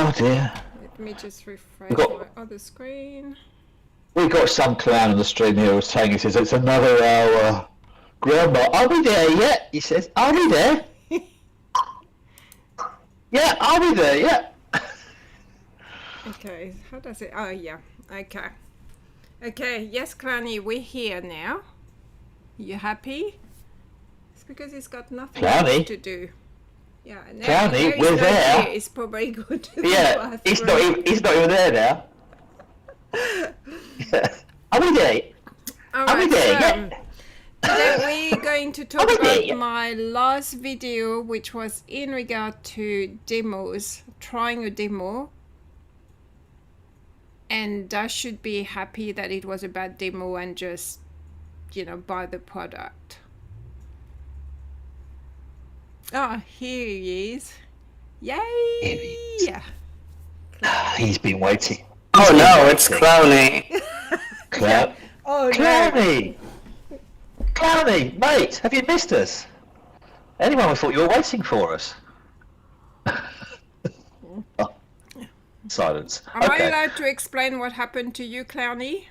Oh dear. Let me just refresh got- my other screen. We got some clown on the stream here who's saying, he says, it's another hour. Grandma, are we there yet? He says, are we there? Yeah, are we there yet? Okay, how does it? Oh, yeah. Okay. Okay, yes, Clowny, we're here now. You happy? It's because he's got nothing Clowny? else to do. Yeah, now, Clowny, now we're he's not there. here. It's probably good to the Yeah, he's bathroom. not even there now. Yeah. Are we there? All Are we right, there so yet? today we're going to talk Are we there about yet? my last video, which was in regard to demos, trying a demo. And I should be happy that it was a bad demo and just, you know, buy the product. Oh, here he is. Yay! Here he is. Yeah. He's been waiting. Oh no, it's Clowny. Clown. Oh, Clowny! Clowny, mate, have you missed us? Anyone would thought you were waiting for us. Oh, silence. Am I Okay. allowed to explain what happened to you, Clowny?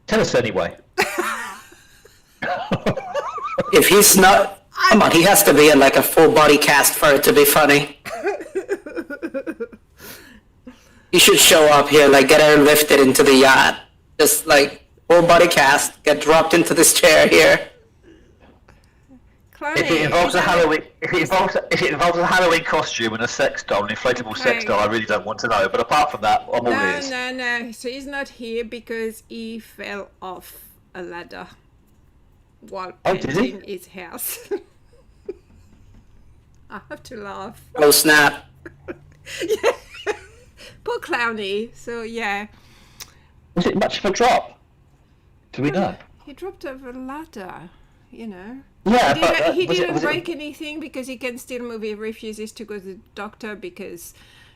Tell us anyway. If he's not, come on, he has to be in like a full body cast for it to be funny. You should show up here, like get airlifted into the yacht, just like full body cast, get dropped into this chair here. Clowny, If it involves a is that- Halloween, if it involves a Halloween costume and a sex doll, an inflatable sex Hey. doll, I really don't want to know. But apart from that, I'm all No, ears. no, no. So he's not here because he fell off a ladder while Oh, did he? painting his house. I have to laugh. Oh snap. Yeah. Poor Clowny. So yeah, Was it much of a drop? Do we know? he dropped over a ladder. You know. Yeah, He but didn't, he was it- didn't was it- break anything because he can still move. He refuses to go to the doctor because,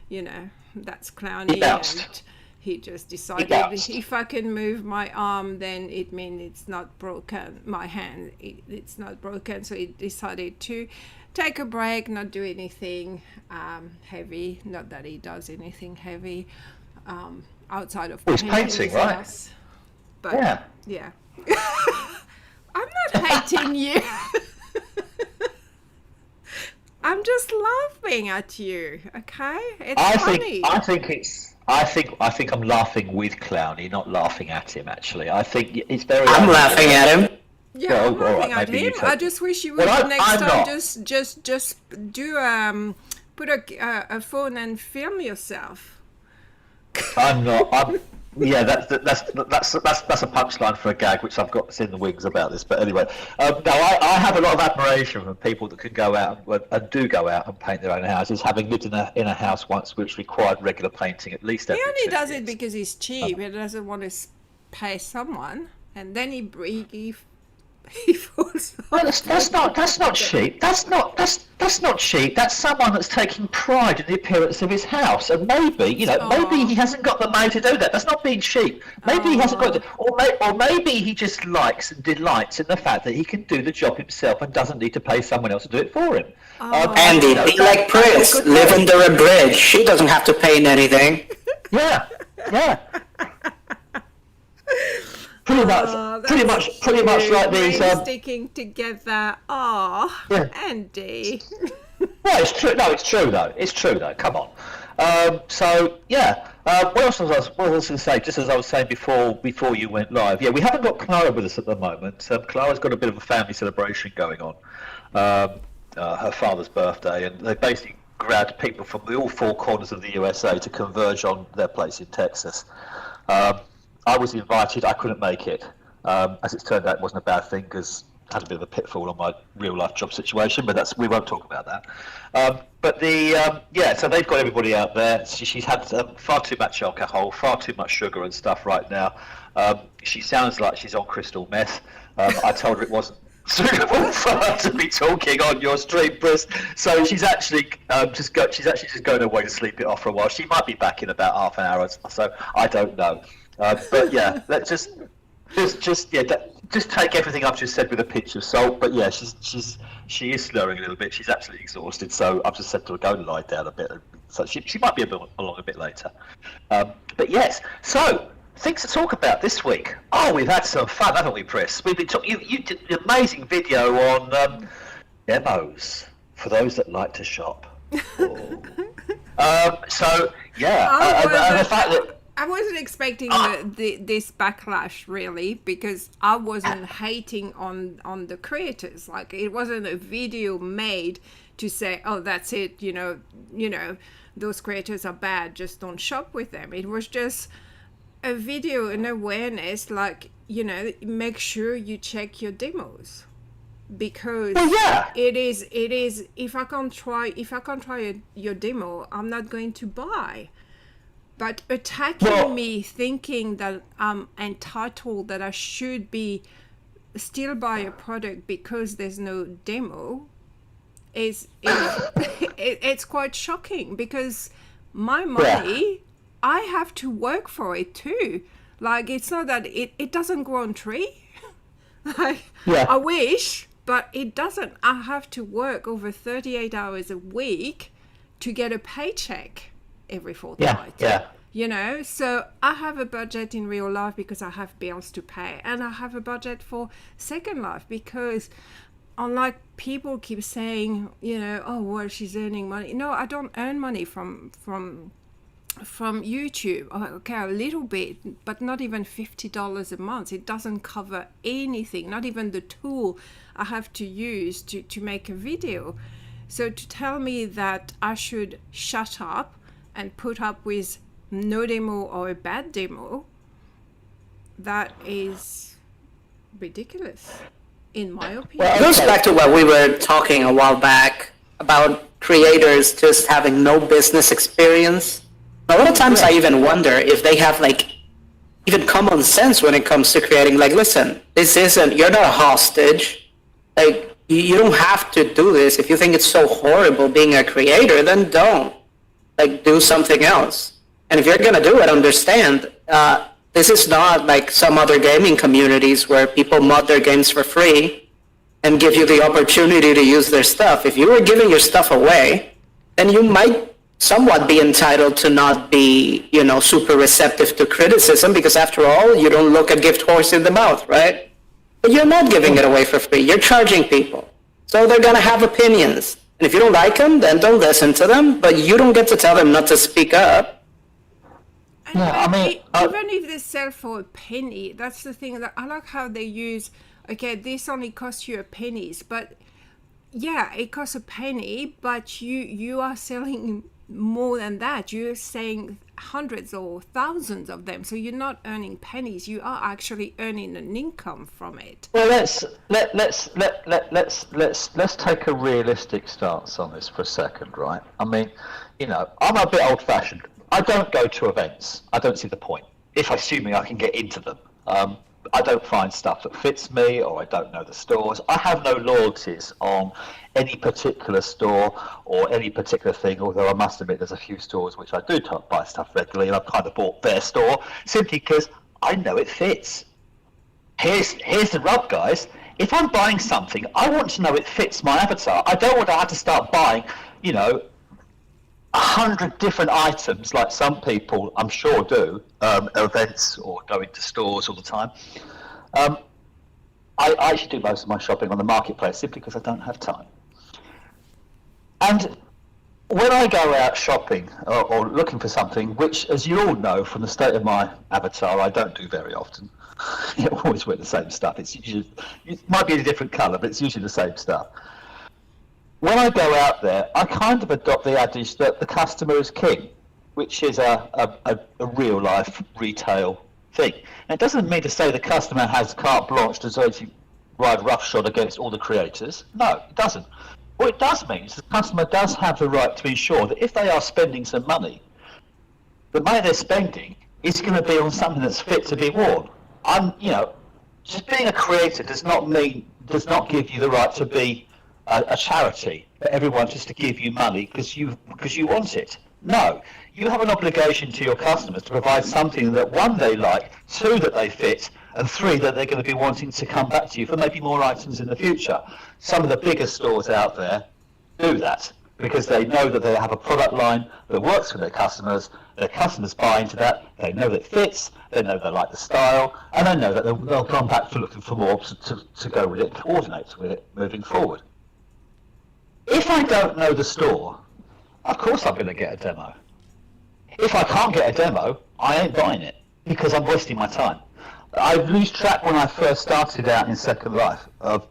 you know, that's Clowny. He bounced. And he just decided bounced. if I can move my arm, then it means it's not broken. My hand, it's not broken. So he decided to take a break, not do anything heavy. Not that he does anything heavy outside of Well, he's painting painting, his right? house. But Yeah. yeah. I'm not hating you. I'm just laughing at you, okay? It's funny. I think I'm laughing with Clowny, not laughing at him. Actually, I think it's very. I'm laughing at him. Yeah, I'm Well, all right, laughing at maybe you him. take- I just wish you would Well, next I'm time not. just do put a phone and film yourself. I'm not. Yeah, that's a punchline for a gag, which I've got in the wings about this. But anyway, no, I have a lot of admiration for people that can go out and do go out and paint their own houses. Having lived in a house once which required regular painting, at least He every only 2 does it years. because he's cheap. He doesn't want to pay someone, and then he falls off. Well, that's not cheap. That's not cheap. That's someone that's taking pride in the appearance of his house, and maybe maybe he hasn't got the money to do that. That's not being cheap. Maybe he hasn't got, or maybe he just likes and delights in the fact that he can do the job himself and doesn't need to pay someone else to do it for him. Andy, be like Pris, live under a bridge. She doesn't have to paint anything. Yeah. Pretty much like these. Sticking together. Oh, Yeah. Andy. Well, it's true. No, it's true though. It's true though. Come on. So yeah. What else was I going to say? Just as I was saying before you went live. Yeah, we haven't got Clara with us at the moment. Clara's got a bit of a family celebration going on. Her father's birthday, and they basically grabbed people from all 4 corners of the USA to converge on their place in Texas. I was invited. I couldn't make it. As it's turned out, it wasn't a bad thing because I had a bit of a pitfall on my real life job situation, but we won't talk about that. So they've got everybody out there. She's had far too much alcohol, far too much sugar and stuff right now. She sounds like she's on crystal meth. I told her it wasn't suitable for her to be talking on your stream, Pris. So she's actually just going away to sleep it off for a while. She might be back in about half an hour or so. I don't know. But yeah, let's just just take everything I've just said with a pinch of salt. But yeah, she is slurring a little bit. She's absolutely exhausted. So I've just said to her, go and lie down a bit. So she might be along a bit later. But yes, so things to talk about this week. Oh, we've had some fun, haven't we, Pris? We've been talking. You did an amazing video on demos for those that like to shop. So yeah, and the fact that. I wasn't expecting this backlash really, because I wasn't hating on the creators. Like, it wasn't a video made to say, oh, that's it, you know, those creators are bad, just don't shop with them. It was just a video, an awareness, like, you know, make sure you check your demos, because it is if I can't try your demo, I'm not going to buy. But attacking me, thinking that I'm entitled, that I should be still buy a product because there's no demo, is it's quite shocking, because my money, I have to work for it too. Like, it's not that it doesn't grow on tree. Like, I wish, but it doesn't. I have to work over 38 hours a week to get a paycheck every fortnight. You know, so I have a budget in real life because I have bills to pay, and I have a budget for Second Life because, unlike people keep saying, you know, oh well, she's earning money. No, I don't earn money from YouTube. Okay, a little bit, but not even $50 a month. It doesn't cover anything, not even the tool I have to use to make a video. So to tell me that I should shut up and put up with no demo or a bad demo, that is ridiculous, in my opinion. Well, it goes back to what we were talking a while back about creators just having no business experience. A lot of times I even wonder if they have like even common sense when it comes to creating. Like, listen, you're not a hostage. Like, you don't have to do this. If you think it's so horrible being a creator, then don't. Like, do something else. And if you're going to do it, understand, this is not like some other gaming communities where people mod their games for free and give you the opportunity to use their stuff. If you were giving your stuff away, then you might somewhat be entitled to not be, you know, super receptive to criticism, because after all, you don't look a gift horse in the mouth, right? But you're not giving it away for free. You're charging people. So they're going to have opinions. And if you don't like them, then don't listen to them. But you don't get to tell them not to speak up. Yeah, I mean, even if they sell for a penny, that's the thing. That I like how they use, okay, this only costs you a penny, but yeah, it costs a penny, but you are selling more than that. You're saying hundreds or thousands of them, so you're not earning pennies. You are actually earning an income from it. Well, let's take a realistic stance on this for a second, right? I mean, you know, I'm a bit old-fashioned. I don't go to events. I don't see the point. If assuming I can get into them, I don't find stuff that fits me, or I don't know the stores. I have no loyalties on any particular store or any particular thing, although I must admit there's a few stores which I do buy stuff regularly, and I've kind of bought their store simply because I know it fits. Here's the rub, guys. If I'm buying something, I want to know it fits my avatar. I don't want to have to start buying, you know, 100 different items like some people I'm sure do, events or going to stores all the time. I actually do most of my shopping on the marketplace simply because I don't have time. And when I go out shopping or looking for something, which, as you all know from the state of my avatar, I don't do very often. I always wear the same stuff. It might be a different colour, but it's usually the same stuff. When I go out there, I kind of adopt the adage that the customer is king, which is a real-life retail thing. And it doesn't mean to say the customer has carte blanche to ride roughshod against all the creators. No, it doesn't. What it does mean is the customer does have the right to ensure that if they are spending some money, the money they're spending is going to be on something that's fit to be worn. Just being a creator does not give you the right to be a charity for everyone just to give you money because you want it. No. You have an obligation to your customers to provide something that, one, they like, two, that they fit, and three, that they're going to be wanting to come back to you for maybe more items in the future. Some of the bigger stores out there do that because they know that they have a product line that works for their customers buy into that, they know that it fits, they know they like the style, and they know that they'll come back for looking for more to go with it, coordinate with it moving forward. If I don't know the store, of course I'm going to get a demo. If I can't get a demo, I ain't buying it because I'm wasting my time. I lose track when I first started out in Second Life of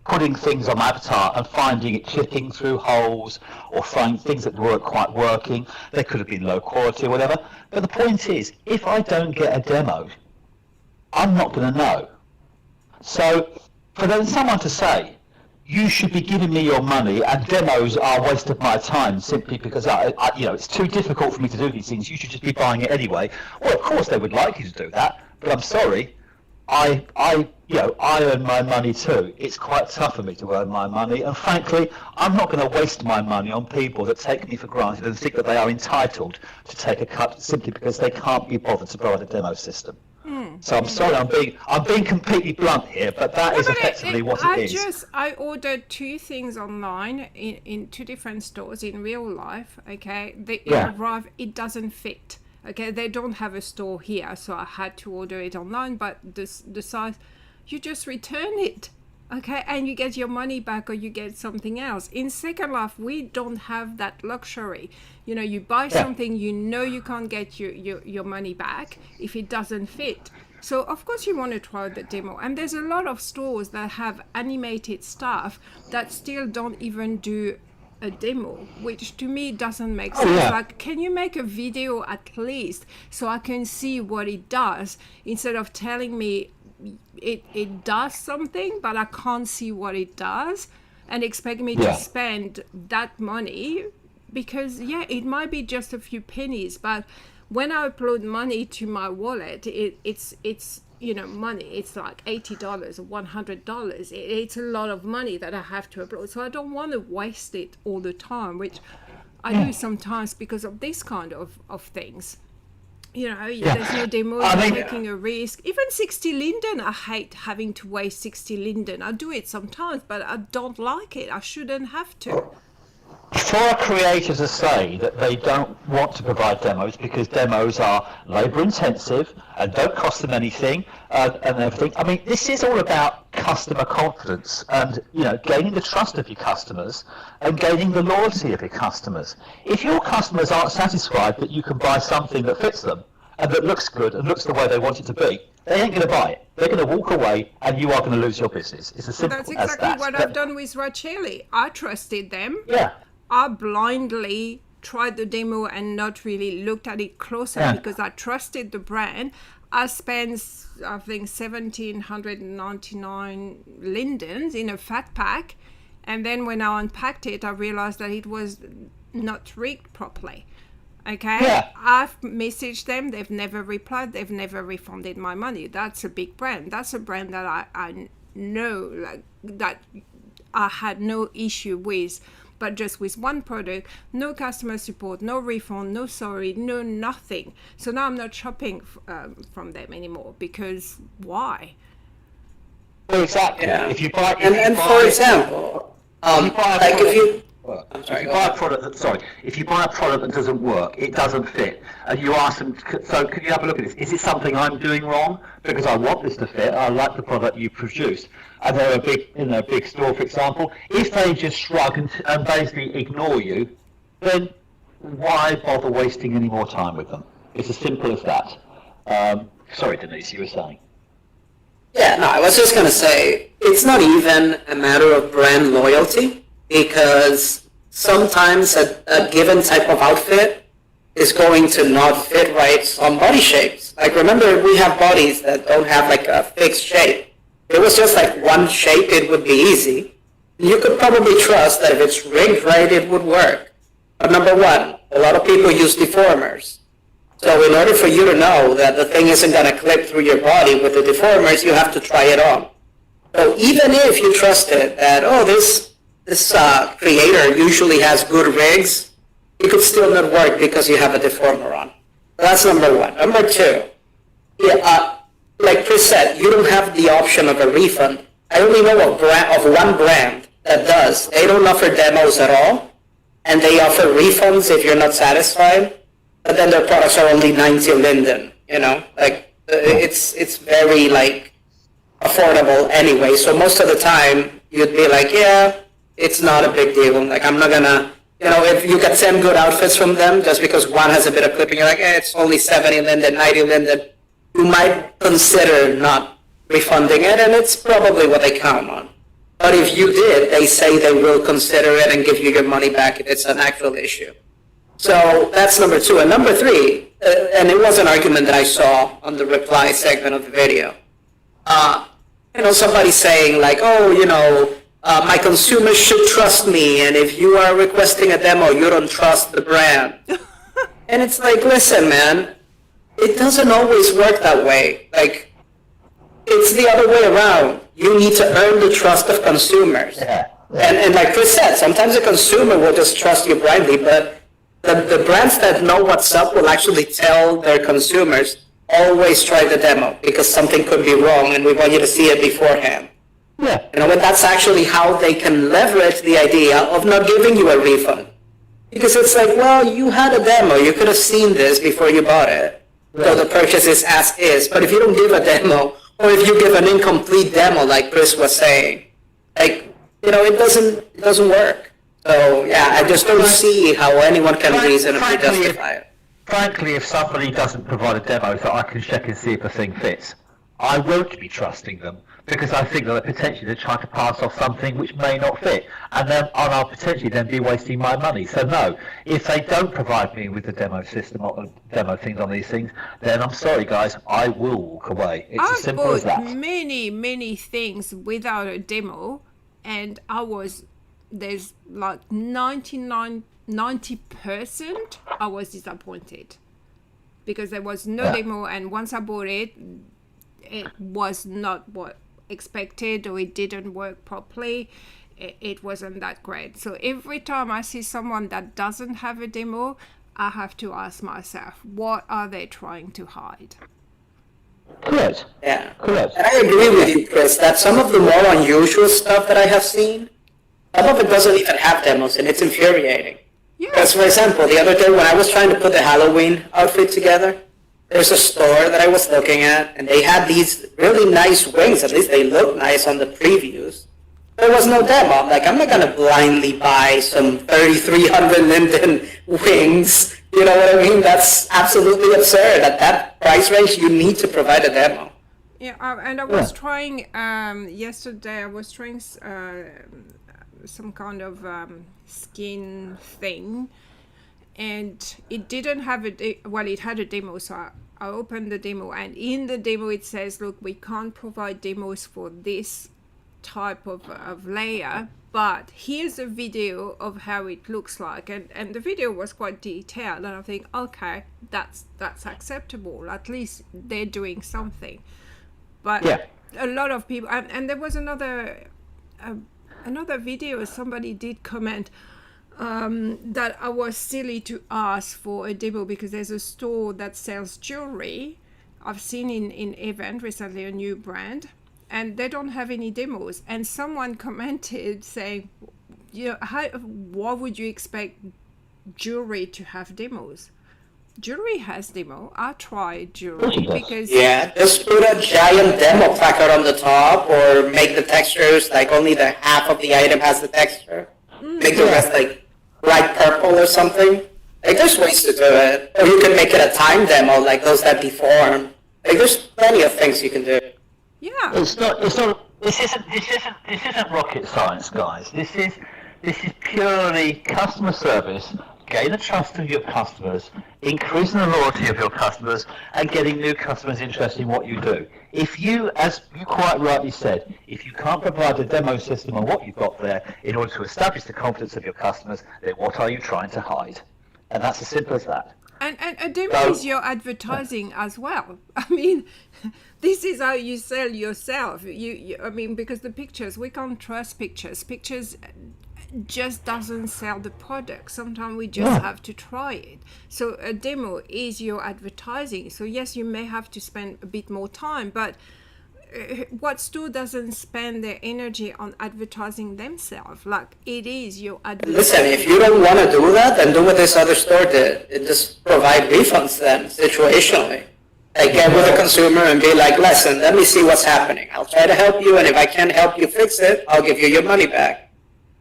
putting things on my avatar and finding it chipping through holes or finding things that weren't quite working. They could have been low quality or whatever. But the point is, if I don't get a demo, I'm not going to know. So for then someone to say, you should be giving me your money and demos are a waste of my time simply because it's too difficult for me to do these things, you should just be buying it anyway. Well, of course they would like you to do that, but I'm sorry, I earn my money too. It's quite tough for me to earn my money, and frankly, I'm not going to waste my money on people that take me for granted and think that they are entitled to take a cut simply because they can't be bothered to provide a demo system. So I'm sorry, I'm being completely blunt here, but that is effectively what it is. I ordered two things online in two different stores in real life. Okay, they arrive. It doesn't fit. Okay, they don't have a store here, so I had to order it online. But the size, you just return it. Okay, and you get your money back or you get something else. In Second Life, we don't have that luxury. You buy something, you can't get your money back if it doesn't fit. So of course you want to try the demo. And there's a lot of stores that have animated stuff that still don't even do a demo, which to me doesn't make sense. Like, can you make a video at least so I can see what it does instead of telling me it does something, but I can't see what it does, and expect me to spend that money because it might be just a few pennies, but when I upload money to my wallet, it's money. It's like $80 or $100. It's a lot of money that I have to upload, so I don't want to waste it all the time, which I do sometimes because of this kind of things. There's no demo, taking a risk. Even 60 Linden, I hate having to waste 60 Linden. I do it sometimes, but I don't like it. I shouldn't have to. For a creator to say that they don't want to provide demos because demos are labour intensive and don't cost them anything and everything. I mean, this is all about customer confidence and gaining the trust of your customers and gaining the loyalty of your customers. If your customers aren't satisfied that you can buy something that fits them and that looks good and looks the way they want it to be, they ain't going to buy it. They're going to walk away and you are going to lose your business. It's as simple as that. That's exactly what I've done with Ricielli. I trusted them. Yeah. I blindly tried the demo and not really looked at it closer because I trusted the brand. I spent, I think, 1,799 Lindens in a fatpack, and then when I unpacked it, I realized that it was not rigged properly. Okay, I've messaged them. They've never replied. They've never refunded my money. That's a big brand. That's a brand that I know that I had no issue with. But just with one product, no customer support, no refund, no sorry, no nothing. So now I'm not shopping from them anymore because why? Well, exactly. Yeah. If you buy, for example, if you buy a product that doesn't work, it doesn't fit, and you ask them, so could you have a look at this? Is it something I'm doing wrong? Because I want this to fit. I like the product you produced. And they're a big store, for example. If they just shrug and basically ignore you, then why bother wasting any more time with them? It's as simple as that. Sorry, Denise, you were saying. Yeah, no, I was just going to say, it's not even a matter of brand loyalty, because sometimes a given type of outfit is going to not fit right on body shapes. Like, remember, we have bodies that don't have like a fixed shape. If it was just like one shape, it would be easy. You could probably trust that if it's rigged right, it would work. But number one, a lot of people use deformers. So in order for you to know that the thing isn't going to clip through your body with the deformers, you have to try it on. So even if you trusted that, this creator usually has good rigs, it could still not work because you have a deformer on. That's number one. Number two, like Pris said, you don't have the option of a refund. I only know of one brand that does. They don't offer demos at all, and they offer refunds if you're not satisfied. But then their products are only 90 Linden. You know, like it's very like affordable anyway. So most of the time you'd be like, yeah, it's not a big deal. Like I'm not gonna, you know, if you get 10 good outfits from them, just because one has a bit of clipping, you're like, it's only 70 Linden, 90 Linden. You might consider not refunding it, and it's probably what they count on. But if you did, they say they will consider it and give you your money back if it's an actual issue. So that's number two. And number three, and it was an argument that I saw on the reply segment of the video. You know, somebody saying like, oh, you know, my consumers should trust me, and if you are requesting a demo, you don't trust the brand. And it's like, listen, man, it doesn't always work that way. Like, it's the other way around. You need to earn the trust of consumers. Yeah. And like Chris said, sometimes a consumer will just trust you blindly, but the brands that know what's up will actually tell their consumers, always try the demo because something could be wrong and we want you to see it beforehand. Yeah. You know, and that's actually how they can leverage the idea of not giving you a refund. Because it's like, well, you had a demo, you could have seen this before you bought it. So the purchase is as is. But if you don't give a demo, or if you give an incomplete demo, like Chris was saying, like, you know, it doesn't work. So yeah, I just don't see how anyone can reasonably justify it. Frankly, if somebody doesn't provide a demo that I can check and see if a thing fits, I won't be trusting them because I think that potentially they're trying to pass off something which may not fit, and I'll potentially then be wasting my money. So no, if they don't provide me with the demo system or demo things on these things, then I'm sorry, guys, I will walk away. It's as simple as that. I've bought many things without a demo, and there's like 90% I was disappointed because there was no demo, and once I bought it, it was not what expected, or it didn't work properly. It wasn't that great. So every time I see someone that doesn't have a demo, I have to ask myself, what are they trying to hide? Correct. Yeah. Correct. And I agree with you, Chris, that some of the more unusual stuff that I have seen, some of it doesn't even have demos, and it's infuriating. Yeah. Because, for example, the other day when I was trying to put the Halloween outfit together, there's a store that I was looking at, and they had these really nice wings. At least they looked nice on the previews. There was no demo. Like, I'm not going to blindly buy some 3,300 Linden wings. You know what I mean? That's absolutely absurd. At that price range, you need to provide a demo. Yeah, and I was trying, yesterday I was trying some kind of skin thing, and it didn't have it had a demo, so I opened the demo, and in the demo it says, look, we can't provide demos for this type of layer, but here's a video of how it looks like, and the video was quite detailed, and I think, okay, that's acceptable, at least they're doing something. But a lot of people, and there was another video, somebody did comment that I was silly to ask for a demo because there's a store that sells jewelry. I've seen in event recently a new brand, and they don't have any demos. And someone commented saying, you know, why would you expect jewelry to have demos? Jewelry has demo. I tried jewelry because just put a giant demo placard on the top, or make the textures like only the half of the item has the texture. Make the rest like bright purple or something. Like, there's ways to do it, or you can make it a time demo, like those that deform. Like, there's plenty of things you can do. yeah. This isn't rocket science, guys. This is purely customer service. Gain the trust of your customers, increasing the loyalty of your customers, and getting new customers interested in what you do. If you, as you quite rightly said, if you can't provide a demo system on what you've got there in order to establish the confidence of your customers, then what are you trying to hide? And that's as simple as that. And a demo is your advertising as well. I mean, this is how you sell yourself. I mean, because the pictures, we can't trust pictures. Pictures, just doesn't sell the product. Sometimes we just have to try it. So a demo is your advertising. So yes, you may have to spend a bit more time, but what store doesn't spend their energy on advertising themselves? Like, it is your advertising. Listen, if you don't want to do that, then do what this other store did. It just provide refunds then, situationally. Like, get with the consumer and be like, listen, let me see what's happening. I'll try to help you, and if I can't help you fix it, I'll give you your money back.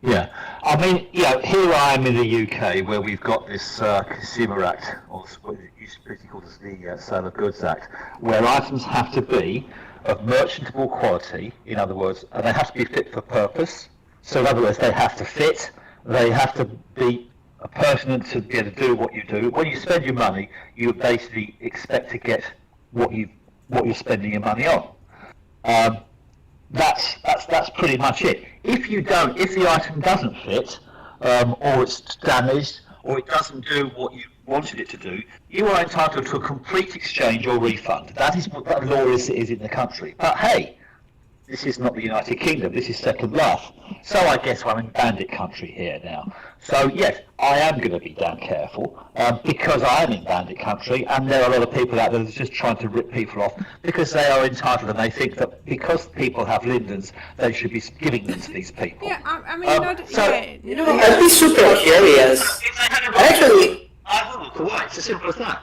Yeah, I mean, here I am in the UK where we've got this Consumer Act, or what it used to be called as the Sale of Goods Act, where items have to be of merchantable quality, in other words, and they have to be fit for purpose. So in other words, they have to fit, they have to be pertinent to be able to do what you do. When you spend your money, you basically expect to get what you're spending your money on. That's pretty much it. If the item doesn't fit, or it's damaged, or it doesn't do what you wanted it to do, you are entitled to a complete exchange or refund. That is what that law is in the country. But hey, this is not the United Kingdom, this is Second Life. So I guess I'm in bandit country here now. So yes, I am going to be damn careful, because I am in bandit country, and there are a lot of people out there that are just trying to rip people off because they are entitled and they think that because people have Lindens, they should be giving them to these people. Yeah, I mean, I'd be super curious. Actually, it's as simple as that.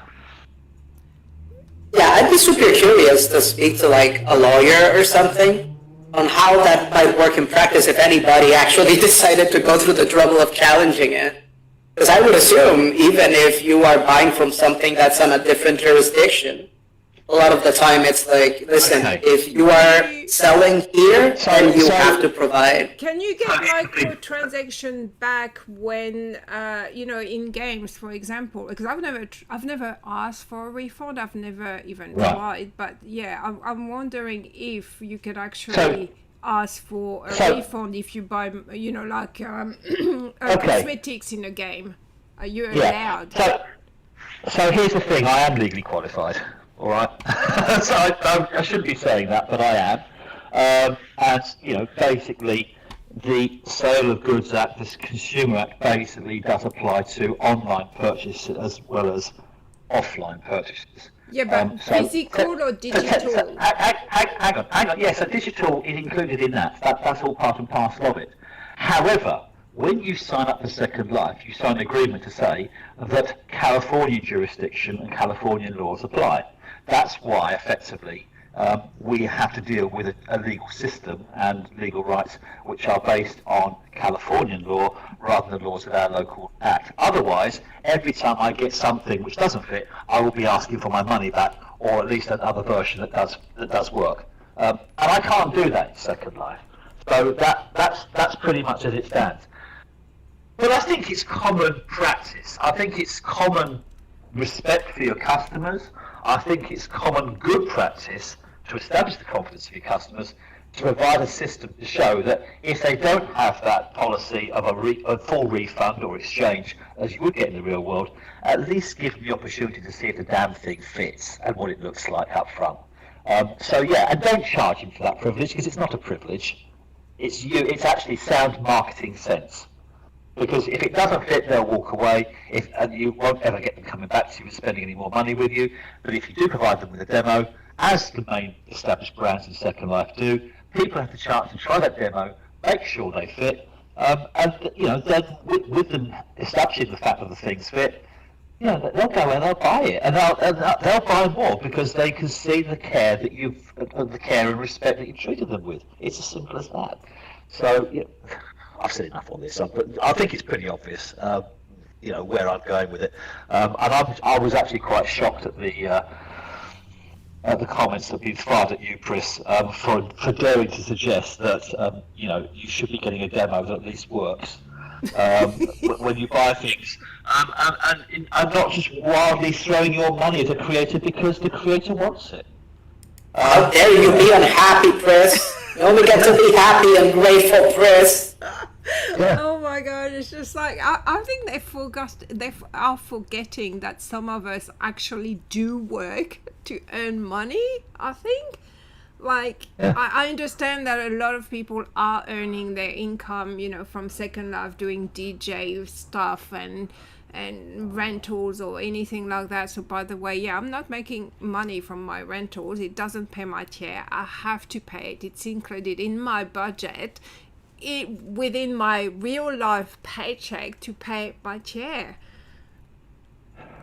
Yeah, I'd be super curious to speak to like a lawyer or something on how that might work in practice if anybody actually decided to go through the trouble of challenging it. Because I would assume even if you are buying from something that's on a different jurisdiction, a lot of the time it's like, listen, if you are selling here, then you have to provide. Can you get like your transaction back when in games, for example? Because I've never asked for a refund. I've never even tried. But yeah, I'm wondering if you can actually ask for a refund if you buy, cosmetics in a game. Are you allowed? So here's the thing: I am legally qualified. All right, so I shouldn't be saying that, but I am. And basically, the Sale of Goods Act, this Consumer Act, basically does apply to online purchases as well as offline purchases. Yeah, but physical or digital? Hang on. Yes, so digital is included in that. That's all part and parcel of it. However, when you sign up for Second Life, you sign an agreement to say that California jurisdiction and Californian laws apply. That's why, effectively, we have to deal with a legal system and legal rights which are based on Californian law rather than the laws of our local act. Otherwise, every time I get something which doesn't fit, I will be asking for my money back, or at least another version that does work. And I can't do that in Second Life. So that's pretty much as it stands. But I think it's common practice. I think it's common respect for your customers. I think it's common good practice to establish the confidence of your customers, to provide a system to show that if they don't have that policy of a full refund or exchange, as you would get in the real world, at least give them the opportunity to see if the damn thing fits and what it looks like up front. And don't charge them for that privilege, because it's not a privilege. It's actually sound marketing sense. Because if it doesn't fit, they'll walk away, and you won't ever get them coming back to you and spending any more money with you. But if you do provide them with a demo, as the main established brands in Second Life do, people have the chance to try that demo, make sure they fit, and then with them establishing the fact that the things fit, they'll go and they'll buy it, and they'll buy more because they can see the care the care and respect that you've treated them with. It's as simple as that. So. I've said enough on this, but I think it's pretty obvious, where I'm going with it. And I was actually quite shocked at the comments that have been fired at you, Pris, for daring to suggest that you should be getting a demo that at least works when you buy things, and not just wildly throwing your money at a creator because the creator wants it. How dare you be unhappy, Pris? You only get to be happy and grateful, Pris. Yeah. Oh my god, it's just like I think they are forgetting that some of us actually do work to earn money. I think Like, Yeah. I understand that a lot of people are earning their income, from Second Life doing DJ stuff and rentals or anything like that. So by the way, yeah, I'm not making money from my rentals. It doesn't pay my chair. I have to pay it. It's included in my budget, within my real life paycheck to pay my chair.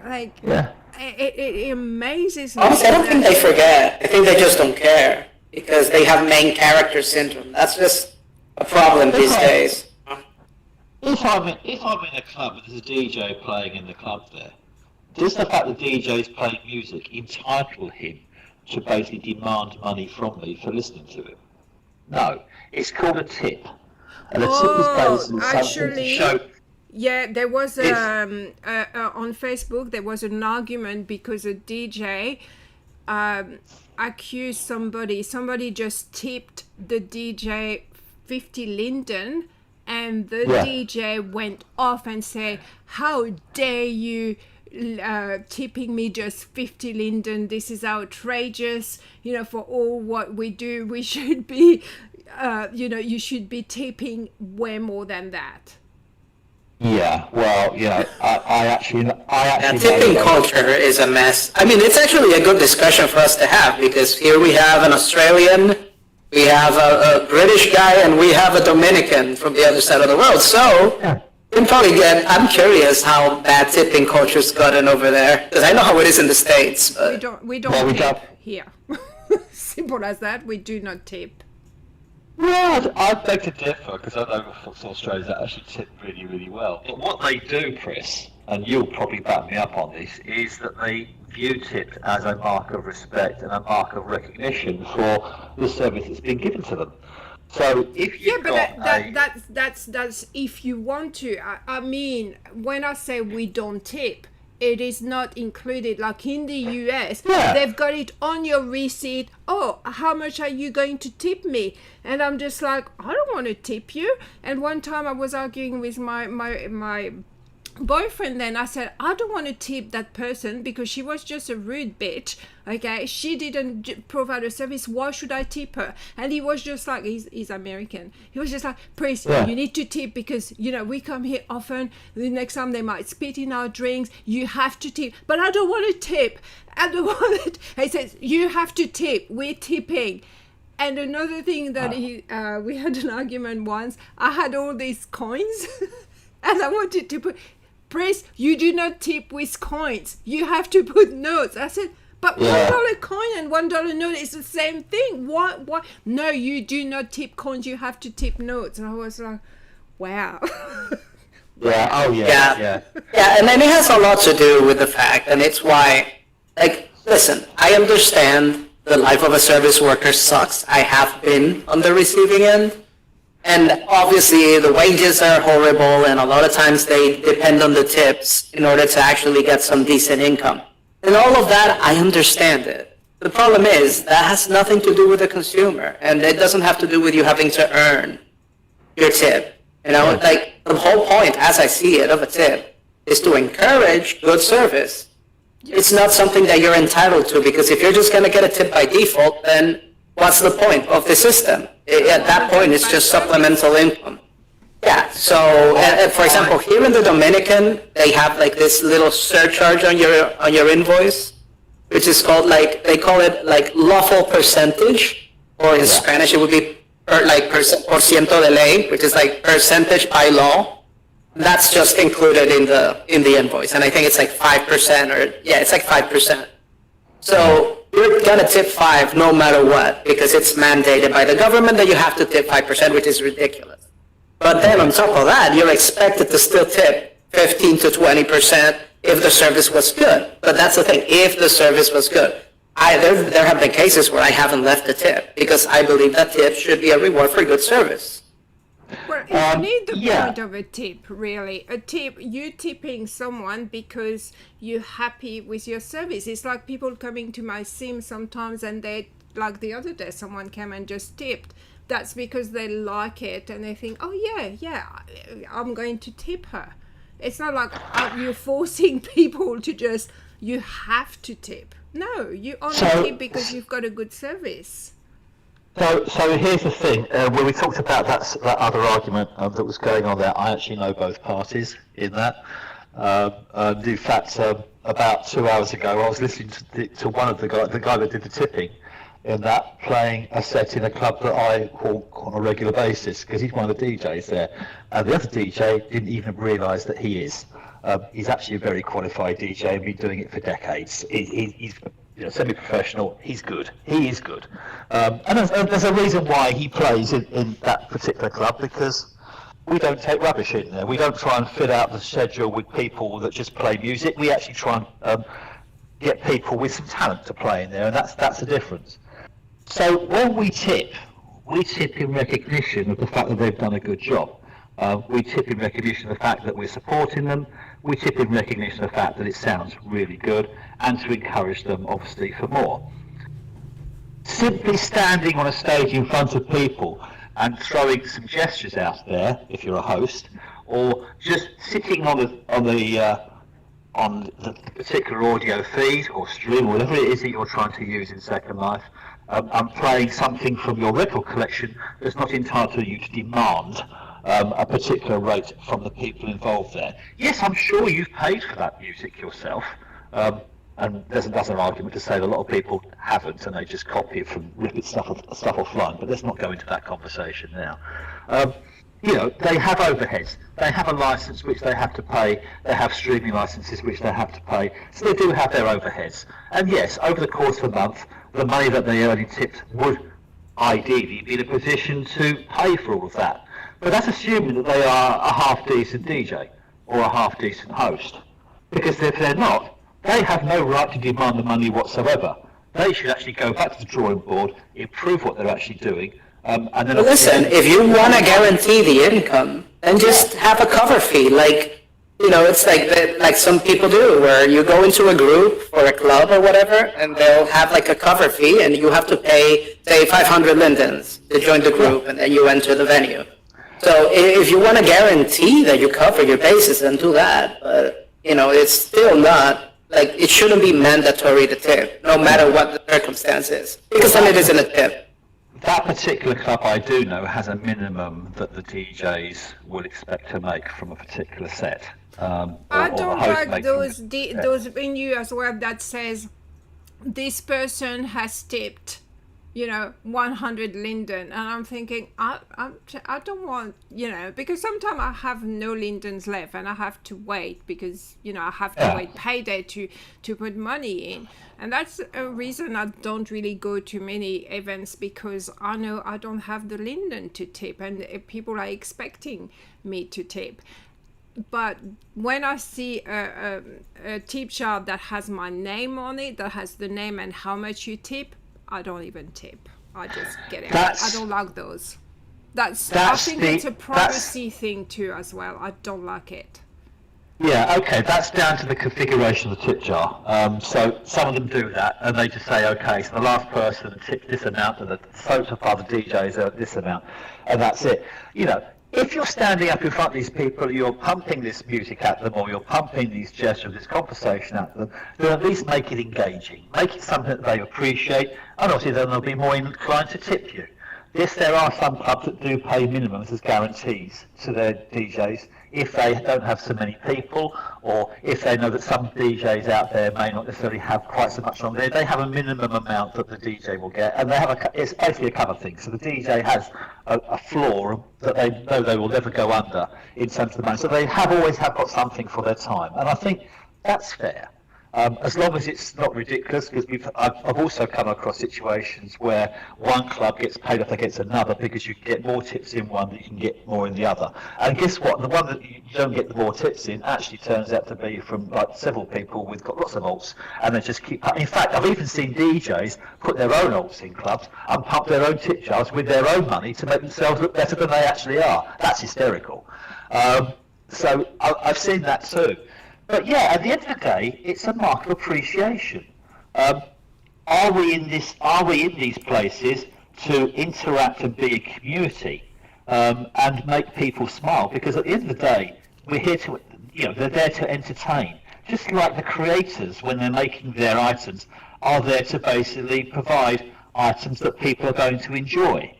Like, Yeah. it amazes me. Honestly, I don't think they forget. I think they just don't care because they have main character syndrome. That's just a problem these days. If I'm in a club and there's a DJ playing in the club there, does the fact that the DJ is playing music entitle him to basically demand money from me for listening to him? No. It's called a tip. And a tip is basically something to show... Yeah, there was on Facebook there was an argument because a DJ accused somebody just tipped the DJ 50 Linden, and the DJ went off and said, "How dare you tipping me just 50 Linden? This is outrageous. For all what we do, we should be, you should be tipping way more than that." Yeah, well, I actually tipping culture is a mess. I mean, it's actually a good discussion for us to have because here we have an Australian, we have a British guy, and we have a Dominican from the other side of the world. So, you can probably I'm curious how bad tipping culture's gotten over there because I know how it is in the States. But we don't tip here. Simple as that. We do not tip. Well, I beg to differ because I know some Australians that actually tip really, really well. But what they do, Pris, and you'll probably back me up on this, is that they view tips as a mark of respect and a mark of recognition for the service that's been given to them. So if you that's if you want to. I mean, when I say we don't tip, it is not included. Like in the US, they've got it on your receipt. Oh, how much are you going to tip me? And I'm just like, I don't want to tip you. And one time I was arguing with my boyfriend, then I said, I don't want to tip that person because she was just a rude bitch. Okay, she didn't provide a service. Why should I tip her? And he was just like, he's American. He was just like, Pris, you need to tip because we come here often. The next time they might spit in our drinks. You have to tip. But I don't want to tip. I don't want it. He says, you have to tip. We're tipping. And another thing that we had an argument once. I had all these coins, and I wanted to put. Pris, you do not tip with coins. You have to put notes. I said, but $1 coin and $1 note is the same thing. What? No, you do not tip coins. You have to tip notes. And I was like, wow. Yeah, and then it has a lot to do with the fact, and it's why, listen, I understand the life of a service worker sucks. I have been on the receiving end. And obviously the wages are horrible and a lot of times they depend on the tips in order to actually get some decent income. And all of that, I understand it. The problem is that has nothing to do with the consumer and it doesn't have to do with you having to earn your tip. The whole point, as I see it, of a tip is to encourage good service. It's not something that you're entitled to because if you're just going to get a tip by default, then what's the point of the system? At that point, it's just supplemental income. Yeah, so for example, here in the Dominican, they have this little surcharge on your invoice, which is called they call it lawful percentage, or in Spanish it would be por ciento de ley, which is percentage by law. That's just included in the invoice, and I think it's 5% it's 5%. So you're gonna tip 5 no matter what because it's mandated by the government that you have to tip 5%, which is ridiculous. But then on top of that, you're expected to still tip 15 to 20% if the service was good. But that's the thing, if the service was good. There have been cases where I haven't left a tip because I believe that tip should be a reward for good service. Well, you need the point of a tip, really. A tip, you tipping someone because you're happy with your service. It's like people coming to my sim sometimes and they, like the other day, someone came and just tipped. That's because they like it and they think, oh yeah, I'm going to tip her. It's not like you're forcing people to just, you have to tip. No, you only tip because you've got a good service. So here's the thing. When we talked about that other argument that was going on there, I actually know both parties in that. In fact, about 2 hours ago, I was listening to one of the guy that did the tipping, in that, playing a set in a club that I walk on a regular basis because he's one of the DJs there, and the other DJ didn't even realise that he is. He's actually a very qualified DJ and been doing it for decades. He's semi-professional. He's good. He is good. And there's a reason why he plays in that particular club, because we don't take rubbish in there. We don't try and fill out the schedule with people that just play music. We actually try and get people with some talent to play in there, and that's the difference. So when we tip in recognition of the fact that they've done a good job. We tip in recognition of the fact that we're supporting them. We tip in recognition of the fact that it sounds really good, and to encourage them, obviously, for more. Simply standing on a stage in front of people and throwing some gestures out there, if you're a host, or just sitting on the particular audio feed or stream, or whatever it is that you're trying to use in Second Life, and playing something from your record collection that's not entitled you to demand a particular rate from the people involved there. Yes, I'm sure you've paid for that music yourself, and there's an argument to say that a lot of people haven't, and they just copy it from rip it stuff offline, but let's not go into that conversation now. They have overheads. They have a license which they have to pay. They have streaming licenses which they have to pay. So they do have their overheads. And yes, over the course of a month, the money that they earn in tips would ideally be in a position to pay for all of that. But that's assuming that they are a half-decent DJ or a half-decent host. Because if they're not, they have no right to demand the money whatsoever. They should actually go back to the drawing board, improve what they're actually doing, and then... But listen, if you want to guarantee the income, then just have a cover fee. It's like some people do, where you go into a group or a club or whatever, and they'll have like a cover fee, and you have to pay, say, 500 Lindens to join the group, and then you enter the venue. So if you want to guarantee that you cover your bases, then do that. But, it's still not, it shouldn't be mandatory to tip, no matter what the circumstance is. Because then it isn't a tip. That particular club I do know has a minimum that the DJs will expect to make from a particular set. I don't like those venues as well that says this person has tipped 100 Linden, and I'm thinking I don't want, because sometimes I have no Lindens left and I have to wait because I have to wait payday to put money in, and that's a reason I don't really go to many events, because I know I don't have the Linden to tip, and people are expecting me to tip. But when I see a tip jar that has my name on it, that has the name and how much you tip, I don't even tip. I just get it. I don't like those. I think it's a privacy thing too as well. I don't like it. Yeah, okay, that's down to the configuration of the tip jar. So some of them do that, and they just say, okay, so the last person tipped this amount, and the so far the DJs are this amount, and that's it. If you're standing up in front of these people, you're pumping this music at them, or you're pumping these gestures, this conversation at them, then at least make it engaging. Make it something that they appreciate, and obviously then they'll be more inclined to tip you. Yes, there are some clubs that do pay minimums as guarantees to their DJs if they don't have so many people, or if they know that some DJs out there may not necessarily have quite so much on there. They have a minimum amount that the DJ will get, and it's basically a cover thing. So the DJ has a floor that they know they will never go under in terms of the money. So they always have got something for their time, and I think that's fair. As long as it's not ridiculous, because I've also come across situations where one club gets paid off against another because you can get more tips in one than you can get more in the other. And guess what? The one that you don't get the more tips in actually turns out to be from several people with got lots of alts, and they just keep. In fact, I've even seen DJs put their own alts in clubs and pump their own tip jars with their own money to make themselves look better than they actually are. That's hysterical. So I've seen that too. But yeah, at the end of the day, it's a mark of appreciation. Are we in these places to interact and be a community, and make people smile? Because at the end of the day, we're here to, they're there to entertain. Just like the creators, when they're making their items, are there to basically provide items that people are going to enjoy.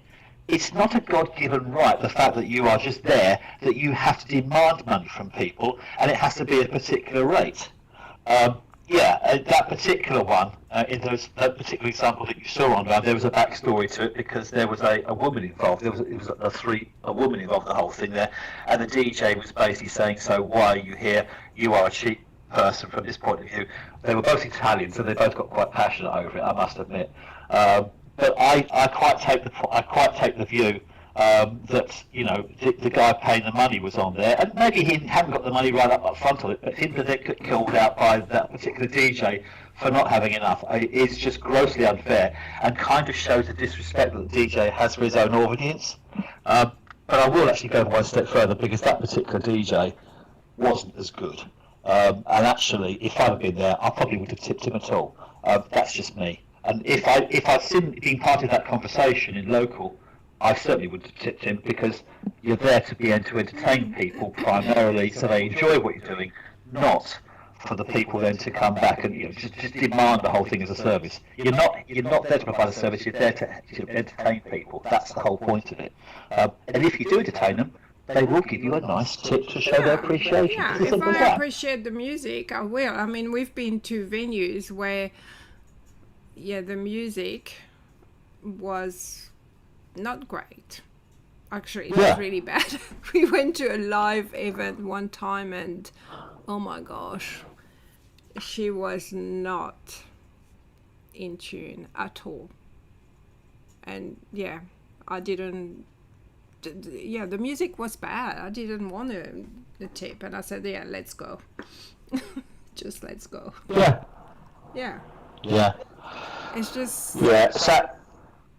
It's not a God-given right, the fact that you are just there, that you have to demand money from people, and it has to be at a particular rate. That particular one, in that particular example that you saw online, there was a backstory to it because there was a woman involved. It was a woman involved in the whole thing there, and the DJ was basically saying, "So why are you here? You are a cheap person from this point of view." They were both Italian, so they both got quite passionate over it, I must admit. But I quite take the view that the guy paying the money was on there, and maybe he hadn't got the money right up front of it, but him to get killed out by that particular DJ for not having enough is just grossly unfair, and kind of shows the disrespect that the DJ has for his own audience. But I will actually go one step further, because that particular DJ wasn't as good. And actually, if I'd been there, I probably would have tipped him at all. That's just me. And if I'd been part of that conversation in local, I certainly would have tipped him, because you're there to be able to entertain people primarily, so they enjoy what you're doing, not for the people then to come back and just demand the whole thing as a service. You're not there to provide a service. You're there to entertain people. That's the whole point of it. And if you do entertain them, they will give you a nice tip to show their appreciation. Yeah, if I appreciate the music, I will. I mean, we've been to venues where, the music was not great. Actually, it was really bad. We went to a live event one time, and oh my gosh, she was not in tune at all. And I didn't. The music was bad. I didn't want the tip, and I said, let's go. Just let's go. Yeah. It's just...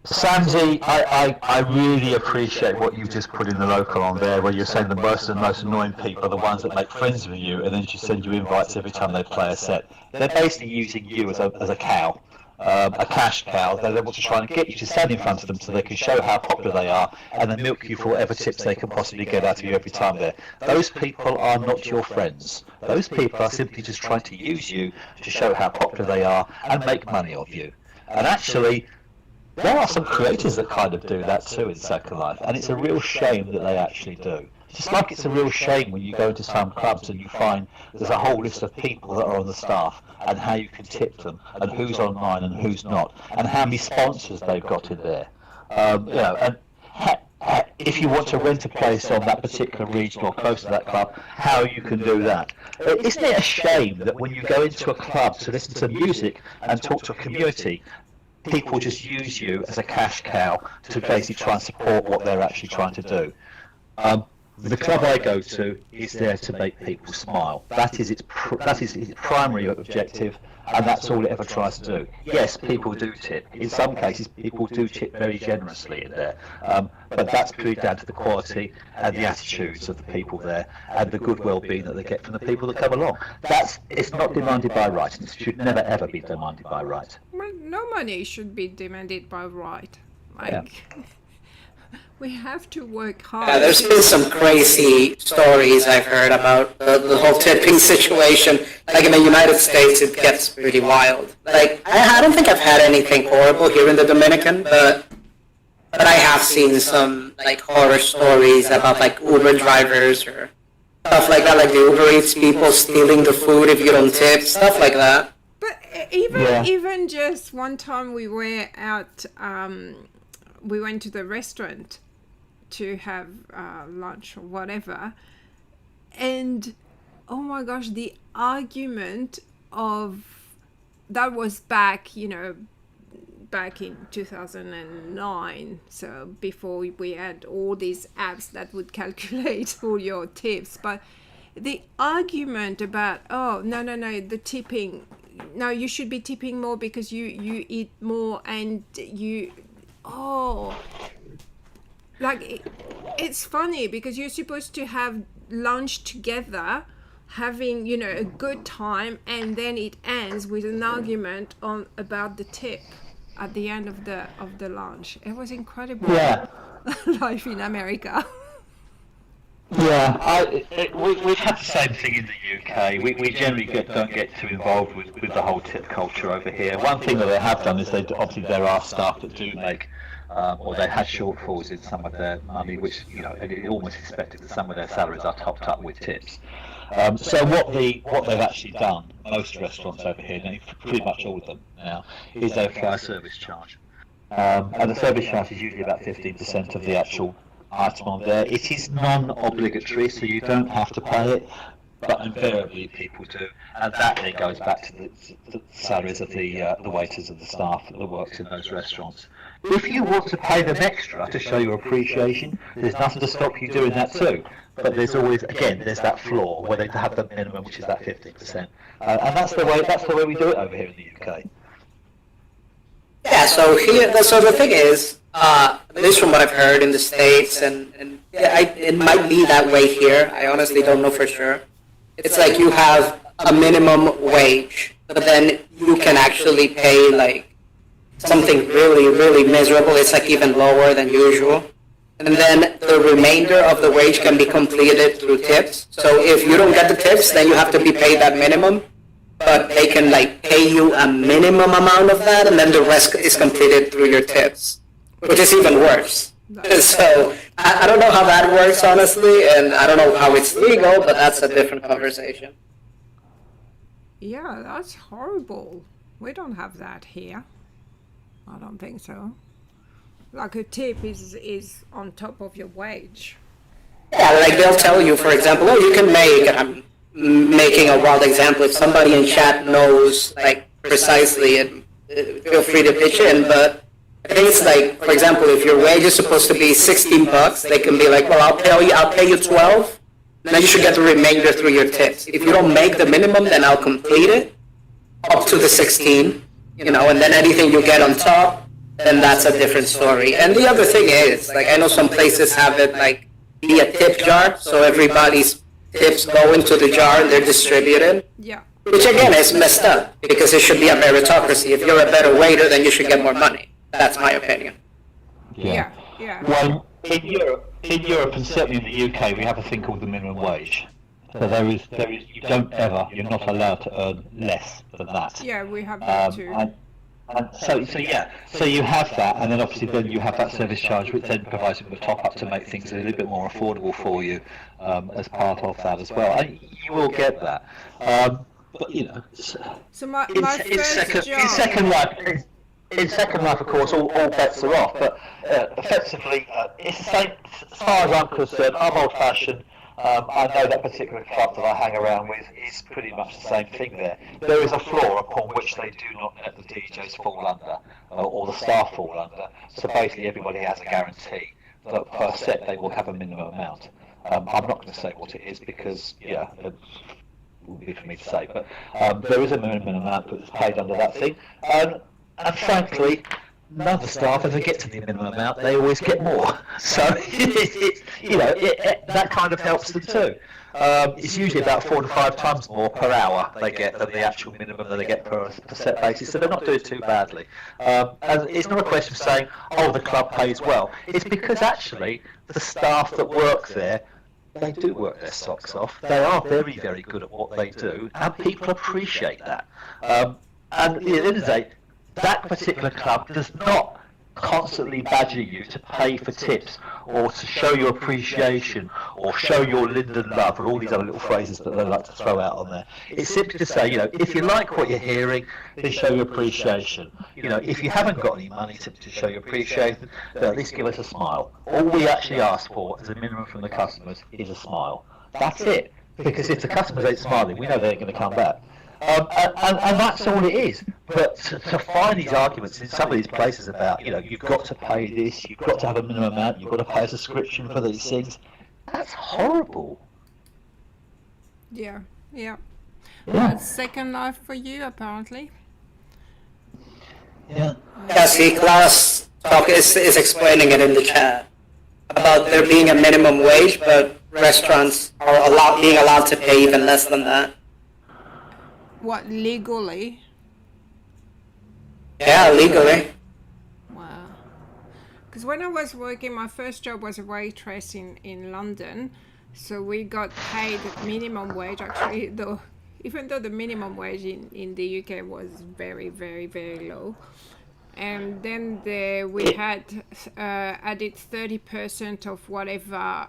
Sandy, I really appreciate what you've just put in the local on there, where you're saying the most annoying people are the ones that make friends with you, and then just send you invites every time they play a set. They're basically using you as a cow, a cash cow. They want to try and get you to stand in front of them so they can show how popular they are, and then milk you for whatever tips they can possibly get out of you every time there. Those people are not your friends. Those people are simply just trying to use you to show how popular they are and make money off you. And actually, there are some creators that kind of do that too in Second Life, and it's a real shame that they actually do. Just like it's a real shame when you go into some clubs and you find there's a whole list of people that are on the staff, and how you can tip them, and who's online and who's not, and how many sponsors they've got in there. If you want to rent a place on that particular region or close to that club, how you can do that. Isn't it a shame that when you go into a club to listen to music and talk to a community, people just use you as a cash cow to basically try and support what they're actually trying to do? The club I go to is there to make people smile. That is its primary objective, and that's all it ever tries to do. Yes, people do tip. In some cases, people do tip very generously in there, but that's purely down to the quality and the attitudes of the people there, and the good well-being that they get from the people that come along. It's not demanded by right, and it should never ever be demanded by right. Well, no money should be demanded by right. We have to work hard. Yeah, there's been some crazy stories I've heard about the whole tipping situation. Like in the United States, it gets pretty wild. Like, I don't think I've had anything horrible here in the Dominican, but I have seen some like horror stories about like Uber drivers or stuff like that, like the Uber Eats people stealing the food if you don't tip, stuff like that. But even just one time we were out, we went to the restaurant to have lunch or whatever, and oh my gosh, the argument that was back in 2009, so before we had all these apps that would calculate all your tips, but the argument about no, the tipping, no, you should be tipping more because you eat more, and it's funny because you're supposed to have lunch together, having a good time, and then it ends with an argument about the tip at the end of the lunch. It was incredible. Yeah. Life in America. Yeah, we've had the same thing in the UK. We generally don't get too involved with the whole tip culture over here. One thing that they have done is obviously there are staff that do make, or they had shortfalls in some of their money, which it almost expected that some of their salaries are topped up with tips. So what they've actually done, most restaurants over here, now, pretty much all of them now, is they apply a service charge. And the service charge is usually about 15% of the actual item on there. It is non-obligatory, so you don't have to pay it, but invariably people do, and that then goes back to the salaries of the waiters and the staff that works in those restaurants. If you want to pay them extra to show your appreciation, there's nothing to stop you doing that too. But there's always, again, there's that flaw where they have the minimum, which is that 15%, and that's the way we do it over here in the UK. Yeah, so the thing is, at least from what I've heard in the States, and it might be that way here. I honestly don't know for sure. It's like you have a minimum wage, but then you can actually pay like something really, really miserable. It's like even lower than usual. And then the remainder of the wage can be completed through tips. So if you don't get the tips, then you have to be paid that minimum. But they can like pay you a minimum amount of that, and then the rest is completed through your tips, which is even worse. So I don't know how that works, honestly, and I don't know how it's legal, but that's a different conversation. Yeah, that's horrible. We don't have that here. I don't think so. Like a tip is on top of your wage. Yeah, like they'll tell you, for example, you can make, and I'm making a wild example, if somebody in chat knows, like, precisely, and feel free to pitch in, but I think it's like, for example, if your wage is supposed to be $16, they can be like, well, I'll pay you 12, and then you should get the remainder through your tips. If you don't make the minimum, then I'll complete it up to the 16, and then anything you get on top, then that's a different story. And the other thing is, like, I know some places have it, like, be a tip jar, so everybody's tips go into the jar and they're distributed. Yeah. Which again is messed up, because it should be a meritocracy. If you're a better waiter, then you should get more money. That's my opinion. Yeah. Well, in Europe and certainly in the UK, we have a thing called the minimum wage. So there is, you're not allowed to earn less than that. Yeah, we have that too. And so you have that, and then obviously then you have that service charge, which then provides you with a top up to make things a little bit more affordable for you as part of that as well. And you will get that, but So my in first job. Second Life, of course, all bets are off. But effectively, it's the same. As far as I'm concerned, I'm old-fashioned. I know that particular club that I hang around with is pretty much the same thing there. There is a floor upon which they do not let the DJs fall under, or the staff fall under. So basically everybody has a guarantee that per set they will have a minimum amount. I'm not going to say what it is because, it wouldn't be for me to say, but there is a minimum amount that's paid under that thing. And frankly, none of the staff ever get to the minimum amount. They always get more. So that kind of helps them too. It's usually about 4 to 5 times more per hour they get than the actual minimum that they get per set basis. So they're not doing too badly. And it's not a question of saying, oh, the club pays well. It's because actually the staff that work there, they do work their socks off. They are very, very good at what they do, and people appreciate that. And at the end of the day, that particular club does not constantly badger you to pay for tips or to show your appreciation or show your Linden love or all these other little phrases that they like to throw out on there. It's simply to say, if you like what you're hearing, then show your appreciation. If you haven't got any money to show your appreciation, then at least give us a smile. All we actually ask for as a minimum from the customers is a smile. That's it. Because if the customers ain't smiling, we know they ain't going to come back. And that's all it is. But to find these arguments in some of these places about, you've got to pay this, you've got to have a minimum amount, you've got to pay a subscription for these things, that's horrible. Yeah. That's Second Life for you, apparently. Yeah. See, Klaus talk is explaining it in the chat about there being a minimum wage, but restaurants are being allowed to pay even less than that. What, legally? Yeah, legally. Wow. Because when I was working, my first job was a waitress in London. So we got paid minimum wage, actually, though, even though the minimum wage in the UK was very, very, very low. And then we had added 30% of whatever.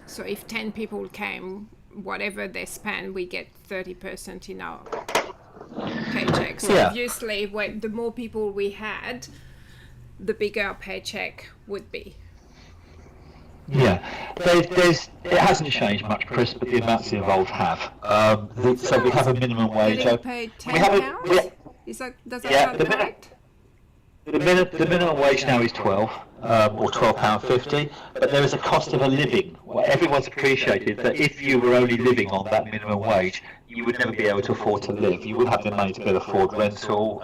So if 10 people came, whatever they spend, we get 30% in our paycheck. So obviously, the more people we had, the bigger our paycheck would be. Yeah, it hasn't changed much, Chris, but the amounts involved have. So we have a minimum wage. Getting paid £10? Does that sound right? The minimum wage now is 12, or £12.50, but there is a cost of a living. Well, everyone's appreciated that if you were only living on that minimum wage, you would never be able to afford to live. You wouldn't have the money to be able to afford rental,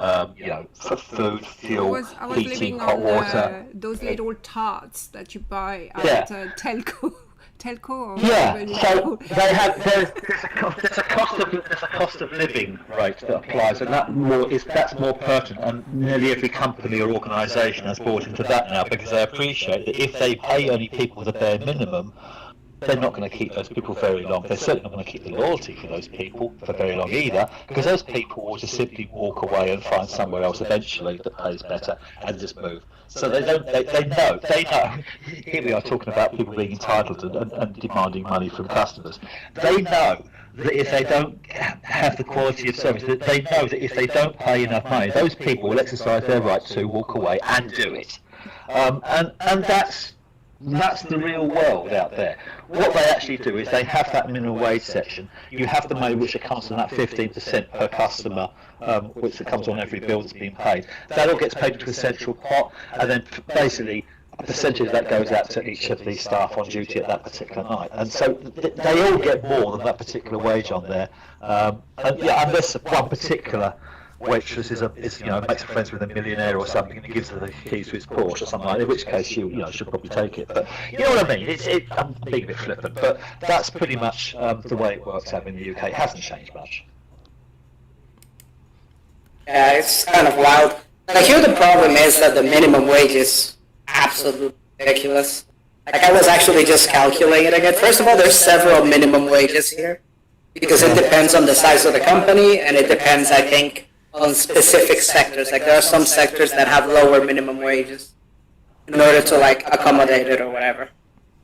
for food, fuel, I was heating, living hot on water. those little tarts that you buy at Telco. Or Yeah, whatever so they have there's a cost of living rate that applies, and that's more pertinent, and nearly every company or organisation has bought into that now because they appreciate that if they pay only people the bare minimum, they're not going to keep those people very long. They're certainly not going to keep the loyalty for those people for very long either, because those people will just simply walk away and find somewhere else eventually that pays better and just move. So they know. Here we are talking about people being entitled and demanding money from customers. They know that if they don't have the quality of service, that they know that if they don't pay enough money, those people will exercise their right to walk away and do it. And that's the real world out there. What they actually do is they have that minimum wage section. You have the money which comes from that 15% per customer, which comes on every bill that's being paid. That all gets paid into a central pot, and then basically a percentage of that goes out to each of the staff on duty at that particular night. And so they all get more than that particular wage on there. Unless one particular waitress makes friends with a millionaire or something and gives her the keys to his Porsche or something like that, in which case she'll probably take it. But you know what I mean? I'm being a bit flippant, but that's pretty much the way it works out in the UK. It hasn't changed much. Yeah, it's kind of wild. And here the problem is that the minimum wage is absolutely ridiculous. Like, I was actually just calculating it. First of all, there's several minimum wages here, because it depends on the size of the company, and it depends, I think, on specific sectors. Like, there are some sectors that have lower minimum wages in order to, like, accommodate it or whatever.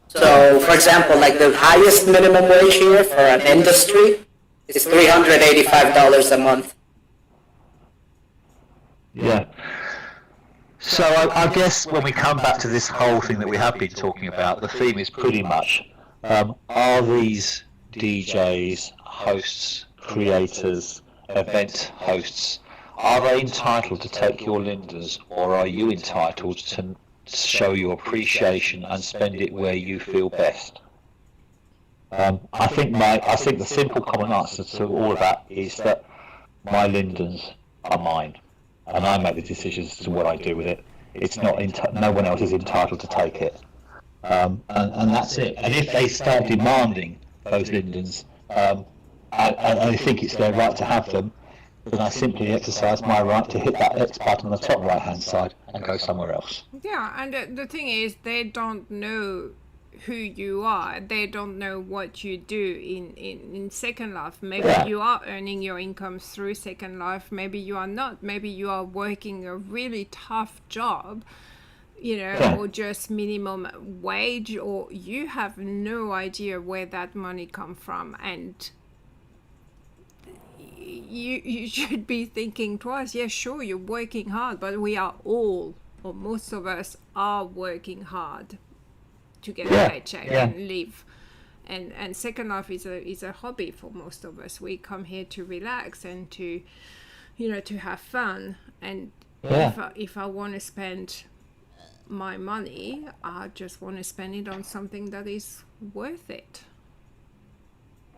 So, for example, like, the highest minimum wage here for an industry is $385 a month. Yeah. So I guess when we come back to this whole thing that we have been talking about, the theme is pretty much, are these DJs, hosts, creators, event hosts, are they entitled to take your Lindens, or are you entitled to show your appreciation and spend it where you feel best? I think the simple common answer to all of that is that my Lindens are mine, and I make the decisions as to what I do with it. It's not no one else is entitled to take it, and that's it. And if they start demanding those Lindens, and I think it's their right to have them, then I simply exercise my right to hit that X button on the top right hand side and go somewhere else. Yeah, and the thing is, they don't know who you are. They don't know what you do in Second Life. Maybe you are earning your income through Second Life. Maybe you are not. Maybe you are working a really tough job, or just minimum wage, or you have no idea where that money come from, and you should be thinking twice. Yeah, sure, you're working hard, but we are all, or most of us, are working hard to get a paycheck and live. And Second Life is a hobby for most of us. We come here to relax and to have fun. And if I want to spend my money, I just want to spend it on something that is worth it.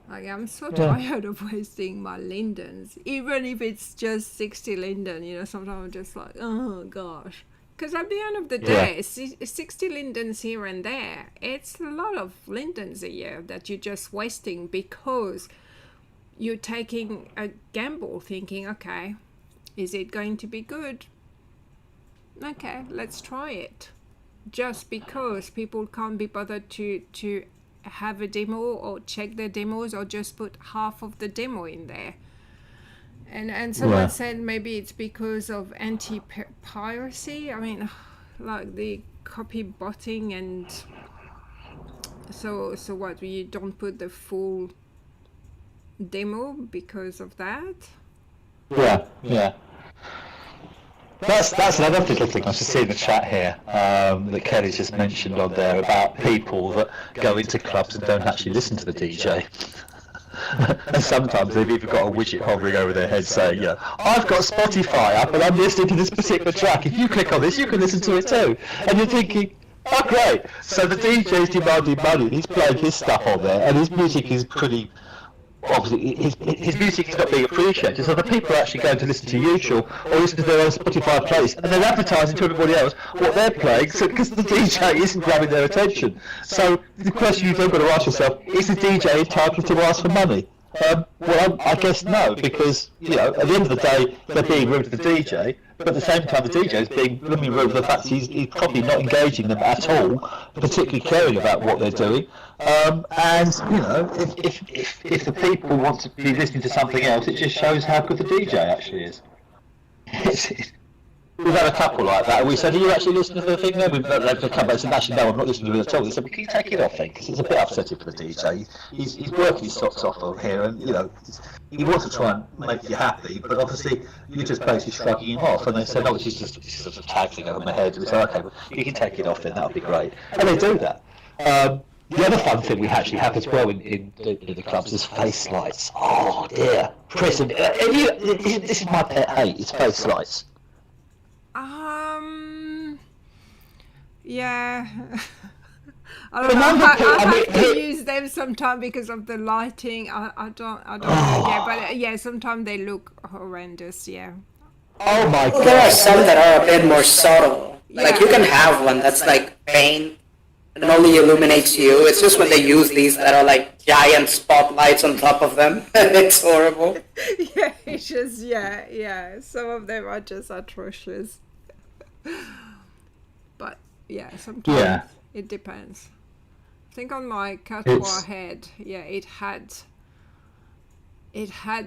Like, I'm so tired of wasting my Lindens, even if it's just 60 linden. Sometimes I'm just like, oh gosh. Because at the end of the day, 60 lindens here and there, it's a lot of lindens a year that you're just wasting because you're taking a gamble, thinking, okay, is it going to be good? Okay, let's try it. just because people can't be bothered to have a demo or check their demos or just put half of the demo in there. And someone said maybe it's because of anti-piracy. I mean, like the copy botting, and so what, you don't put the full demo because of that? Yeah. That's another little thing I should see in the chat here that Kelly's just mentioned on there about people that go into clubs and don't actually listen to the DJ. And sometimes they've even got a widget hovering over their head saying, yeah, I've got Spotify up and I'm listening to this particular track. If you click on this, you can listen to it too. And you're thinking, oh great, so the DJ's demanding money, he's playing his stuff on there, and his music is pretty... Obviously, his music is not being appreciated, so the people are actually going to listen to YouTube or listen to their own Spotify playlist, and they're advertising to everybody else what they're playing, because the DJ isn't grabbing their attention. So the question you've then got to ask yourself, is the DJ entitled to ask for money? Well, I guess no, because, you know, at the end of the day, they're being rude to the DJ, but at the same time, the DJ is being rude to the fact he's probably not engaging them at all, particularly caring about what they're doing. And, you know, if the people want to be listening to something else, it just shows how good the DJ actually is. We've had a couple like that, and we said, are you actually listening to the thing there? We've had a couple and said, actually, no, I'm not listening to it at all. They said, well, can you take it off then? Because it's a bit upsetting for the DJ. He's working his socks off on here, and, you know, he wants to try and make you happy, but obviously you're just basically shrugging him off. And they said, oh, it's just a tag thing over my head. And we said, okay, well, you can take it off then, that would be great. And they do that. The other fun thing we actually have as well in the clubs is face lights. Oh, dear. Pris, this is my pet hate, it's face lights. Yeah. I don't know. I have to use them sometimes because of the lighting. I don't know. Yeah, but yeah, sometimes they look horrendous. Yeah. Oh my God. There are some that are a bit more subtle. Yeah. Like you can have one that's like paint and only illuminates you. It's just when they use these that are like giant spotlights on top of them. It's horrible. Yeah, it's just yeah. Some of them are just atrocious. But yeah, sometimes it depends. I think on my Catois head, it had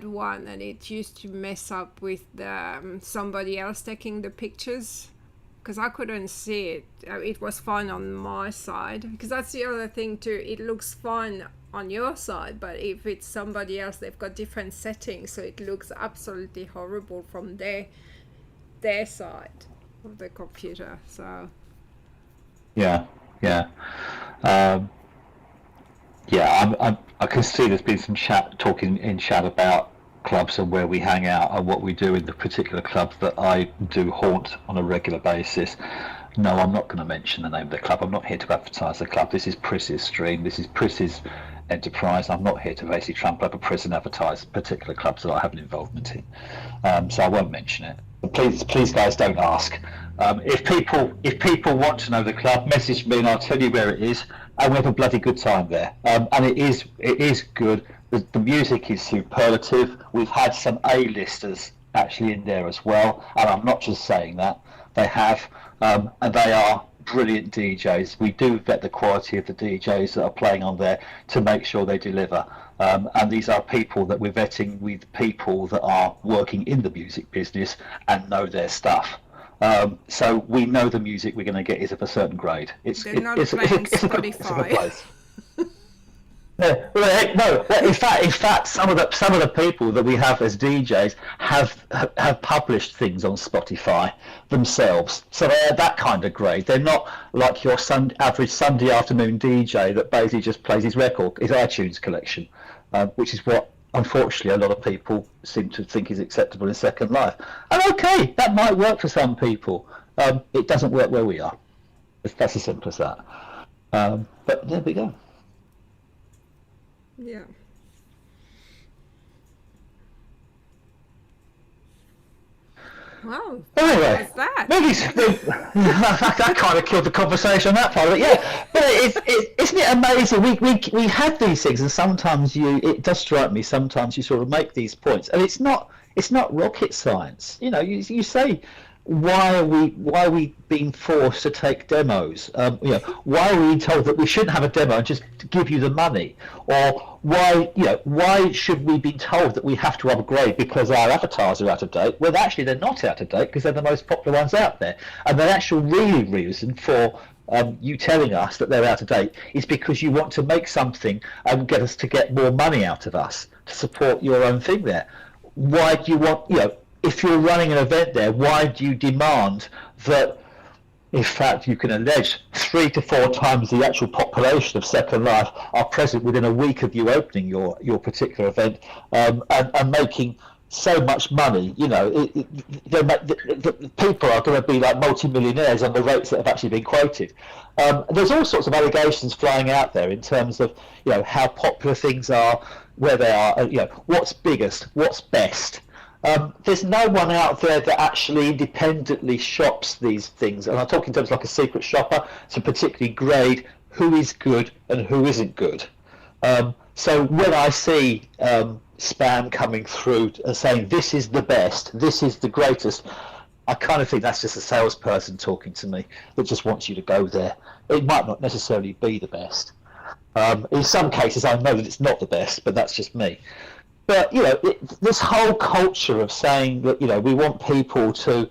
one, and it used to mess up with the somebody else taking the pictures, because I couldn't see it. It was fine on my side, because that's the other thing too. It looks fine on your side, but if it's somebody else, they've got different settings, so it looks absolutely horrible from their side of the computer. So I can see there's been some chat talking in chat about clubs and where we hang out and what we do in the particular clubs that I do haunt on a regular basis. No, I'm not going to mention the name of the club. I'm not here to advertise the club. This is Pris's stream. This is Pris's enterprise. I'm not here to basically trample over Pris and advertise particular clubs that I have an involvement in. So I won't mention it. But please, guys, don't ask. If people want to know the club, message me and I'll tell you where it is, and we have a bloody good time there. And it is good. The music is superlative. We've had some A-listers actually in there as well, and I'm not just saying that. They have, and they are brilliant DJs. We do vet the quality of the DJs that are playing on there to make sure they deliver. And these are people that we're vetting with people that are working in the music business and know their stuff. So we know the music we're going to get is of a certain grade. It's a good place. Yeah, well, no. In fact, some of the people that we have as DJs have published things on Spotify themselves, so they're that kind of grade. They're not like your average Sunday afternoon DJ that basically just plays his iTunes collection, which is what unfortunately a lot of people seem to think is acceptable in Second Life. And okay, that might work for some people. It doesn't work where we are. That's as simple as that. But there we go. Yeah. Wow. Anyway, that? That kind of killed the conversation on that part of it. Yeah, but isn't it amazing? We had these things, and sometimes it does strike me. Sometimes you sort of make these points, and it's not rocket science. You know, you say, why are we being forced to take demos? Why are we told that we shouldn't have a demo and just give you the money? Or why should we be told that we have to upgrade because our avatars are out of date when actually they're not out of date because they're the most popular ones out there? And the actual really reason for you telling us that they're out of date is because you want to make something and get us to get more money out of us to support your own thing there. Why do you want, if you're running an event there, why do you demand that, in fact, you can allege 3 to 4 times the actual population of Second Life are present within a week of you opening your particular event, and making so much money? The people are going to be like multi-millionaires on the rates that have actually been quoted. There's all sorts of allegations flying out there in terms of how popular things are, where they are, what's biggest, what's best. There's no one out there that actually independently shops these things, and I'm talking in terms of like a secret shopper, to particularly grade who is good and who isn't good. So when I see spam coming through and saying this is the best, this is the greatest, I kind of think that's just a salesperson talking to me that just wants you to go there. It might not necessarily be the best. In some cases I know that it's not the best, but that's just me. But this whole culture of saying that we want people to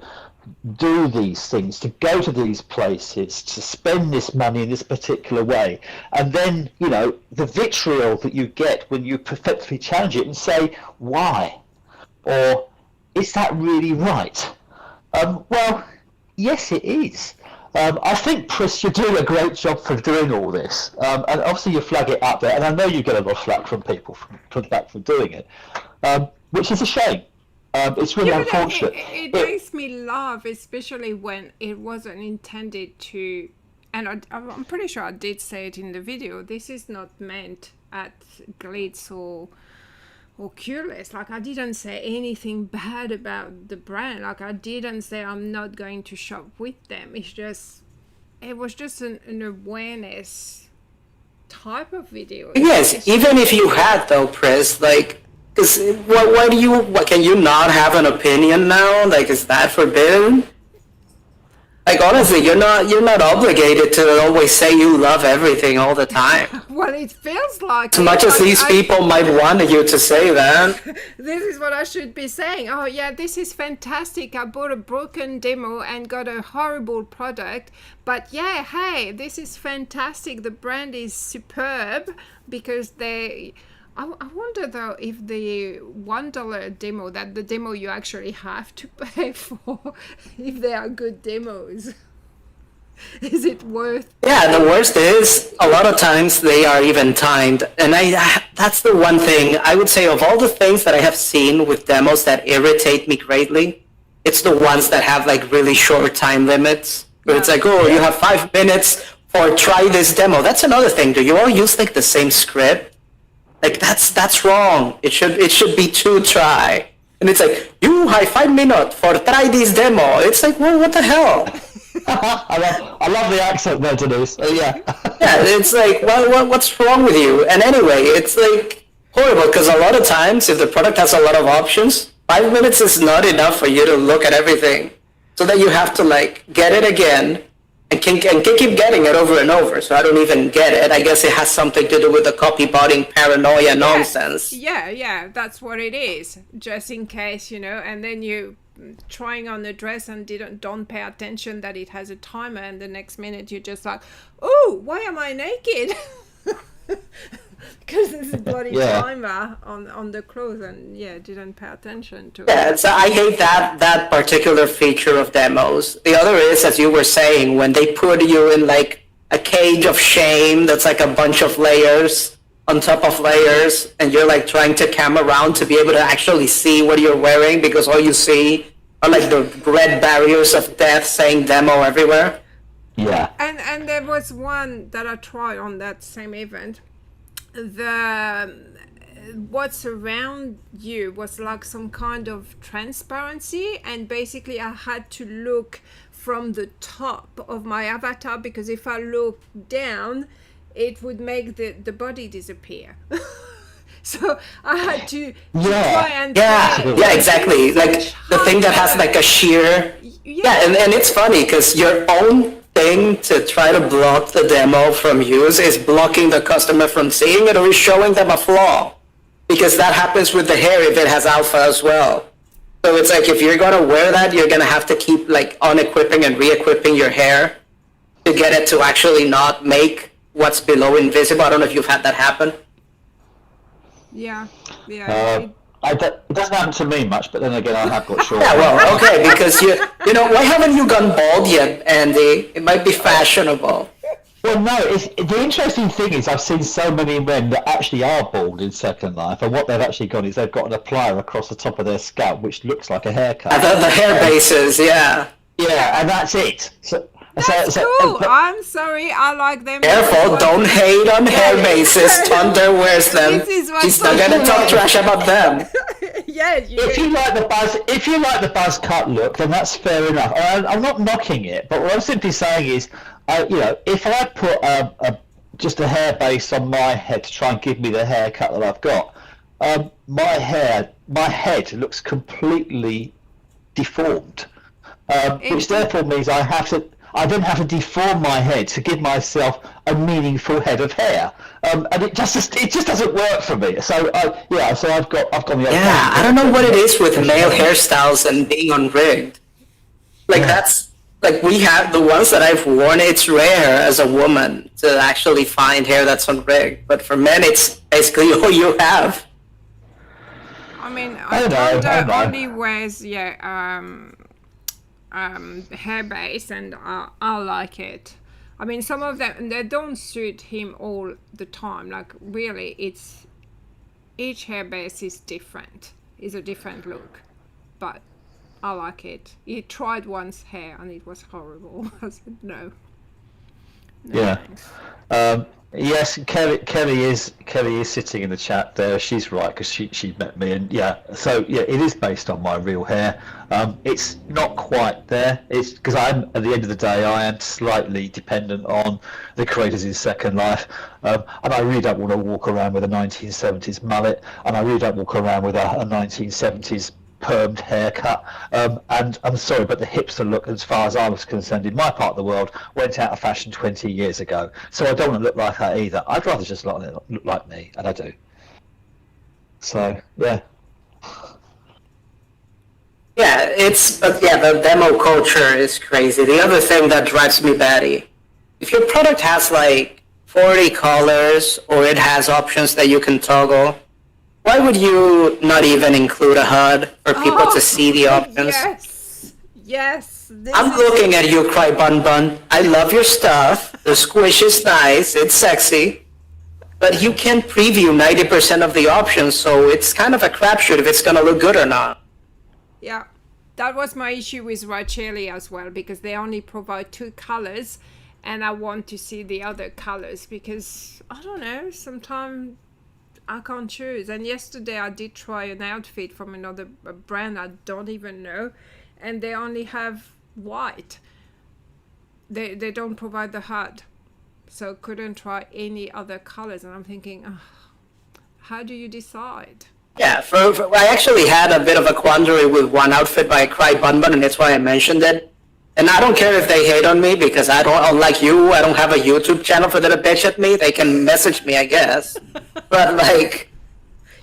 do these things, to go to these places, to spend this money in this particular way, and then the vitriol that you get when you perfectly challenge it and say why, or is that really right? Well, yes, it is. I think, Pris, you're doing a great job for doing all this, and obviously you flag it up there, and I know you get a lot of flack from people for doing it, which is a shame. It's really unfortunate. It makes me laugh, especially when it wasn't intended to, and I'm pretty sure I did say it in the video, this is not meant at glitz or curious. Like, I didn't say anything bad about the brand. Like, I didn't say I'm not going to shop with them. It was just an awareness type of video. Yes, even if you had though, Pris, like, because what can you not have an opinion now? Like, is that forbidden? Like, honestly, you're not obligated to always say you love everything all the time. Well, it feels like As much as these people might want you to say that. This is what I should be saying. Oh yeah, this is fantastic. I bought a broken demo and got a horrible product. But yeah, hey, this is fantastic. The brand is superb because they... I wonder though if the $1 demo, that the demo you actually have to pay for, if they are good demos. Is it worth? Yeah, the worst is a lot of times they are even timed, and that's the one thing I would say of all the things that I have seen with demos that irritate me greatly. It's the ones that have like really short time limits. Where it's like, oh, you have 5 minutes for try this demo. That's another thing. Do you all use like the same script? Like that's wrong. It should be 2 try. And it's like, you have 5 minutes for try this demo. It's like, well, what the hell? I love the accent there, Denise. Yeah. Yeah, it's like, what's wrong with you? And anyway, it's like horrible because a lot of times if the product has a lot of options, 5 minutes is not enough for you to look at everything. So that you have to like get it again and keep getting it over and over. So I don't even get it. I guess it has something to do with the copy-botting paranoia nonsense. Yeah, that's what it is. Just in case, and then you trying on the dress and don't pay attention that it has a timer, and the next minute you're just like, oh, why am I naked? Because there's a bloody timer on the clothes, and didn't pay attention to it. Yeah, so I hate that particular feature of demos. The other is, as you were saying, when they put you in like a cage of shame that's like a bunch of layers on top of layers, and you're like trying to cam around to be able to actually see what you're wearing because all you see are like the red barriers of death saying demo everywhere. Yeah. And there was one that I tried on that same event. What's around you was like some kind of transparency, and basically I had to look from the top of my avatar, because if I look down it would make the body disappear. So I had to Yeah. try and Yeah, exactly. Like the thing that has like a sheer. Yeah, and it's funny because your own thing to try to block the demo from use is blocking the customer from seeing it or is showing them a flaw. Because that happens with the hair if it has alpha as well. So it's like if you're gonna wear that, you're gonna have to keep like unequipping and re-equipping your hair to get it to actually not make what's below invisible. I don't know if you've had that happen. Yeah. It doesn't happen to me much, but then again, I have got short. Yeah, well, okay, because you know, why haven't you gone bald yet, Andy? It might be fashionable. Well, no, the interesting thing is I've seen so many men that actually are bald in Second Life, and what they've actually got is they've got an applier across the top of their scalp, which looks like a haircut. The hair bases, yeah. Yeah, and that's it. That's cool. I'm sorry. I like them. Careful, don't hate on hair bases. Thunder wears them. She's not gonna talk trash about them. Yeah. If you like the buzz cut look, then that's fair enough. I'm not knocking it, but what I'm simply saying is, if I put just a hair base on my head to try and give me the haircut that I've got, my head looks completely deformed, which therefore means I then have to deform my head to give myself a meaningful head of hair, and it just doesn't work for me. So I've gone the other way. Yeah, I don't know what it is with male hairstyles and being unrigged. Like that's like we have the ones that I've worn. It's rare as a woman to actually find hair that's unrigged, but for men, it's basically all you have. I mean, I know. only wears hair base, and I like it. I mean, some of them, they don't suit him all the time. Like really, each hair base is different. Is a different look, but I like it. He tried once hair and it was horrible. I said no. Yeah. Thanks. Yes, Kelly is sitting in the chat there. She's right because she met me, and so it is based on my real hair. It's not quite there. It's because at the end of the day I am slightly dependent on the creators in Second Life, and I really don't want to walk around with a 1970s mullet, and I really don't walk around with a 1970s permed haircut, and I'm sorry, but the hipster look, as far as I was concerned, in my part of the world, went out of fashion 20 years ago. So I don't want to look like that either. I'd rather just look like me, and I do. So yeah. Yeah, the demo culture is crazy. The other thing that drives me batty, if your product has like 40 colors or it has options that you can toggle, why would you not even include a HUD for people to see the options? Yes. I'm looking at you, Cry Bun Bun. I love your stuff. The squish is nice. It's sexy. But you can't preview 90% of the options, so it's kind of a crapshoot if it's going to look good or not. Yeah. That was my issue with Ricielli as well, because they only provide 2 colors, and I want to see the other colors because, I don't know, sometimes I can't choose. And yesterday I did try an outfit from another brand I don't even know, and they only have white. They don't provide the HUD, so couldn't try any other colors. And I'm thinking, how do you decide? Yeah, I actually had a bit of a quandary with one outfit by Cry Bun Bun, and that's why I mentioned it. And I don't care if they hate on me, because unlike you, I don't have a YouTube channel for them to bitch at me. They can message me, I guess. But like,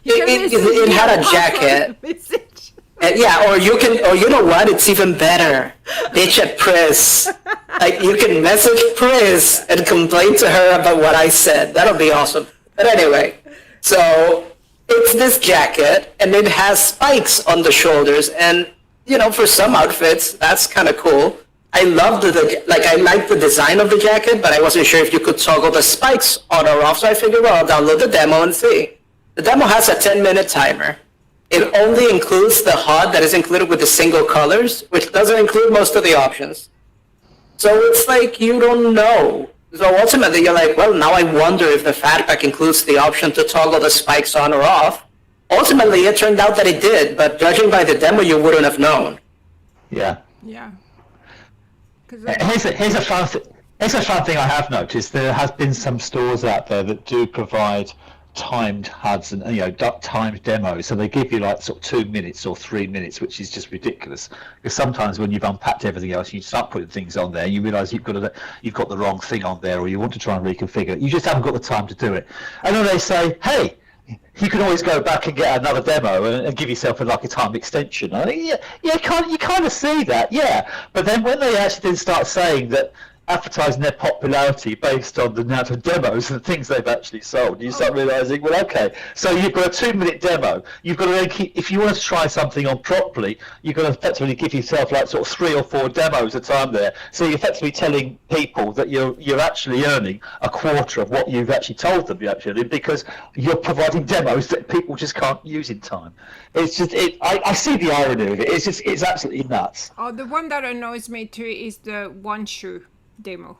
it had a jacket. Or you know what? It's even better. Bitch at Pris. Like, you can message Pris and complain to her about what I said. That'll be awesome. But anyway, so it's this jacket, and it has spikes on the shoulders, and for some outfits, that's kind of cool. I loved I liked the design of the jacket, but I wasn't sure if you could toggle the spikes on or off, so I figured, well, I'll download the demo and see. The demo has a 10-minute timer. It only includes the HUD that is included with the single colors, which doesn't include most of the options. So it's like, you don't know. So ultimately, you're like, well, now I wonder if the fatpack includes the option to toggle the spikes on or off. Ultimately, it turned out that it did, but judging by the demo, you wouldn't have known. Yeah. Yeah. Here's a fun thing I have noticed. There has been some stores out there that do provide timed HUDs and timed demos, so they give you like sort of 2 minutes or 3 minutes, which is just ridiculous. Because sometimes when you've unpacked everything else, you start putting things on there, you realise you've got the wrong thing on there, or you want to try and reconfigure it. You just haven't got the time to do it. And then they say, hey, you can always go back and get another demo and give yourself like a time extension. I think, you kind of see that, yeah. But then when they actually then start saying that, advertising their popularity based on the amount of demos and things they've actually sold, you start realizing, well, okay, so you've got a 2-minute demo, you've got to then keep, if you want to try something on properly, you've got to effectively give yourself like sort of 3 or 4 demos a time there, so you're effectively telling people that you're actually earning a quarter of what you've actually told them you're actually earning, because you're providing demos that people just can't use in time. It's just, I see the irony of it. It's absolutely nuts. Oh, the one that annoys me too is the one shoe demo.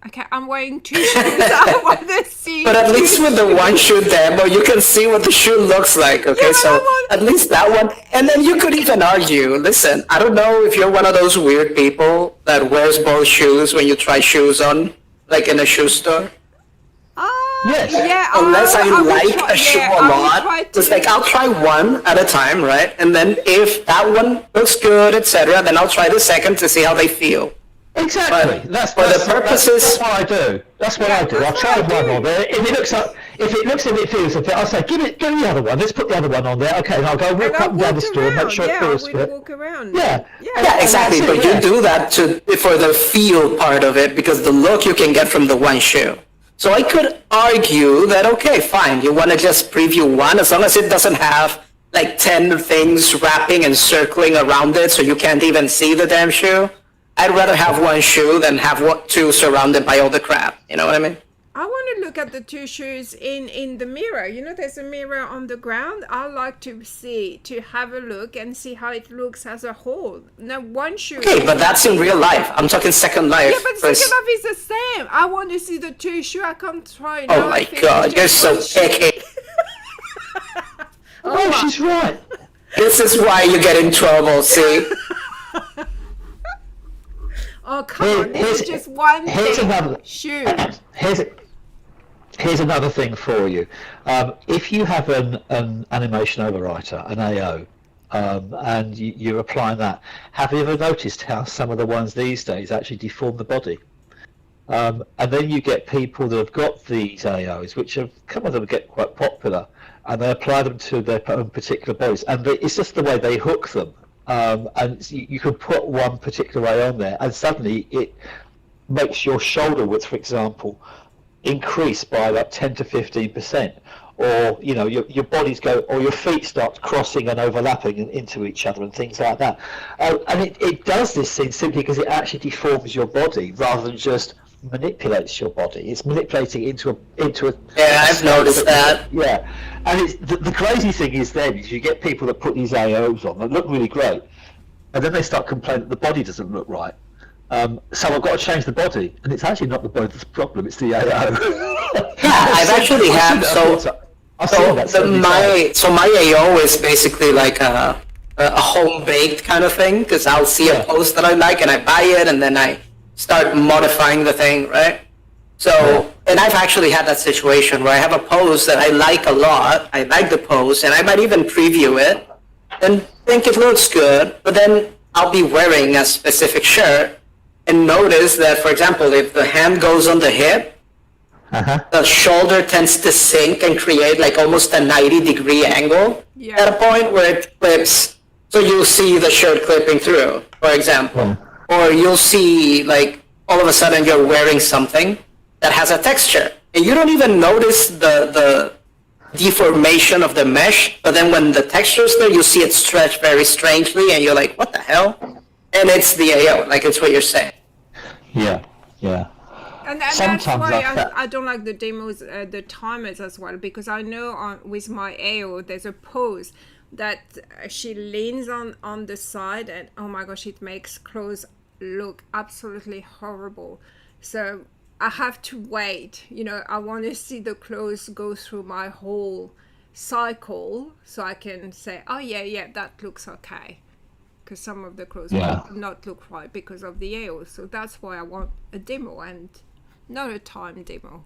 Okay, I'm wearing 2 shoes. I want to see. But at least with the one shoe demo, you can see what the shoe looks like. Okay, Yeah, so at least that one. And then you could even argue, listen, I don't know if you're one of those weird people that wears both shoes when you try shoes on, like in a shoe store. Yes. Yeah. Unless I will like try- a shoe yeah, a I will lot, try it's to- like I'll try one at a time, right? And then if that one looks good, etc., then I'll try the second to see how they feel. Exactly. But That's for the that's purposes- what I do. That's what I do. I'll that's try what I one do. on there. If it feels a fit, I'll say, give me the other one. Let's put the other one on there. Okay, and I'll go walk up and down the store, make sure it feels I fit. will walk around. Yeah. Yeah, exactly. that's But it, you yeah. do that for the feel part of it, because the look you can get from the one shoe. So I could argue that, okay, fine, you want to just preview one, as long as it doesn't have like 10 things wrapping and circling around it so you can't even see the damn shoe. I'd rather have one shoe than have 2 surrounded by all the crap. You know what I mean? I want to look at the 2 shoes in the mirror. You know, there's a mirror on the ground. I like to have a look and see how it looks as a whole. Now, one shoe. Okay, but that's in real life. I'm talking Second Life. Yeah, but Pris. second life is the same. I want to see the 2 shoe. I can't try. Oh now. I my think god, it's you're just so one shoe. picky. Oh, she's right. This is why you get in trouble, see? Oh, come on. This is just one here's thing. another Shoe. Here's another thing for you. If you have an animation overwriter, an AO, and you're applying that, have you ever noticed how some of the ones these days actually deform the body? And then you get people that have got these AOs, which have, some of them get quite popular, and they apply them to their own particular bodies, and it's just the way they hook them. And you can put one particular way on there, and suddenly it makes your shoulder width, for example, increase by like 10 to 15%, or your bodies go, or your feet start crossing and overlapping into each other and things like that. And it does this thing simply because it actually deforms your body rather than just manipulates your body. It's manipulating into a Yeah, I've noticed that. Yeah, and the crazy thing is you get people that put these AOs on that look really great, and then they start complaining that the body doesn't look right. So I've got to change the body, and it's actually not the body that's the problem; it's the AO. Yeah, I've actually had my AO is basically like a home baked kind of thing, because I'll see a post that I like and I buy it, and then I start modifying the thing, right? So, and I've actually had that situation where I have a post that I like a lot, I like the post, and I might even preview it and think it looks good, but then I'll be wearing a specific shirt and notice that, for example, if the hand goes on the hip, the shoulder tends to sink and create like almost a 90-degree angle at a point where it clips. So you'll see the shirt clipping through, for example. Or you'll see like all of a sudden you're wearing something that has a texture. And you don't even notice the deformation of the mesh, but then when the texture's there, you see it stretch very strangely and you're like, what the hell? And it's the AO, like it's what you're saying. Yeah. And that's Sometimes why I don't like the demos, the timers as well, because I know with my AO there's a pose that she leans on the side, and oh my gosh, it makes clothes look absolutely horrible. So I have to wait. I want to see the clothes go through my whole cycle so I can say, oh yeah, that looks okay. Because some of the clothes will not look right because of the AO. So that's why I want a demo and not a time demo.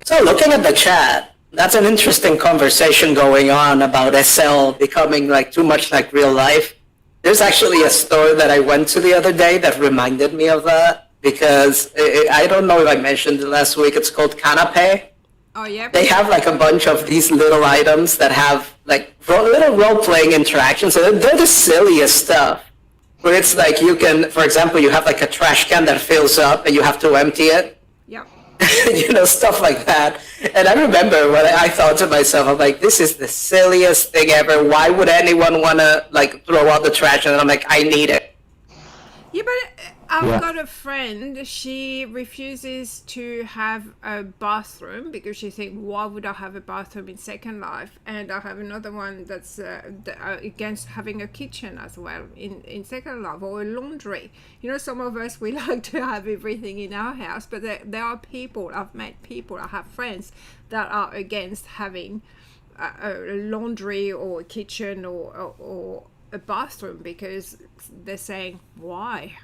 So looking at the chat, that's an interesting conversation going on about SL becoming like too much like real life. There's actually a store that I went to the other day that reminded me of that because I don't know if I mentioned it last week. It's called Canapé. Oh yeah. They have like a bunch of these little items that have like little role-playing interactions. So they're the silliest stuff. Where it's like you can, for example, you have like a trash can that fills up and you have to empty it. Yeah. Stuff like that. And I remember when I thought to myself, I'm like, this is the silliest thing ever. Why would anyone want to like throw out the trash? And I'm like, I need it. Yeah, but I've got a friend, she refuses to have a bathroom because she thinks, why would I have a bathroom in Second Life? And I have another one that's against having a kitchen as well in Second Life, or a laundry. Some of us, we like to have everything in our house, but there are people, I've met people, I have friends that are against having a laundry or a kitchen or a bathroom because they're saying, why?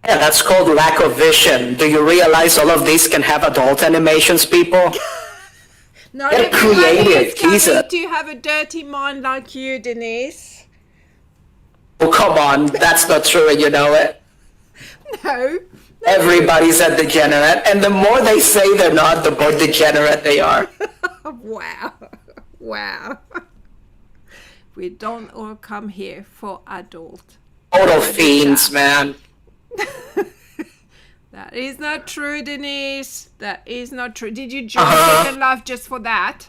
Yeah, that's called lack of vision. Do you realize all of these can have adult animations, people? Not Get everybody creative, is coming Jesus. to have a dirty mind like you, Denise. Oh, come on. That's not true and you know it. No. Everybody's a degenerate. And the more they say they're not, the more degenerate they are. Wow. Wow. We don't all come here for adult. Total fiends, man. That is not true, Denise. That is not true. Did you join Second Life just for that?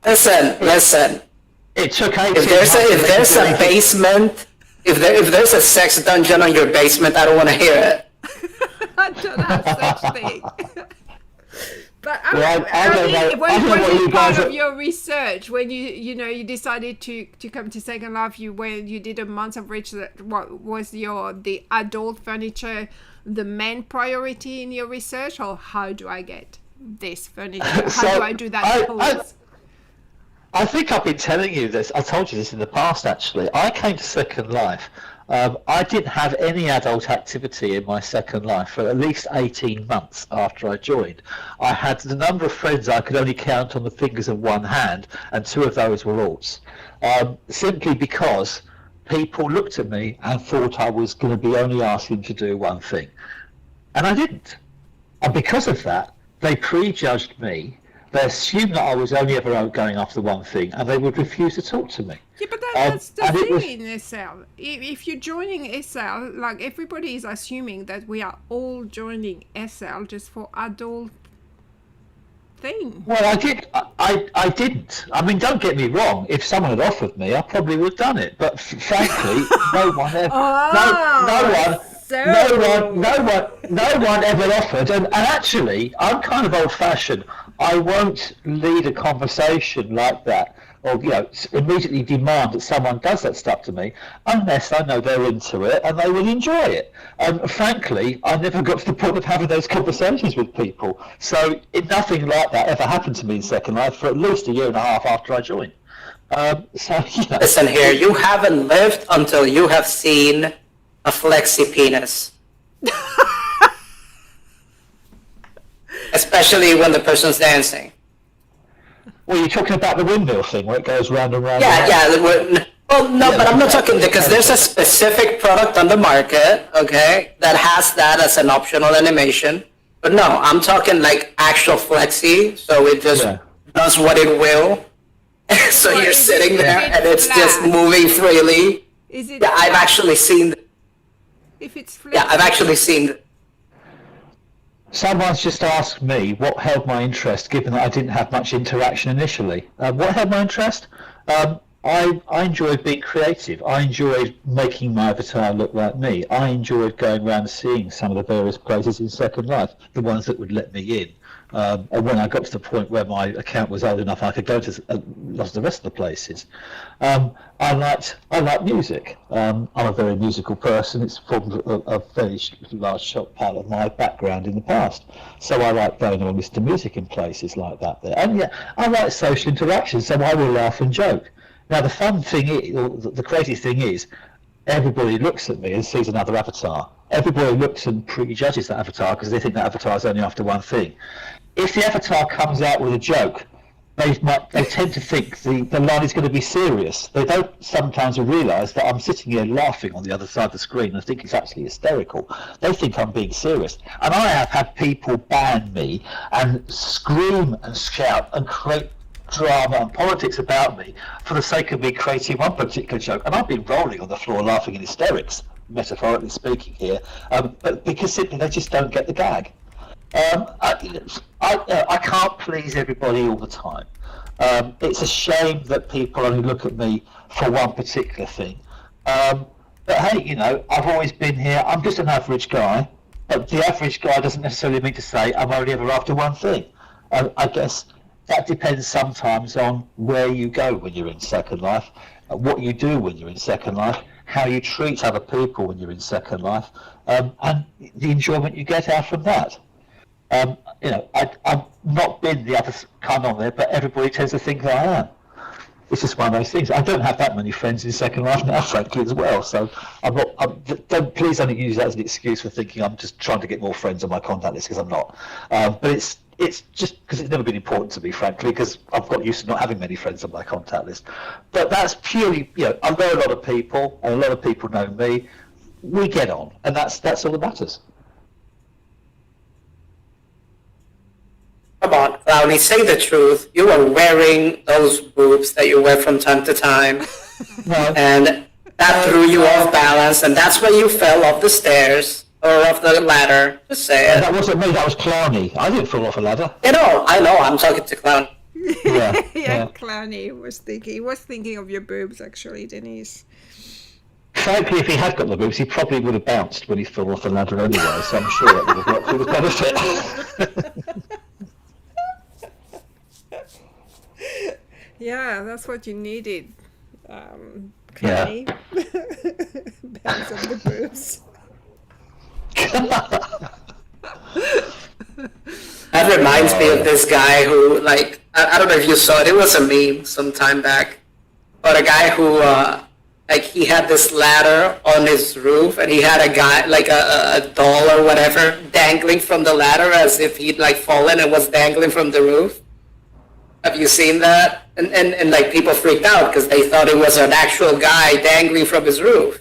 Listen. It took 18 If there's a basement, if there's a sex dungeon on your basement, I don't want to hear it. I don't have such thing. But Well, I don't know- it I don't know what was you part guys of are- your research when you decided to come to Second Life. You did a month of research. What was the adult furniture the main priority in your research, or how do I get this furniture? How do I do that? I think I've been telling you this. I told you this in the past, actually. I came to Second Life. I didn't have any adult activity in my Second Life for at least 18 months after I joined. I had the number of friends I could only count on the fingers of one hand, and 2 of those were alts. Simply because people looked at me and thought I was going to be only asking to do one thing. And I didn't. And because of that, they prejudged me. They assumed that I was only ever going after one thing, and they would refuse to talk to me. Yeah, but that's the and it was- thing in SL. If you're joining SL, like everybody is assuming that we are all joining SL just for adult thing. Well, I did. I didn't. I mean, don't get me wrong. If someone had offered me, I probably would have done it. But frankly, no one ever. No one ever offered. And actually, I'm kind of old-fashioned. I won't lead a conversation like that, or immediately demand that someone does that stuff to me, unless I know they're into it and they will enjoy it. Frankly, I never got to the point of having those conversations with people. So nothing like that ever happened to me in Second Life for at least 1.5 years after I joined. Listen here, you haven't lived until you have seen a flexi penis. Especially when the person's dancing. Well, you're talking about the windmill thing where it goes round and round. Yeah. Well, no, but I'm not talking because there's a specific product on the market, okay, that has that as an optional animation. But no, I'm talking like actual flexi, so it just does what it will. So Well, you're is sitting it there and it's just flat? moving freely. Is it? Yeah, I've flat? actually seen. If it's flat. Yeah, I've actually seen. Someone's just asked me what held my interest, given that I didn't have much interaction initially. What held my interest? I enjoyed being creative. I enjoyed making my avatar look like me. I enjoyed going around seeing some of the various places in Second Life, the ones that would let me in. And when I got to the point where my account was old enough, I could go to lots of the rest of the places. I like music. I'm a very musical person. It's formed a very large part of my background in the past. So I like going and listen to music in places like that there. And yeah, I like social interaction, so I will laugh and joke. Now the fun thing is, or the crazy thing is, everybody looks at me and sees another avatar. Everybody looks and prejudges that avatar because they think that avatar is only after one thing. if the avatar comes out with a joke, they tend to think the line is going to be serious. They don't sometimes realise that I'm sitting here laughing on the other side of the screen and think it's actually hysterical. They think I'm being serious. And I have had people ban me and scream and shout and create drama and politics about me for the sake of me creating one particular joke. And I've been rolling on the floor laughing in hysterics, metaphorically speaking here, but because simply they just don't get the gag. I can't please everybody all the time. It's a shame that people only look at me for one particular thing. But hey, you know, I've always been here. I'm just an average guy. But the average guy doesn't necessarily mean to say I'm only ever after one thing. I guess that depends sometimes on where you go when you're in Second Life, what you do when you're in Second Life, how you treat other people when you're in Second Life, and the enjoyment you get out from that. You know, I've not been the other kind on there, but everybody tends to think that I am. It's just one of those things. I don't have that many friends in Second Life now, frankly, as well. So please don't use that as an excuse for thinking I'm just trying to get more friends on my contact list, because I'm not. But it's just because it's never been important to me, frankly, because I've got used to not having many friends on my contact list. But that's purely, you know, I know a lot of people, and a lot of people know me. We get on, and that's all that matters. Come on, Clowny, say the truth. You were wearing those boobs that you wear from time to time, and that threw you off balance, and that's why you fell off the stairs or off the ladder. Just say it. That wasn't me. That was Clowny. I didn't fall off a ladder. You know, I know. I'm talking to Clowny. Yeah, Clowny was thinking of your boobs, actually, Denise. Frankly, if he had got the boobs, he probably would have bounced when he fell off the ladder anyway. So I'm sure it would have worked to the benefit. Yeah, that's what you needed, Clowny. Bounce on the boobs. That reminds me of this guy who, like, I don't know if you saw it. It was a meme some time back, but a guy who, like, he had this ladder on his roof, and he had a guy, like a doll or whatever, dangling from the ladder as if he'd like fallen and was dangling from the roof. Have you seen that? And like people freaked out because they thought it was an actual guy dangling from his roof.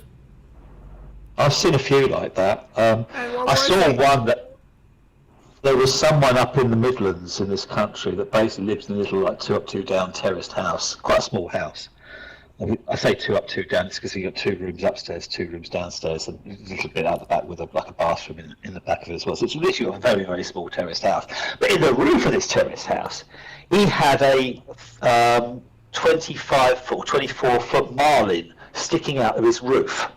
I've seen a few like that. I saw one that there was someone up in the Midlands in this country that basically lives in a little like 2 up, 2 down terraced house, quite a small house. I say 2 up, 2 down, it's because you've got 2 rooms upstairs, 2 rooms downstairs, and a little bit out the back with a bathroom in the back of it as well. So it's literally a very, very small terraced house. But in the roof of this terraced house, he had a 25-foot or 24-foot marlin sticking out of his roof.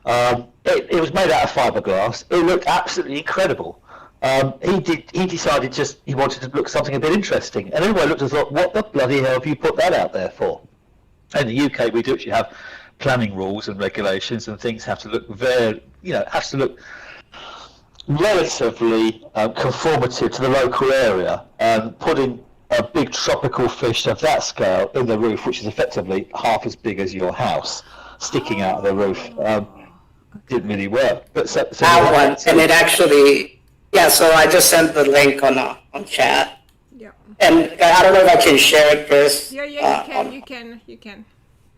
It was made out of fiberglass. It looked absolutely incredible. He decided he wanted to look something a bit interesting, and everyone looked and thought, what the bloody hell have you put that out there for? In the UK, we do actually have planning rules and regulations, and things have to look relatively conformative to the local area, and putting a big tropical fish of that scale in the roof, which is effectively half as big as your house, sticking out of the roof, didn't really work. But That one, and it actually, yeah. So I just sent the link on chat. Yeah. And I don't know if I can share it, Pris. Yeah, you can.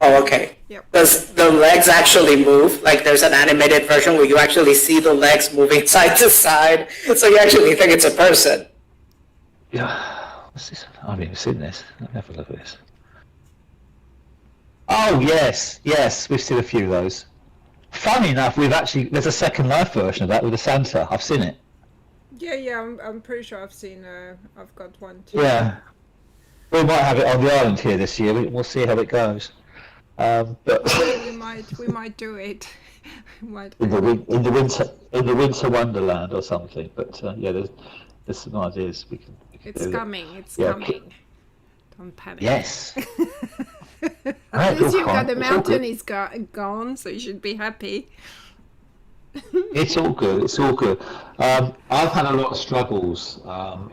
Oh, okay. Yep. Does the legs actually move? Like there's an animated version where you actually see the legs moving side to side, so you actually think it's a person. Yeah. What's this? I haven't even seen this. Let me have a look at this. Oh yes, we've seen a few of those. Funny enough, there's a Second Life version of that with a Santa. I've seen it. Yeah, I'm pretty sure I've got one too. Yeah. We might have it on the island here this year. We'll see how it goes. But we might do it. in the winter wonderland or something. But yeah, there's some ideas we can. It's coming. It's coming. Don't panic. Yes. At least you've got the mountain is gone, so you should be happy. It's all good. It's all good. I've had a lot of struggles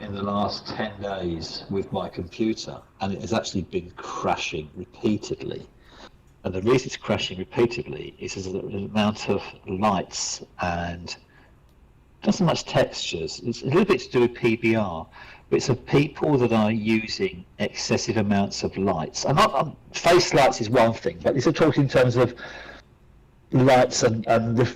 in the last 10 days with my computer, and it has actually been crashing repeatedly. And the reason it's crashing repeatedly is the amount of lights and not so much textures. It's a little bit to do with PBR, but it's of people that are using excessive amounts of lights. Face lights is one thing, but these are talking in terms of lights and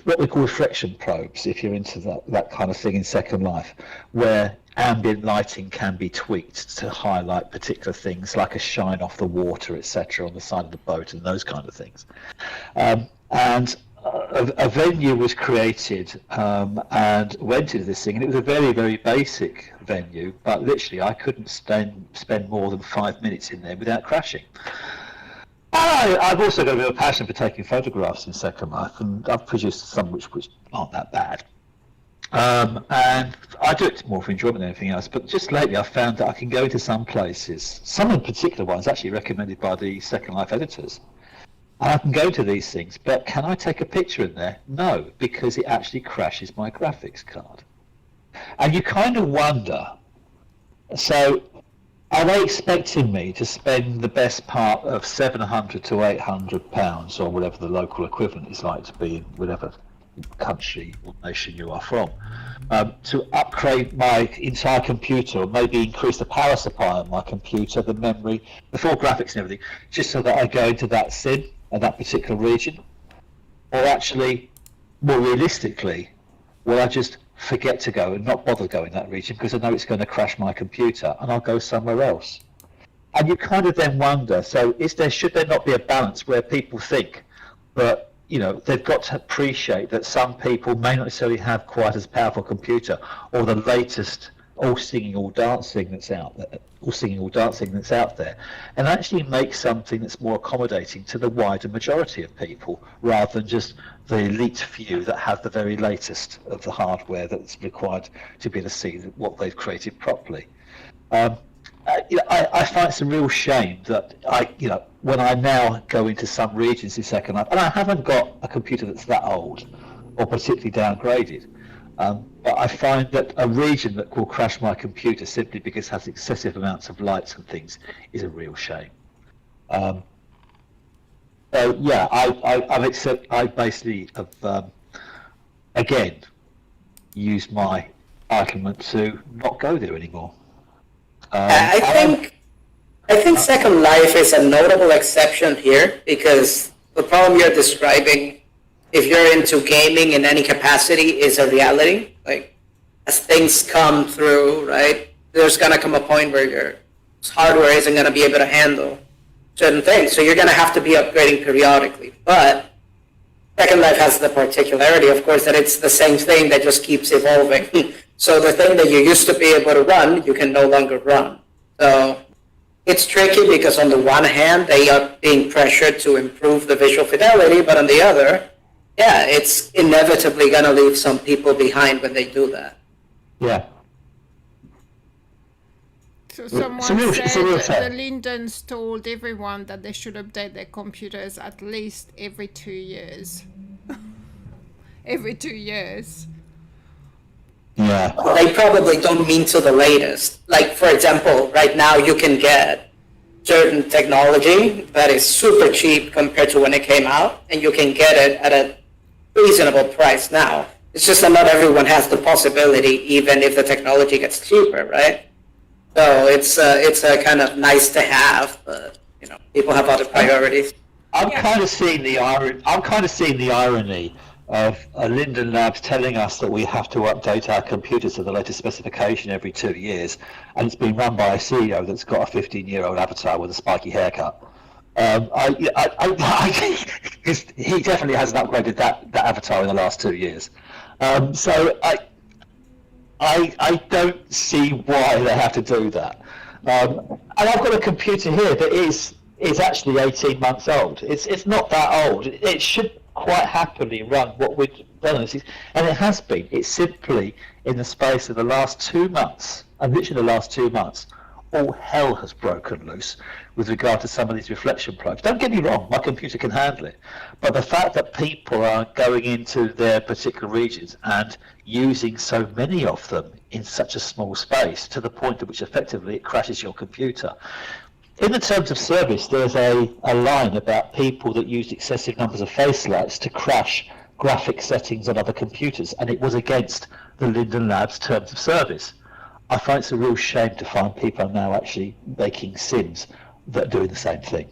what we call reflection probes, if you're into that kind of thing in Second Life, where ambient lighting can be tweaked to highlight particular things like a shine off the water, etc., on the side of the boat and those kind of things. And a venue was created and went into this thing, and it was a very, very basic venue, but literally I couldn't spend more than 5 minutes in there without crashing. I've also got a bit of a passion for taking photographs in Second Life, and I've produced some which aren't that bad. And I do it more for enjoyment than anything else, but just lately I've found that I can go into some places, some in particular ones actually recommended by the Second Life editors, and I can go to these things, but can I take a picture in there? No, because it actually crashes my graphics card. And you kind of wonder, so are they expecting me to spend the best part of £700 to £800, or whatever the local equivalent is like to be in whatever country or nation you are from, to upgrade my entire computer, or maybe increase the power supply on my computer, the memory, the full graphics and everything, just so that I go into that sim and that particular region? Or actually, more realistically, will I just forget to go and not bother going that region because I know it's going to crash my computer, and I'll go somewhere else? And you kind of then wonder, so should there not be a balance where people think that, they've got to appreciate that some people may not necessarily have quite as powerful a computer, or the latest all singing, all dancing that's out there, and actually make something that's more accommodating to the wider majority of people, rather than just the elite few that have the very latest of the hardware that's required to be able to see what they've created properly. I find it's a real shame that when I now go into some regions in Second Life, and I haven't got a computer that's that old or particularly downgraded, but I find that a region that will crash my computer simply because it has excessive amounts of lights and things is a real shame. So yeah, I basically have again used my entitlement to not go there anymore. I think Second Life is a notable exception here, because the problem you're describing, if you're into gaming in any capacity, is a reality. Like, as things come through, right, there's going to come a point where your hardware isn't going to be able to handle certain things. So you're going to have to be upgrading periodically. But Second Life has the particularity, of course, that it's the same thing that just keeps evolving. So the thing that you used to be able to run, you can no longer run. So it's tricky because on the one hand, they are being pressured to improve the visual fidelity, but on the other, yeah, it's inevitably going to leave some people behind when they do that. Yeah. So someone said the Lindens told everyone that they should update their computers at least every 2 years. Every 2 years. Yeah. They probably don't mean to the latest. Like, for example, right now you can get certain technology that is super cheap compared to when it came out, and you can get it at a reasonable price now. It's just that not everyone has the possibility, even if the technology gets cheaper, right? So it's a kind of nice to have, but people have other priorities. I'm kind of seeing the irony of Linden Labs telling us that we have to update our computers to the latest specification every 2 years, and it's being run by a CEO that's got a 15-year-old avatar with a spiky haircut. Because he definitely hasn't upgraded that avatar in the last 2 years. So I don't see why they have to do that. And I've got a computer here that is actually 18 months old. It's not that old. It should quite happily run what we've done, and it has been. It's simply in the space of the last 2 months, and literally the last 2 months, all hell has broken loose with regard to some of these reflection probes. Don't get me wrong, my computer can handle it, but the fact that people are going into their particular regions and using so many of them in such a small space, to the point at which effectively it crashes your computer. In the terms of service, there's a line about people that use excessive numbers of face lights to crash graphic settings on other computers, and it was against the Linden Labs terms of service. I find it's a real shame to find people now actually making sims that are doing the same thing.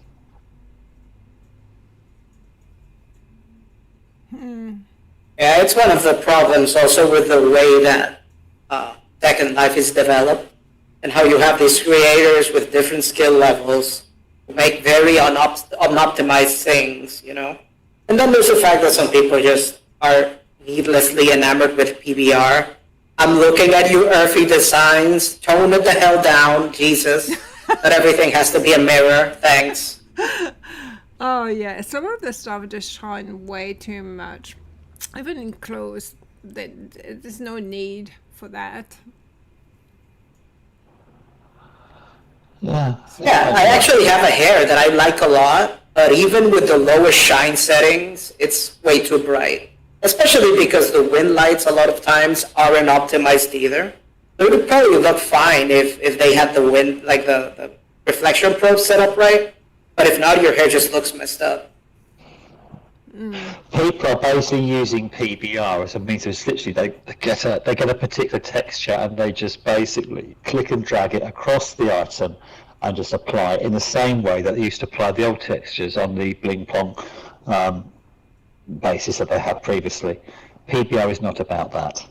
Yeah, it's one of the problems also with the way that Second Life is developed, and how you have these creators with different skill levels who make very unoptimized things, you know? And then there's the fact that some people just are needlessly enamored with PBR. I'm looking at you, earthy designs. Tone it the hell down, Jesus. Not everything has to be a mirror, thanks. Oh yeah, some of the stuff just shine way too much. Even in clothes, there's no need for that. Yeah. Yeah, I actually have a hair that I like a lot, but even with the lowest shine settings, it's way too bright. Especially because the wind lights a lot of times aren't optimized either. It would probably look fine if they had the wind, like the reflection probe set up right, but if not, your hair just looks messed up. People are basically using PBR as a means of literally they get a particular texture and they just basically click and drag it across the item and just apply it in the same way that they used to apply the old textures on the bling pong basis that they had previously. PBR is not about that.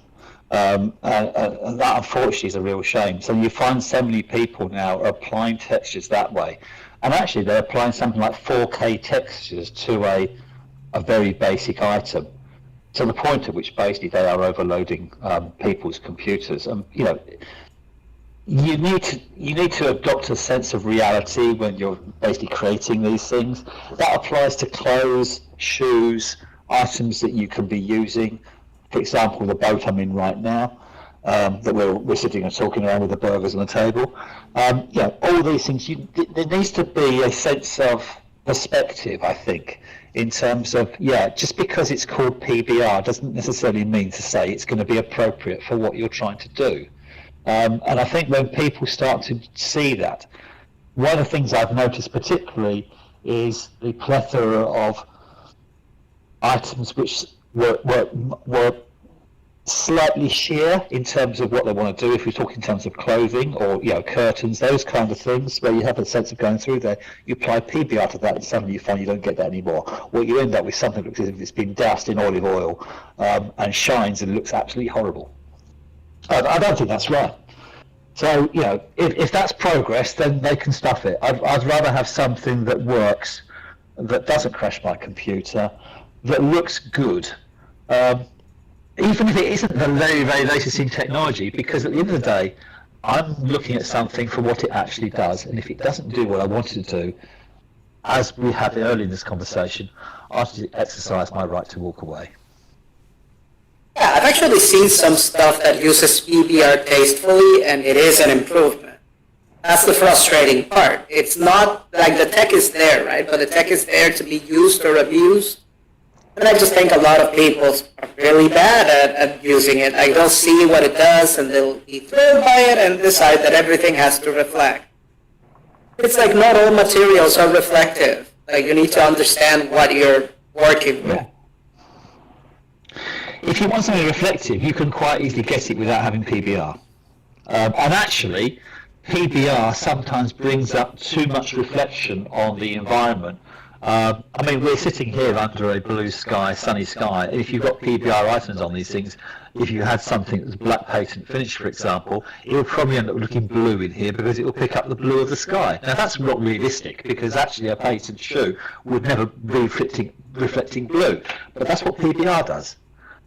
And that unfortunately is a real shame. So you find so many people now applying textures that way, and actually they're applying something like 4K textures to a very basic item, to the point at which basically they are overloading people's computers. And you need to adopt a sense of reality when you're basically creating these things. That applies to clothes, shoes, items that you can be using. For example, the boat I'm in right now, that we're sitting and talking around with the burgers on the table. All these things. There needs to be a sense of perspective, I think, in terms of, just because it's called PBR doesn't necessarily mean to say it's going to be appropriate for what you're trying to do. And I think when people start to see that, one of the things I've noticed particularly is the plethora of items which were slightly sheer in terms of what they want to do. If we talk in terms of clothing or curtains, those kind of things, where you have a sense of going through there, you apply PBR to that, and suddenly you find you don't get that anymore. What you end up with something that looks as if it's been doused in olive oil and shines and looks absolutely horrible. I don't think that's right. So if that's progress, then they can stuff it. I'd rather have something that works, that doesn't crash my computer, that looks good. Even if it isn't the very, very latest in technology, because at the end of the day, I'm looking at something for what it actually does, and if it doesn't do what I want it to do, as we had earlier in this conversation, I should exercise my right to walk away. Yeah, I've actually seen some stuff that uses PBR tastefully, and it is an improvement. That's the frustrating part. It's not like the tech is there, right? But the tech is there to be used or abused. And I just think a lot of people are really bad at using it. Like, they'll see what it does and they'll be thrilled by it and decide that everything has to reflect. It's like not all materials are reflective. Like, you need to understand what you're working with. If you want something reflective, you can quite easily get it without having PBR. And actually, PBR sometimes brings up too much reflection on the environment. We're sitting here under a blue sky, sunny sky. If you've got PBR items on these things, if you had something that's black patent finish, for example, it will probably end up looking blue in here because it will pick up the blue of the sky. Now that's not realistic, because actually a patent shoe would never be reflecting blue, but that's what PBR does.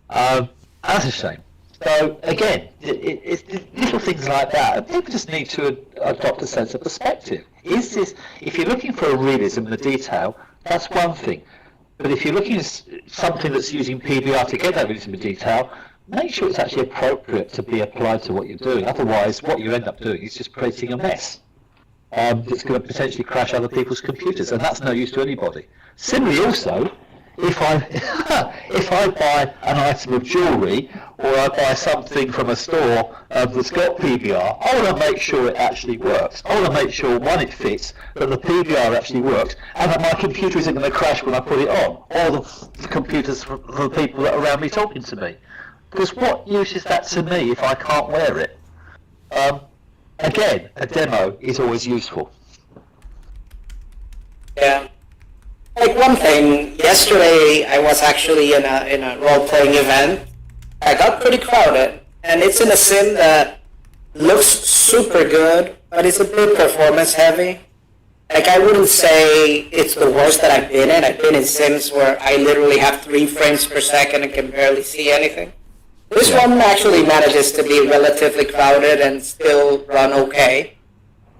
That's a shame. So again, it's little things like that. People just need to adopt a sense of perspective. If you're looking for a realism and a detail, that's one thing. But if you're looking at something that's using PBR to get that realism and detail, make sure it's actually appropriate to be applied to what you're doing. Otherwise, what you end up doing is just creating a mess that's going to potentially crash other people's computers, and that's no use to anybody. Similarly, also, if I if I buy an item of jewellery or I buy something from a store that's got PBR, I want to make sure it actually works. I want to make sure, one, it fits, that the PBR actually works, and that my computer isn't going to crash when I put it on, or the computers for the people that are around me talking to me. Because what use is that to me if I can't wear it? Again, a demo is always useful. Yeah. Like one thing, yesterday I was actually in a role-playing event. I got pretty crowded, and it's in a sim that looks super good, but it's a bit performance heavy. Like I wouldn't say it's the worst that I've been in. I've been in sims where I literally have 3 frames per second and can barely see anything. This one actually manages to be relatively crowded and still run okay.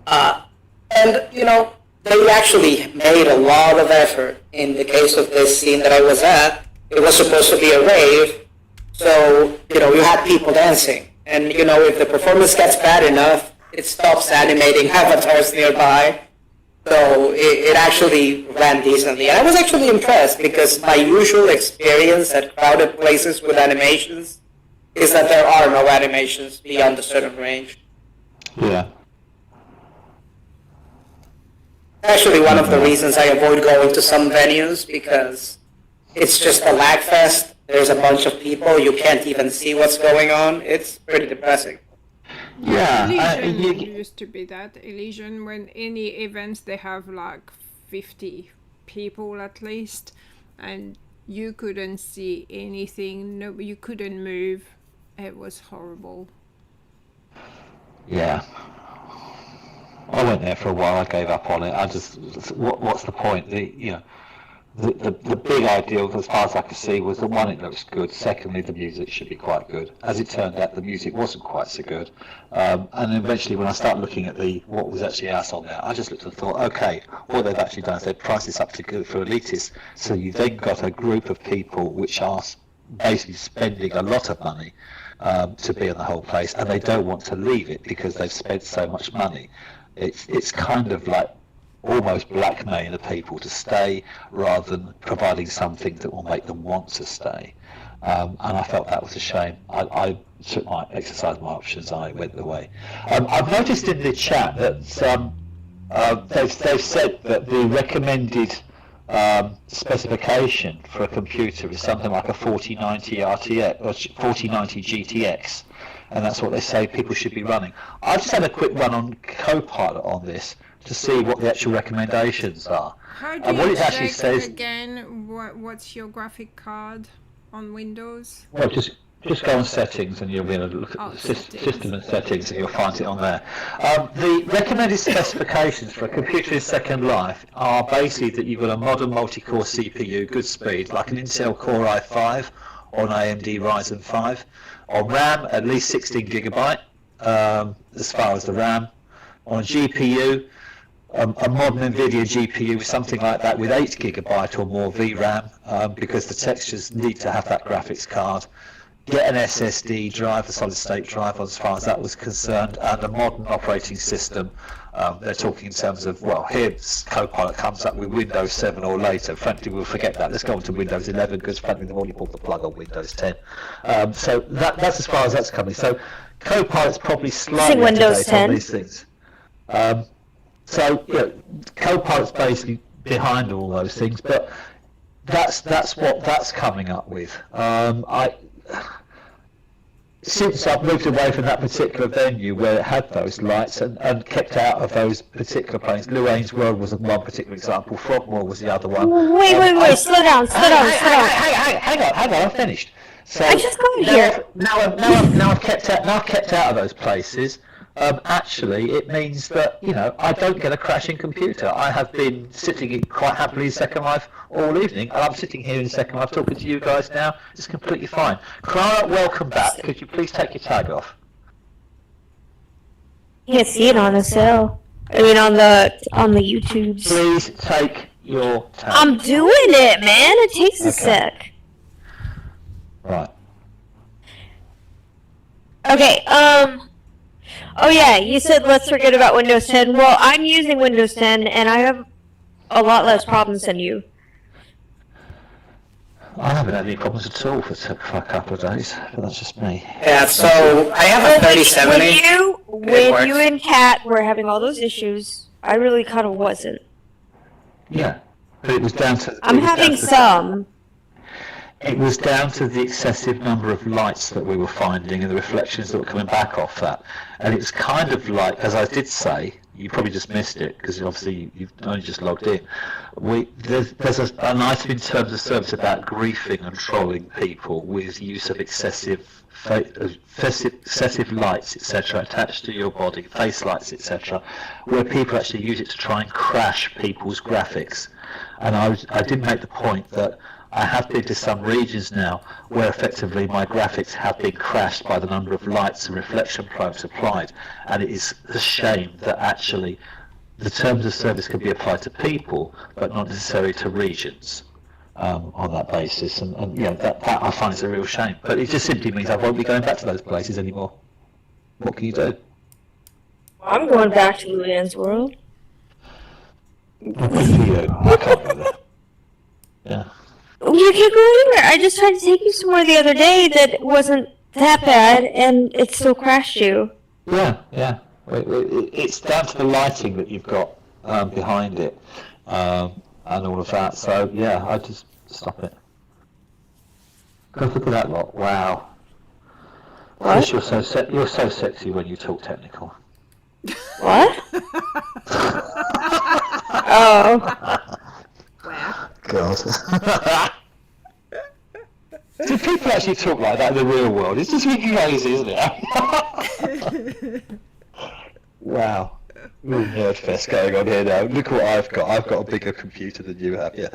And, you know, they actually made a lot of effort in the case of this scene that I was at. It was supposed to be a rave, so, you know, you had people dancing. And, you know, if the performance gets bad enough, it stops animating avatars nearby. So it actually ran decently. And I was actually impressed because my usual experience at crowded places with animations is that there are no animations beyond a certain range. Yeah. Actually, one of the reasons I avoid going to some venues, because it's just a lag fest. There's a bunch of people. You can't even see what's going on. It's pretty depressing. Yeah. Elysian used to be that. Elysian, when any events, they have like 50 people at least, and you couldn't see anything. No, you couldn't move. It was horrible. Yeah. I went there for a while. I gave up on it. I just, what's the point? The big ideal, as far as I could see, was that one, it looks good. Secondly, the music should be quite good. As it turned out, the music wasn't quite so good. And eventually, when I started looking at what was actually out on there, I just looked and thought, okay, what they've actually done is they've priced this up to good for Elitist. So you've then got a group of people which are basically spending a lot of money to be in the whole place, and they don't want to leave it because they've spent so much money. It's kind of like almost blackmailing the people to stay rather than providing something that will make them want to stay. And I felt that was a shame. I took exercised my options and I went the way. I've noticed in the chat that they've said that the recommended specification for a computer is something like a 4090 RTX or 4090 GTX, and that's what they say people should be running. I just had a quick run on Copilot on this to see what the actual recommendations are. How do And what you it actually check says, again what's your graphic card on Windows? well, just go on settings and you'll be able to look at the Settings. system and settings and you'll find it on there. The recommended specifications for a computer in second life are basically that you've got a modern multi-core CPU, good speed, like an Intel Core i5 or an AMD Ryzen 5. On RAM, at least 16 gigabyte as far as the RAM. On a GPU, a modern NVIDIA GPU with something like that with 8 gigabyte or more VRAM, because the textures need to have that graphics card. Get an SSD drive, a solid state drive as far as that was concerned, and a modern operating system. They're talking in terms of, well, here Copilot comes up with Windows 7 or later. Frankly, we'll forget that. Let's go on to Windows 11 because frankly they've already pulled the plug on Windows 10. So that's as far as that's coming. So Copilot's probably slightly Windows up to date 10. on these things. So Copilot's basically behind all those things, but that's what that's coming up with. Since I've moved away from that particular venue where it had those lights and kept out of those particular planes, Luane's World was one particular example, Frogmore was the other one. Wait, slow down. Hang on, I'm finished. So I just got now here. Now I've kept out of those places. Actually, it means that I don't get a crashing computer. I have been sitting in quite happily in Second Life all evening, and I'm sitting here in Second Life talking to you guys now. It's completely fine. Clara, welcome back. Could you please take your tag off? You can't see it on the cell. I mean, on the YouTubes. Please take your tag. I'm doing it, man. It takes a sec. Right. Okay. Oh yeah, you said let's forget about Windows 10. Well, I'm using Windows 10, and I have a lot less problems than you. I haven't had any problems at all for a couple of days, but that's just me. Yeah, so I have a 3070. When you and Kat were having all those issues, I really kind of wasn't. Yeah, but it was down to... I'm having some. It was down to the excessive number of lights that we were finding and the reflections that were coming back off that. And it's kind of like, as I did say, you probably just missed it because obviously you've only just logged in. There's an item in terms of service about griefing and trolling people with use of excessive lights, etc., attached to your body, face lights, etc., where people actually use it to try and crash people's graphics. And I did make the point that I have been to some regions now where effectively my graphics have been crashed by the number of lights and reflection probes applied, and it is a shame that actually the terms of service can be applied to people but not necessarily to regions on that basis, and that I find is a real shame. But it just simply means I won't be going back to those places anymore. What can you do? I'm going back to Lindens world. Well, good for you. I can't go there. Yeah. You can go anywhere. I just tried to take you somewhere the other day that wasn't that bad, and it still crashed you. Yeah. It's down to the lighting that you've got behind it, and all of that. So yeah, I just stop it. Look at that lot! Wow. What? You're so sexy when you talk technical. What? Oh. Wow. God. Do people actually talk like that in the real world? It's just really crazy, isn't it? Wow. Real nerd fest going on here now. Look what I've got. I've got a bigger computer than you have, yeah.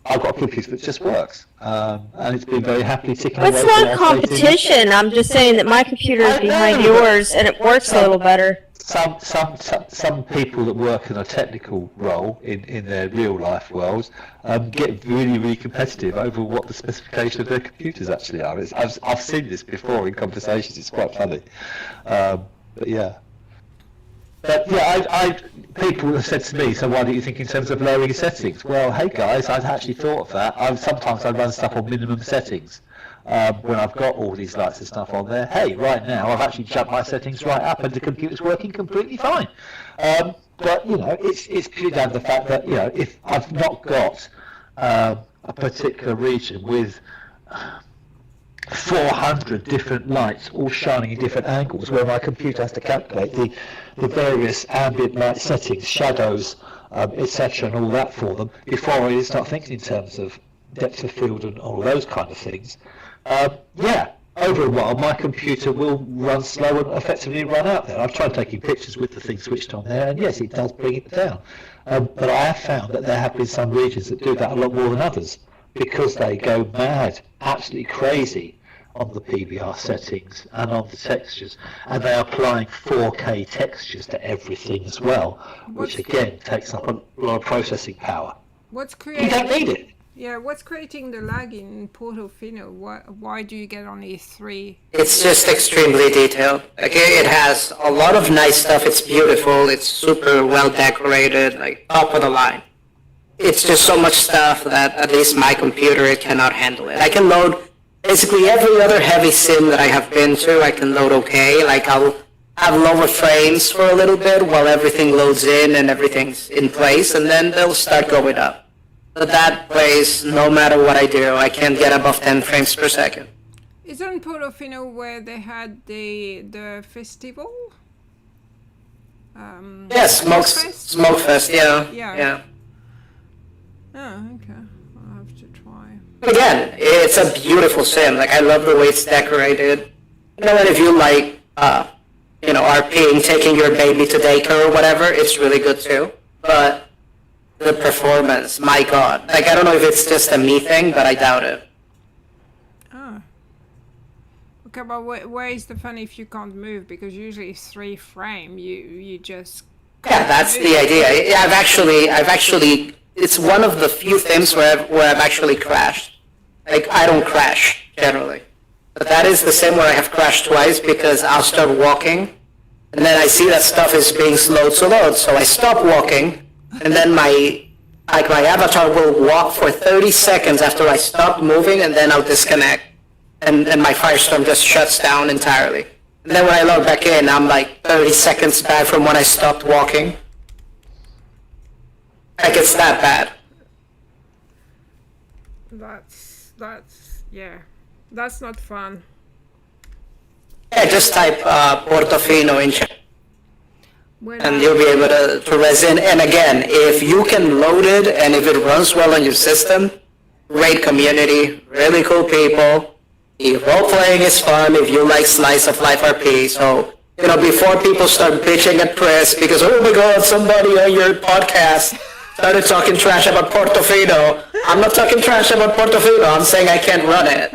I've got a computer that just works. And it's been very happily ticking away. It's not competition. I'm just saying that my computer is behind yours, and it works a little better. Some people that work in a technical role in their real life worlds get really competitive over what the specification of their computers actually are. I've seen this before in conversations. It's quite funny, but yeah. But yeah, people have said to me, so why don't you think in terms of lowering settings? Well, hey guys, I've actually thought of that. Sometimes I run stuff on minimum settings. When I've got all these lights and stuff on there, hey, right now I've actually jumped my settings right up and the computer's working completely fine. But it's purely down to the fact that if I've not got a particular region with 400 different lights all shining in different angles, where my computer has to calculate the various ambient light settings, shadows, etc., and all that for them before I start thinking in terms of depth of field and all those kind of things. Over a while my computer will run slow and effectively run out there. I've tried taking pictures with the thing switched on there, and yes, it does bring it down. But I have found that there have been some regions that do that a lot more than others, because they go mad, absolutely crazy on the PBR settings and on the textures, and they are applying 4K textures to everything as well, which again takes up a lot of processing power. You don't need it. Yeah, what's creating the lag in Portofino? Why do you get only 3? It's just extremely detailed. Okay, it has a lot of nice stuff. It's beautiful. It's super well decorated, like top of the line. It's just so much stuff that at least my computer, it cannot handle it. I can load basically every other heavy sim that I have been to. I can load okay. Like I'll have lower frames for a little bit while everything loads in and everything's in place, and then they'll start going up. But that plays, no matter what I do, I can't get above 10 frames per second. Isn't Portofino where they had the festival? Yes, Smokefest, yeah. Oh, okay. I'll have to try. Again, it's a beautiful sim. Like, I love the way it's decorated. And if you like, RPing, taking your baby to daycare or whatever, it's really good too. But the performance, my god. Like, I don't know if it's just a me thing, but I doubt it. Oh. Okay, but where is the fun if you can't move? Because usually 3 frame, you just... Yeah, that's the idea. I've actually, it's one of the few things where I've actually crashed. Like, I don't crash, generally. But that is the same where I have crashed twice, because I'll start walking, and then I see that stuff is being slowed to load, so I stop walking, and then my Like my avatar will walk for 30 seconds after I stop moving, and then I'll disconnect. And my firestorm just shuts down entirely. And then when I log back in, I'm like 30 seconds back from when I stopped walking. Like, it's that bad. That's not fun. Yeah, just type Portofino in chat, When and you'll be able to resin. And again, if you can load it and if it runs well on your system, great community, really cool people. The role-playing is fun if you like slice of life RP. So, you know, before people start bitching at Pris because, oh my god, somebody on your podcast started talking trash about Portofino. I'm not talking trash about Portofino. I'm saying I can't run it.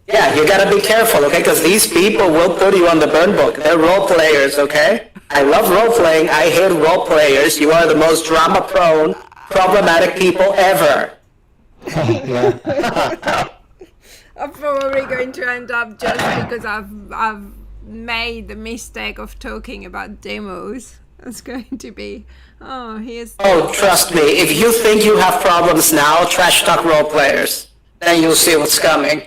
Yeah, you gotta be careful, okay? Because these people will put you on the burn book. They're role players, okay? I love role playing. I hate role players. You are the most drama-prone, problematic people ever. I'm probably going to end up just because I've made the mistake of talking about demos. It's going to be, Oh, trust me, if you think you have problems now, trash talk role players. Then you'll see what's coming.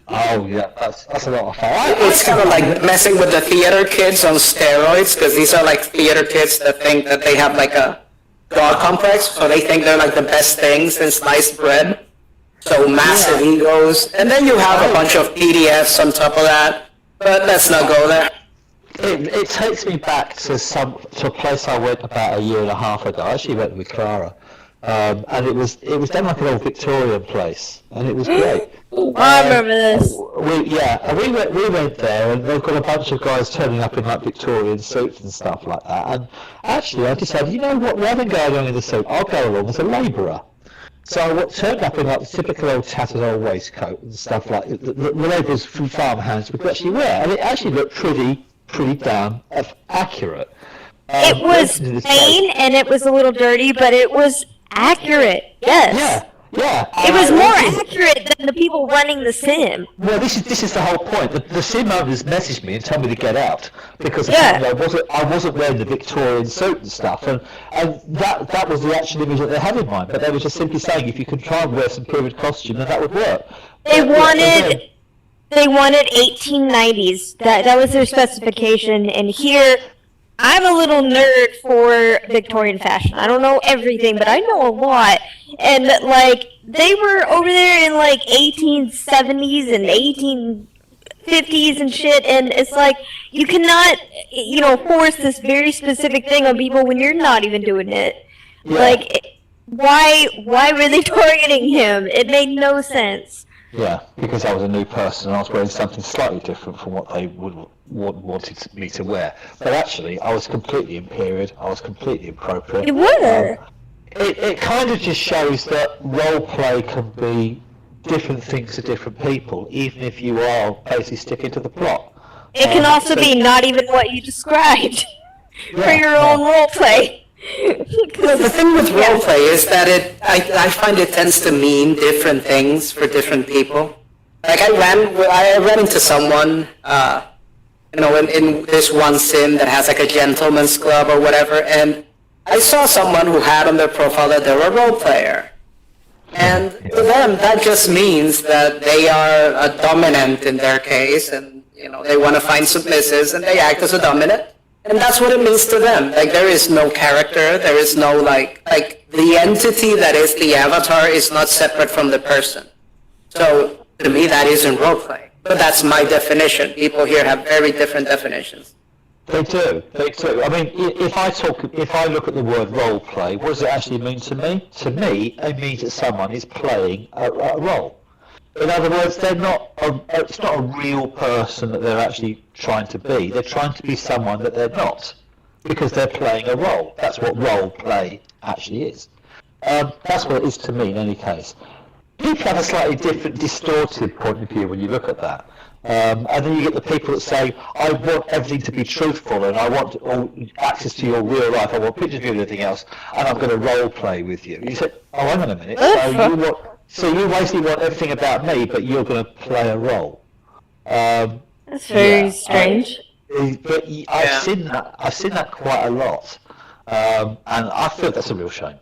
Oh yeah, that's a lot of fun. It's kind of like messing with the theater kids on steroids, because these are like theater kids that think that they have like a God complex, so they think they're like the best things in sliced bread. So massive egos, and then you have a bunch of PDFs on top of that. But let's not go there. It takes me back to a place I went about a year and a half ago. I actually went with Clara, and it was done like an old Victorian place, and it was great. I remember this. We went there, and they've got a bunch of guys turning up in like Victorian suits and stuff like that. And actually, I decided, you know what, rather than go along in the suit, I'll go along as a labourer. So I turned up in like the typical old tattered old waistcoat and stuff like the labourers from farmhands would actually wear, and it actually looked pretty damn accurate. It was plain and it was a little dirty, but it was accurate. Yes. Yeah. It was more accurate than the people running the sim. Well, this is the whole point. The sim owners messaged me and told me to get out because I wasn't wearing the Victorian suit and stuff, and that was the actual image that they had in mind. But they were just simply saying if you can try and wear some period costume, then that would work. They wanted 1890s. That was their specification, and here. I'm a little nerd for Victorian fashion. I don't know everything, but I know a lot. And, like, they were over there in, like, 1870s and 1850s and shit, and it's like, you cannot, force this very specific thing on people when you're not even doing it. Yeah. Like, why were they targeting him? It made no sense. Yeah, because I was a new person and I was wearing something slightly different from what they wanted me to wear. But actually, I was completely in period. I was completely appropriate. You were. It kind of just shows that role play can be different things to different people, even if you are basically sticking to the plot. It can also be not even what you described for your own role play. Well, the thing with roleplay is that I find it tends to mean different things for different people. Like I ran into someone, in this one sim that has like a gentleman's club or whatever, and I saw someone who had on their profile that they're a role player. And to them, that just means that they are a dominant in their case, and they want to find submissives, and they act as a dominant. And that's what it means to them. Like, there is no character, there is no, like the entity that is the avatar is not separate from the person. So, to me, that isn't roleplay. But that's my definition. People here have very different definitions. They do. I mean, if I look at the word roleplay, what does it actually mean to me? To me, it means that someone is playing a role. In other words, it's not a real person that they're actually trying to be. They're trying to be someone that they're not, because they're playing a role. That's what role play actually is. That's what it is to me in any case. People have a slightly different, distorted point of view when you look at that. And then you get the people that say, I want everything to be truthful and I want all access to your real life, I want pictures of you and everything else, and I'm going to role play with you. You say, oh, hang on a minute, so you basically want everything about me, but you're going to play a role. That's very strange. But I've seen that quite a lot. and I feel that's a real shame.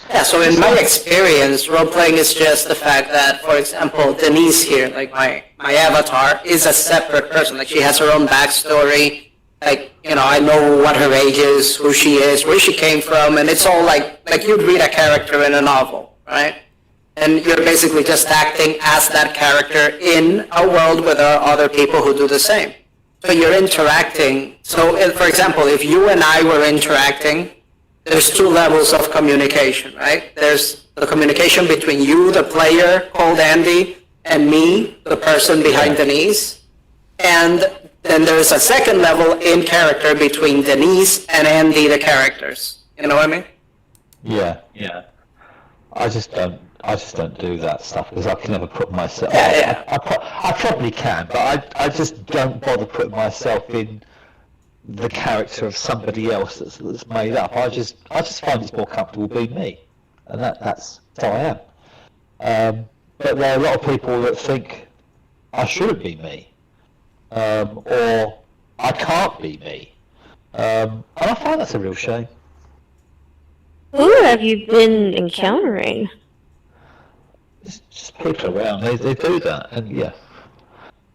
Yeah, so in my experience, role-playing is just the fact that, for example, Denise here, like my avatar, is a separate person. Like, she has her own backstory. Like, I know what her age is, who she is, where she came from, and it's all like you'd read a character in a novel, right? And you're basically just acting as that character in a world where there are other people who do the same. So you're interacting. So, for example, if you and I were interacting, there's two levels of communication, right? There's the communication between you, the player called Andy, and me, the person behind Denise. And then there's a second level in character between Denise and Andy, the characters. You know what I mean? Yeah. I just don't do that stuff because I can never put myself. Yeah. I probably can, but I just don't bother putting myself in the character of somebody else that's made up. I just find it's more comfortable being me, and that's how I am. But there are a lot of people that think I shouldn't be me, or I can't be me, and I find that's a real shame. Who have you been encountering? It's just people around. They do that, and yeah.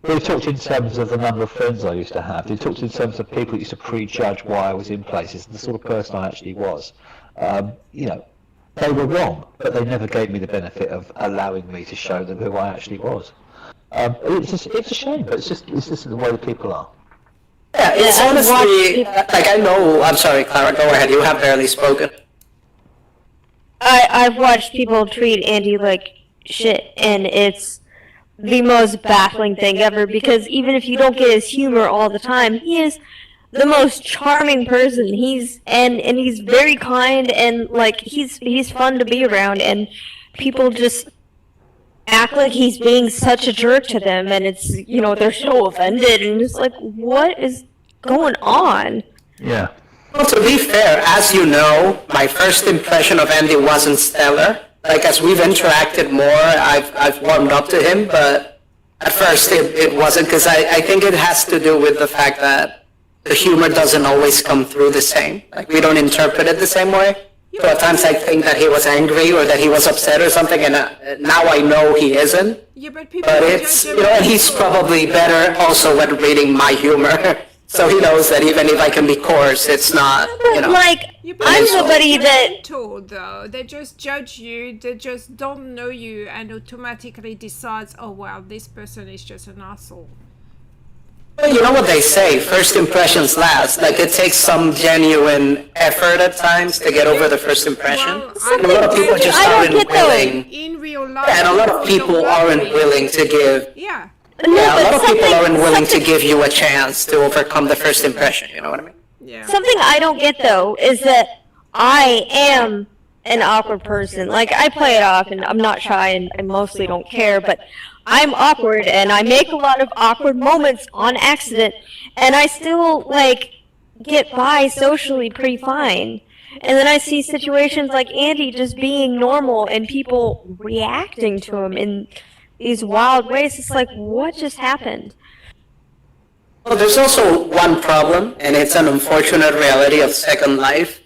We've talked in terms of the number of friends I used to have. We've talked in terms of people who used to prejudge why I was in places and the sort of person I actually was. They were wrong, but they never gave me the benefit of allowing me to show them who I actually was. It's a shame, but it's just the way the people are. Yeah, it's honestly, like I'm sorry, Clara, go ahead, you have barely spoken. I've watched people treat Andy like shit, and it's the most baffling thing ever, because even if you don't get his humor all the time, he is the most charming person. He's very kind, and like he's fun to be around, and people just act like he's being such a jerk to them, and it's they're so offended, and it's like, what is going on? Yeah. Well, to be fair, as you know, my first impression of Andy wasn't stellar. Like, as we've interacted more, I've warmed up to him, but at first it wasn't, because I think it has to do with the fact that the humor doesn't always come through the same. Like, we don't interpret it the same way. So at times I think that he was angry or that he was upset or something, and now I know he isn't. Yeah, but people. But it's, and he's probably better also at reading my humor. So he knows that even if I can be coarse, it's not, Like, I'm somebody that... Though. They just judge you, they just don't know you, and automatically decides, oh, well, this person is just an asshole. Well, you know what they say, first impressions last. Like, it takes some genuine effort at times to get over the first impression. Well, and a lot of people just aren't willing. In real life, And a lot of people aren't willing to give... Yeah. a lot of people aren't willing to give you a chance to overcome the first impression, you know what I mean? Yeah. Something I don't get, though, is that I am an awkward person. Like, I play it off, and I'm not shy, and I mostly don't care, but I'm awkward, and I make a lot of awkward moments on accident, and I still, like, get by socially pretty fine. And then I see situations like Andy just being normal, and people reacting to him in these wild ways. It's like, what just happened? Well, there's also one problem, and it's an unfortunate reality of Second Life.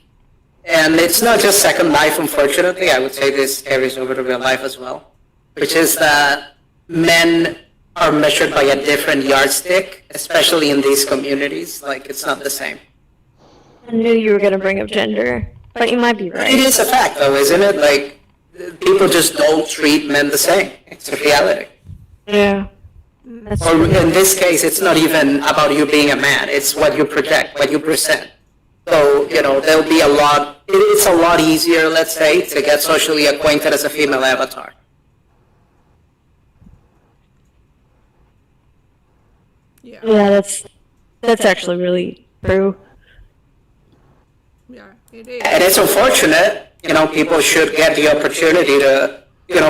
And it's not just Second Life, unfortunately. I would say this carries over to real life as well, which is that men are measured by a different yardstick, especially in these communities. Like, it's not the same. I knew you were going to bring up gender, but you might be right. It is a fact, though, isn't it? Like, people just don't treat men the same. It's a reality. Yeah. That's Or true. in this case, it's not even about you being a man. It's what you project, what you present. So, there'll be it's a lot easier, let's say, to get socially acquainted as a female avatar. Yeah. Yeah, that's actually really true. Yeah, it is. And it's unfortunate, people should get the opportunity to,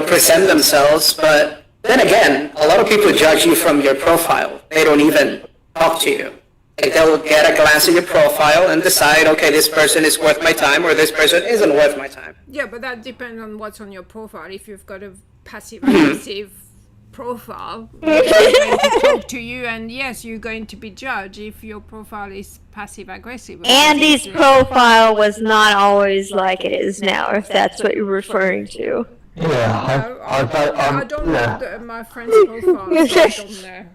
present themselves, but then again, a lot of people judge you from your profile. They don't even talk to you. Like, they'll get a glance at your profile and decide, okay, this person is worth my time or this person isn't worth my time. Yeah, but that depends on what's on your profile. If you've got a passive-aggressive profile. They're going to talk to you, and yes, you're going to be judged if your profile is passive aggressive. Andy's profile was not always like it is now, if that's what you're referring to. Yeah, I don't know my friend's profile, so I don't know.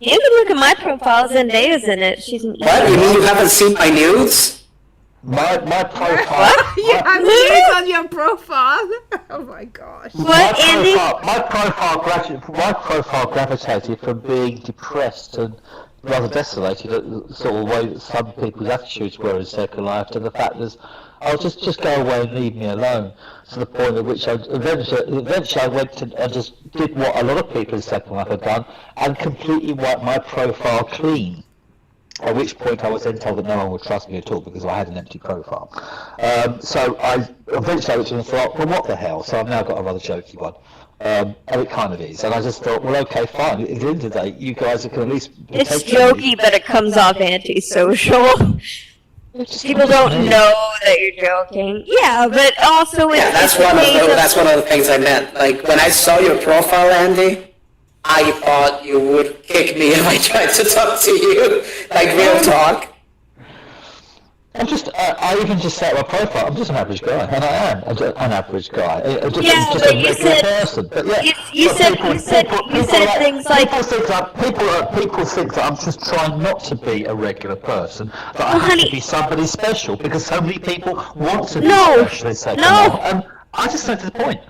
You can look at my profile, Zendaya's in it. She's an What? You mean you haven't seen my nudes? my profile. You have names on your profile? Oh my gosh. What, Andy? My profile gravitated from being depressed and rather desolated at the sort of way that some people's attitudes were in Second Life, to the fact that I'll just go away and leave me alone. To the point at which I eventually I went and just did what a lot of people in Second Life had done and completely wiped my profile clean. At which point I was then told that no one would trust me at all because I had an empty profile. So I eventually thought, well, what the hell? So I've now got a rather jokey one. And it kind of is. And I just thought, well, okay, fine. At the end of the day, you guys can at least... It's jokey, but it comes off antisocial. People don't know that you're joking. Yeah, but also Yeah, that's one of the things I meant. Like, when I saw your profile, Andy, I thought you would kick me if I tried to talk to you. Like, real talk. I even just set my profile. I'm just an average guy, and I am an average guy. I'm just but a regular person. But yeah, you said things like people think that I'm just trying not to be a regular person. That I have to be somebody special because so many people want to be special. And I just say to the point.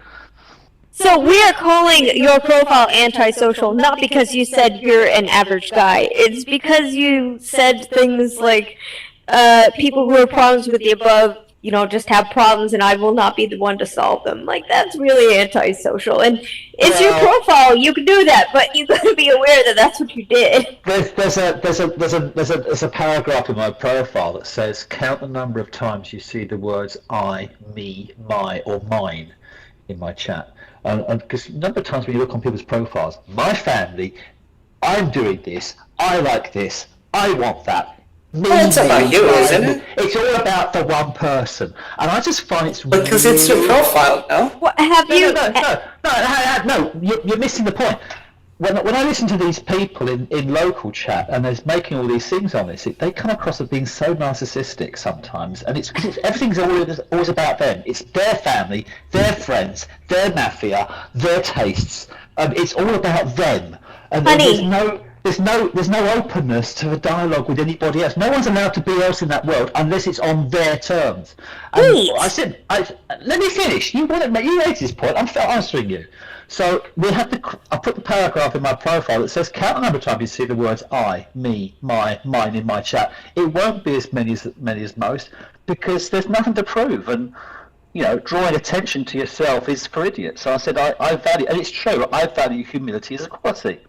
So we are calling your profile antisocial, not because you said you're an average guy. It's because you said things like, people who have problems with the above, just have problems and I will not be the one to solve them. Like, that's really antisocial. And it's your profile, you can do that, but you gotta be aware that that's what you did. There's a paragraph in my profile that says, count the number of times you see the words I, me, my, or mine in my chat. Because a number of times when you look on people's profiles, my family, I'm doing this, I like this, I want that. It's about you, isn't it? It's all about the one person, and I just find it's because it's your profile, no? What have you? No, you're missing the point. When I listen to these people in local chat and they're making all these things on this, they come across as being so narcissistic sometimes, and it's everything's always about them. It's their family, their friends, their mafia, their tastes. It's all about them, and there's no openness to a dialogue with anybody else. No one's allowed to be else in that world unless it's on their terms. And let me finish. You raised this point. I'm answering you. So I put the paragraph in my profile that says, count the number of times you see the words I, me, my, mine in my chat. It won't be as many as most because there's nothing to prove. And drawing attention to yourself is for idiots. So I said I value, and it's true. I value humility as a quality.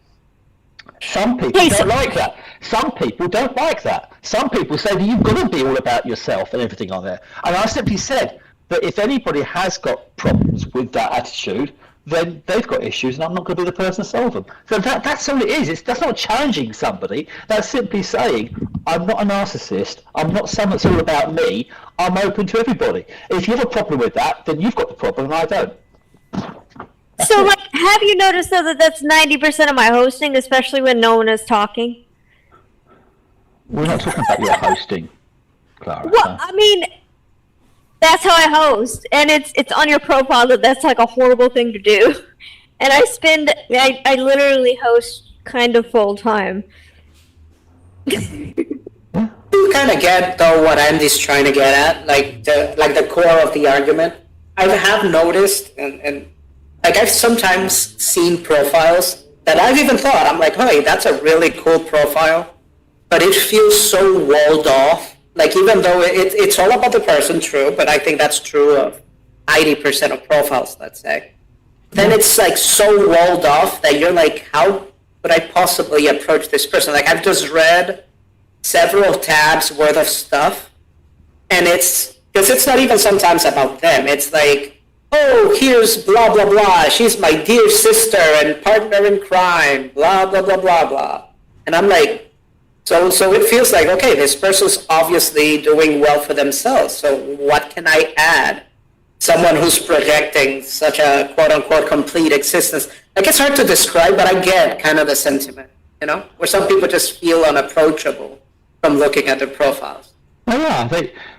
Some people don't like that. Some people don't like that. Some people say that you've got to be all about yourself and everything on there. And I simply said that if anybody has got problems with that attitude, then they've got issues, and I'm not going to be the person to solve them. So that's all it is. That's not challenging somebody. That's simply saying, I'm not a narcissist. I'm not someone that's all about me. I'm open to everybody. If you have a problem with that, then you've got the problem, and I don't. So, have you noticed, though, that that's 90% of my hosting, especially when no one is talking? We're not talking about your hosting, Clara. Well, I mean, that's how I host, and it's on your profile that that's like a horrible thing to do. And I literally host kind of full time. You kind of get, though, what Andy's trying to get at, like the core of the argument. I have noticed, and I've sometimes seen profiles that I've even thought, I'm like, hey, that's a really cool profile, but it feels so walled off. Like, even though it's all about the person, true, but I think that's true of 90% of profiles, let's say. Then it's like so walled off that you're like, how would I possibly approach this person? Like, I've just read several tabs worth of stuff, and because it's not even sometimes about them. It's like, oh, here's blah, blah, blah. She's my dear sister and partner in crime, blah, blah, blah, blah, blah. And I'm like, so it feels like, okay, this person's obviously doing well for themselves. So what can I add someone who's projecting such a quote-unquote complete existence. Like, it's hard to describe, but I get kind of the sentiment, where some people just feel unapproachable from looking at their profiles. Oh yeah,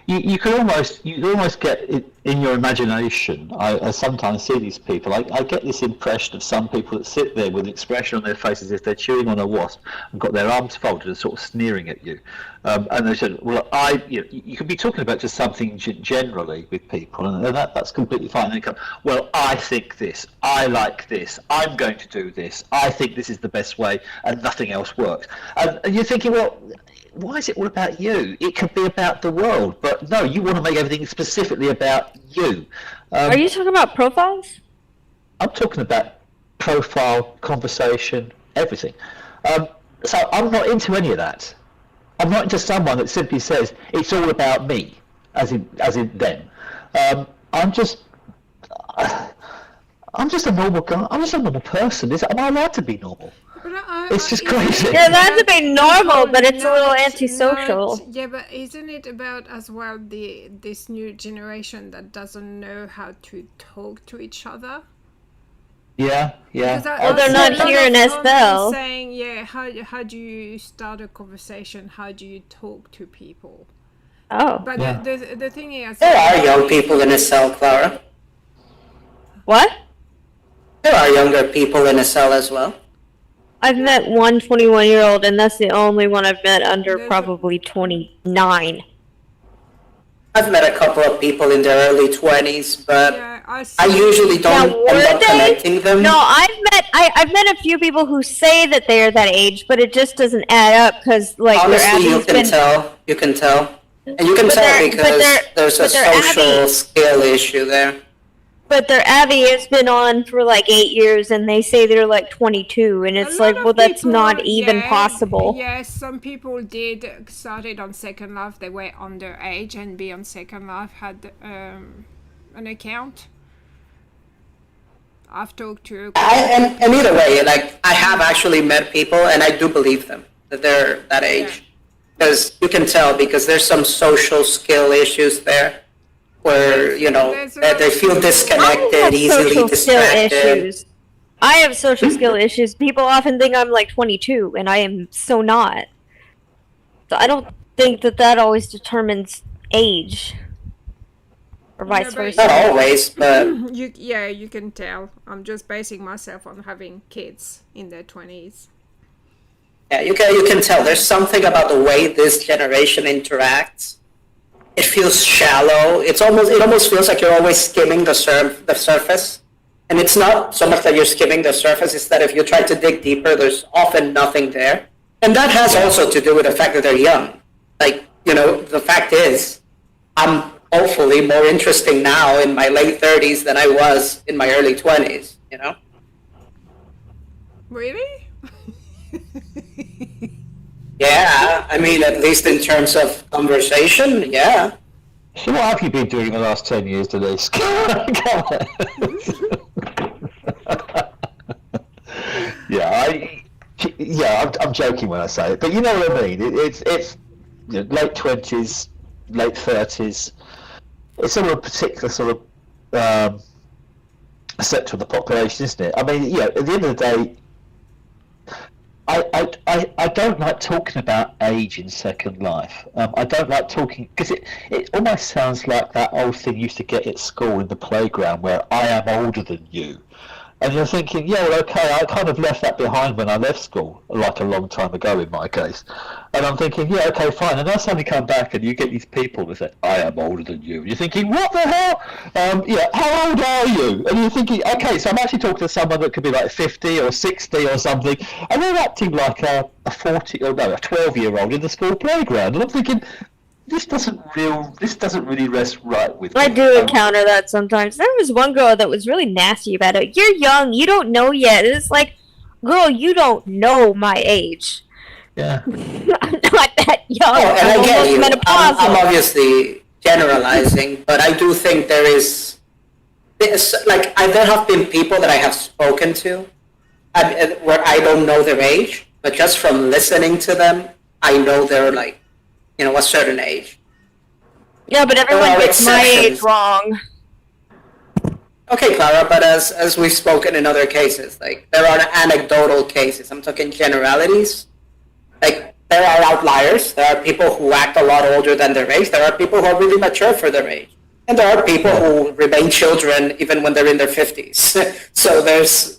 you could almost get it in your imagination. I sometimes see these people. I get this impression of some people that sit there with an expression on their faces as if they're chewing on a wasp and got their arms folded and sort of sneering at you. And they said, "Well, you could be talking about just something generally with people, and that's completely fine." And they come, "Well, I think this. I like this. I'm going to do this. I think this is the best way, and nothing else works." And you're thinking, well, why is it all about you? It could be about the world, but no, you want to make everything specifically about you. Are you talking about profiles? I'm talking about profile, conversation, everything. So I'm not into any of that. I'm not into someone that simply says it's all about me, as in them. I'm just a normal guy. I'm just a normal person. Am I allowed to be normal? It's just crazy. You're allowed to be normal, but it's a little antisocial. Yeah, but isn't it about as well this new generation that doesn't know how to talk to each other? Yeah. Well, they're not here in SL. Saying, yeah, how do you start a conversation? How do you talk to people? Oh. But Yeah. the thing is, There are young people in SL, Clara. What? There are younger people in SL as well. I've met one 21-year-old, and that's the only one I've met under probably 29. I've met a couple of people in their early 20s, but yeah, I usually don't end up connecting them. No, I've met a few people who say that they are that age, but it just doesn't add up because Honestly, you can tell. You can tell. And you can tell because there's a social skill issue there. But their Abby has been on for 8 years, and they say they're 22, and it's well, that's not even possible. Yes, some people did started on Second Life. They were underage, and be on Second Life had an account. I've talked to. And either way, I have actually met people, and I do believe them that they're that age, because you can tell because there's some social skill issues there. Where they feel disconnected, easily distracted. I have social skill issues. People often think I'm 22, and I am so not. So I don't think that always determines age, or vice versa. Not always, but you can tell. I'm just basing myself on having kids in their 20s. Yeah, you can tell. There's something about the way this generation interacts. It feels shallow. It almost feels like you're always skimming the surface. And it's not so much that you're skimming the surface, it's that if you try to dig deeper, there's often nothing there. And that has also to do with the fact that they're young. The fact is, I'm hopefully more interesting now in my late 30s than I was in my early 20s, Really? Yeah, I mean, at least in terms of conversation, yeah. So what have you been doing in the last 10 years, Denise? I'm joking when I say it, but you know what I mean. It's late 20s, late 30s. It's sort of a particular sort of sector of the population, isn't it? I mean, at the end of the day, I don't like talking about age in Second Life. I don't like talking because it almost sounds like that old thing you used to get at school in the playground where I am older than you. And you're thinking, yeah, well, okay, I kind of left that behind when I left school, a long time ago in my case. And I'm thinking, yeah, okay, fine. And then I suddenly come back and you get these people that say, I am older than you. And you're thinking, what the hell? How old are you? And you're thinking, okay, so I'm actually talking to someone that could be 50 or 60 or something. And they're acting like a 12-year-old in the school playground. And I'm thinking, this doesn't really rest right with me. I do encounter that sometimes. There was one girl that was really nasty about it. You're young, you don't know yet. It's like, girl, you don't know my age. Yeah. I'm not that young. Oh, and I get you. Menopausal. I'm obviously generalizing, but I do think there have been people that I have spoken to where I don't know their age, but just from listening to them, I know they're a certain age. Yeah, but everyone gets my age wrong. Okay, Clara, but as we've spoken in other cases, like there are anecdotal cases. I'm talking generalities. Like there are outliers. There are people who act a lot older than their age. There are people who are really mature for their age. And there are people who remain children even when they're in their 50s. So there's,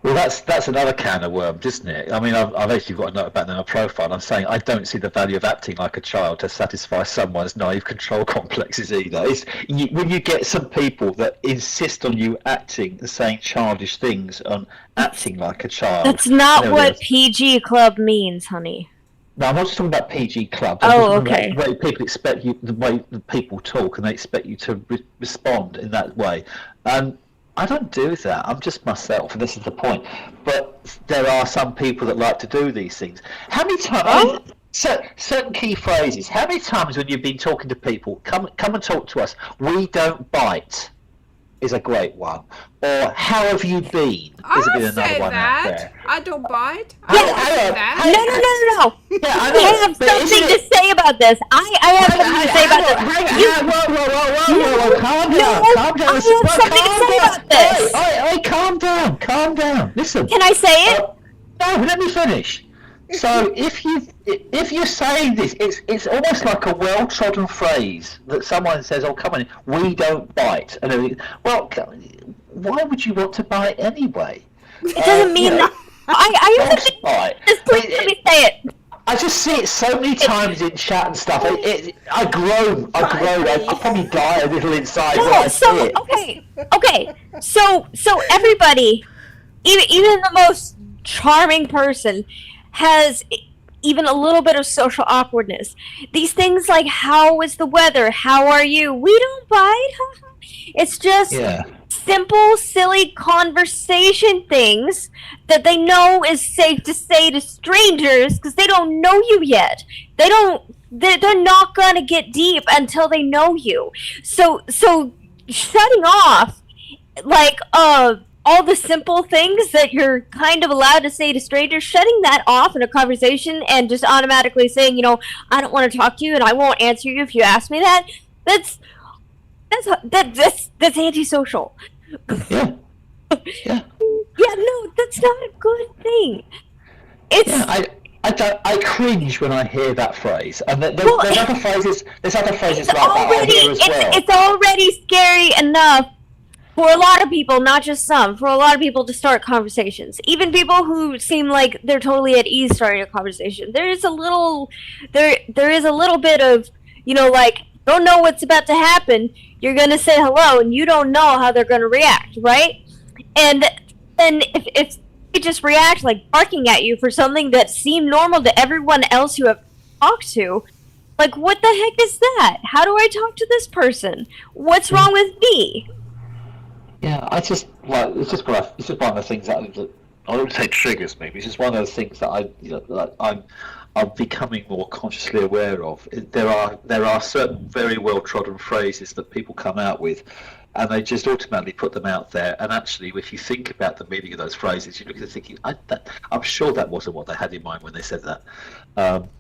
Well, that's another can of worms, isn't it? I mean, I've actually got a note about that in a profile. I'm saying I don't see the value of acting like a child to satisfy someone's naive control complexes either. When you get some people that insist on you acting and saying childish things on acting like a child. That's not what PG Club means, honey. No, I'm not just talking about PG clubs. Okay. The way people expect you, the way the people talk, and they expect you to respond in that way. I don't do that. I'm just myself, and this is the point. But there are some people that like to do these things. How many times? Certain key phrases. How many times when you've been talking to people, come and talk to us. We don't bite is a great one. Or how have you been? I'll There's been another say one out there. that. I don't bite. Yeah, I'll say that. No. Yeah, I I have something to say about this. I have something to say about this. Whoa, calm down. I have something to say about this. Hey, calm down. Listen. Can I say it? No, let me finish. So if you're saying this, it's almost like a well-trodden phrase that someone says, "Oh, come on, we don't bite." And everything. Well, why would you want to bite anyway? It doesn't mean that. I dogs think. bite. Just please let me say it. I just see it so many times in chat and stuff. I groan. I probably die a little inside when I see it. Okay. So everybody, even the most charming person, has even a little bit of social awkwardness. These things like, how is the weather? How are you? We don't bite. It's just simple, silly conversation things that they know is safe to say to strangers because they don't know you yet. They're not gonna get deep until they know you. So shutting off like all the simple things that you're kind of allowed to say to strangers, shutting that off in a conversation and just automatically saying, I don't want to talk to you and I won't answer you if you ask me that. That's antisocial. Yeah. Yeah, no, that's not a good thing. I cringe when I hear that phrase, and there's other phrases. There's other phrases like that I hear as well. It's already scary enough for a lot of people, not just some, for a lot of people to start conversations. Even people who seem like they're totally at ease starting a conversation. There is a little bit of, like, don't know what's about to happen. You're going to say hello, and you don't know how they're going to react, right? And then if they just react like barking at you for something that seemed normal to everyone else you have talked to, like, what the heck is that? How do I talk to this person? What's wrong with me? Yeah, it's just one of the things that I wouldn't say triggers me, but it's just one of those things that I'm becoming more consciously aware of. There are certain very well trodden phrases that people come out with, and they just automatically put them out there. And actually, if you think about the meaning of those phrases, you look at it thinking, I'm sure that wasn't what they had in mind when they said that.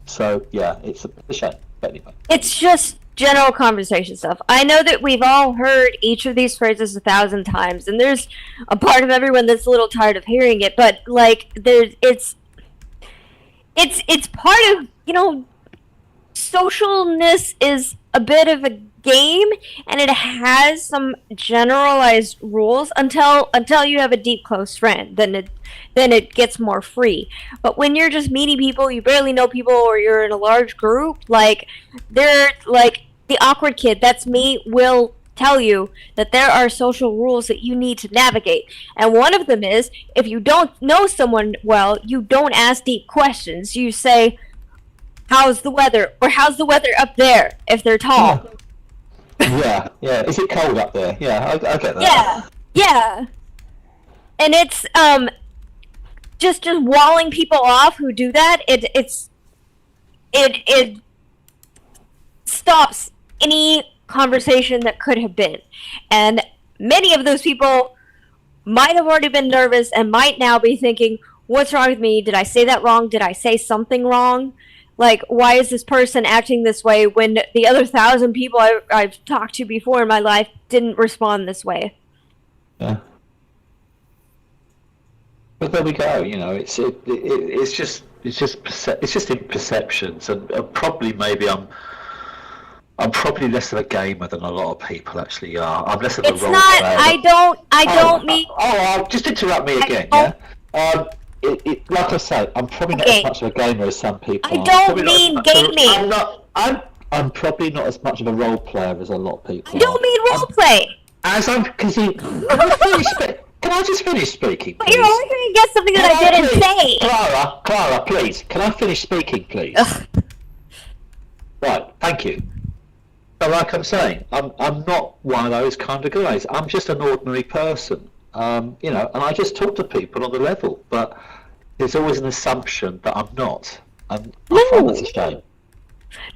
So yeah, it's a shame. But anyway, it's just general conversation stuff. I know that we've all heard each of these phrases 1,000 times, and there's a part of everyone that's a little tired of hearing it. But like, it's part of, socialness is a bit of a game, and it has some generalized rules until you have a deep close friend. Then it gets more free. But when you're just meeting people, you barely know people, or you're in a large group, like, they're like the awkward kid, that's me, will tell you that there are social rules that you need to navigate. And one of them is, if you don't know someone well, you don't ask deep questions. You say, how's the weather? Or how's the weather up there, if they're tall. Yeah. Is it cold up there? Yeah, I get that. Yeah. And it's just walling people off who do that. It stops any conversation that could have been. And many of those people might have already been nervous and might now be thinking, what's wrong with me? Did I say that wrong? Did I say something wrong? Like, why is this person acting this way when the other 1,000 people I've talked to before in my life didn't respond this way? Yeah. But there we go. You know, it's just in perceptions, and probably maybe I'm probably less of a gamer than a lot of people actually are. I'm less of a role player. I don't mean. Just interrupt me again, yeah. Like I say, I'm probably not as much of a gamer as some people. I don't mean gaming. I'm probably not as much of a role player as a lot of people. I don't mean role play. Can I just finish speaking, please? But you're only going to get something that I didn't say. Clara, please. Can I finish speaking, please? Right, thank you. But like I'm saying, I'm not one of those kind of guys. I'm just an ordinary person. You know, and I just talk to people on the level, but there's always an assumption that I'm not. And I find that's a shame.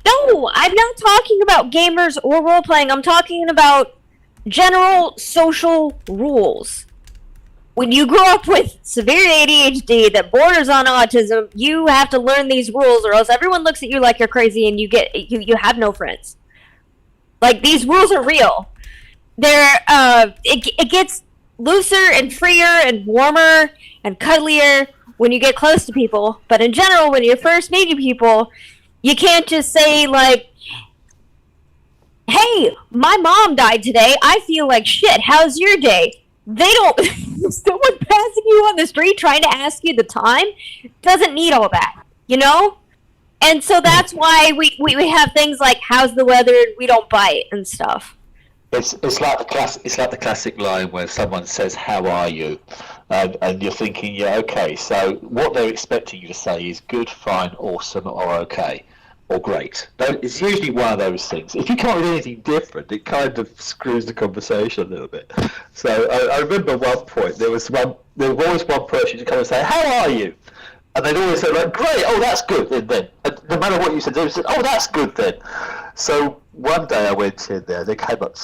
No, I'm not talking about gamers or role-playing. I'm talking about general social rules. When you grow up with severe ADHD that borders on autism, you have to learn these rules, or else everyone looks at you like you're crazy and you have no friends. Like, these rules are real. It gets looser and freer and warmer and cuddlier when you get close to people. But in general, when you're first meeting people, you can't just say, like, hey, my mom died today. I feel like shit. How's your day? They don't... Someone passing you on the street trying to ask you the time doesn't need all that, you know? And so that's why we have things like, how's the weather? We don't bite and stuff. It's like the classic line where someone says, "How are you?" And you're thinking, "Yeah, okay." So what they're expecting you to say is good, fine, awesome, or okay, or great. It's usually one of those things. If you come up with anything different, it kind of screws the conversation a little bit. So I remember at one point there was always one person to come and say, "How are you?" And they'd always say, like, "Great, oh, that's good then." And no matter what you said, they said, "Oh, that's good then." So one day I went in there, they came up,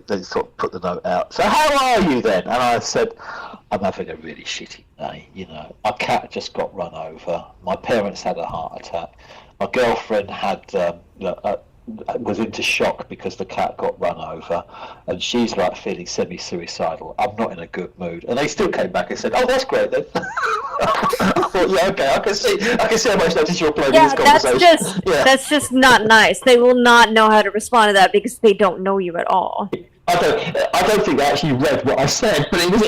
they sort of put the note out. "So how are you then?" And I said, "I'm having a really shitty day, you know. My cat just got run over. My parents had a heart attack. My girlfriend was into shock because the cat got run over, and she's like feeling semi-suicidal. I'm not in a good mood." And they still came back and said, "Oh, that's great then." I thought, yeah, okay, I can see how much notice you're playing in this conversation. That's just not nice. They will not know how to respond to that because they don't know you at all. I don't think they actually read what I said, but it was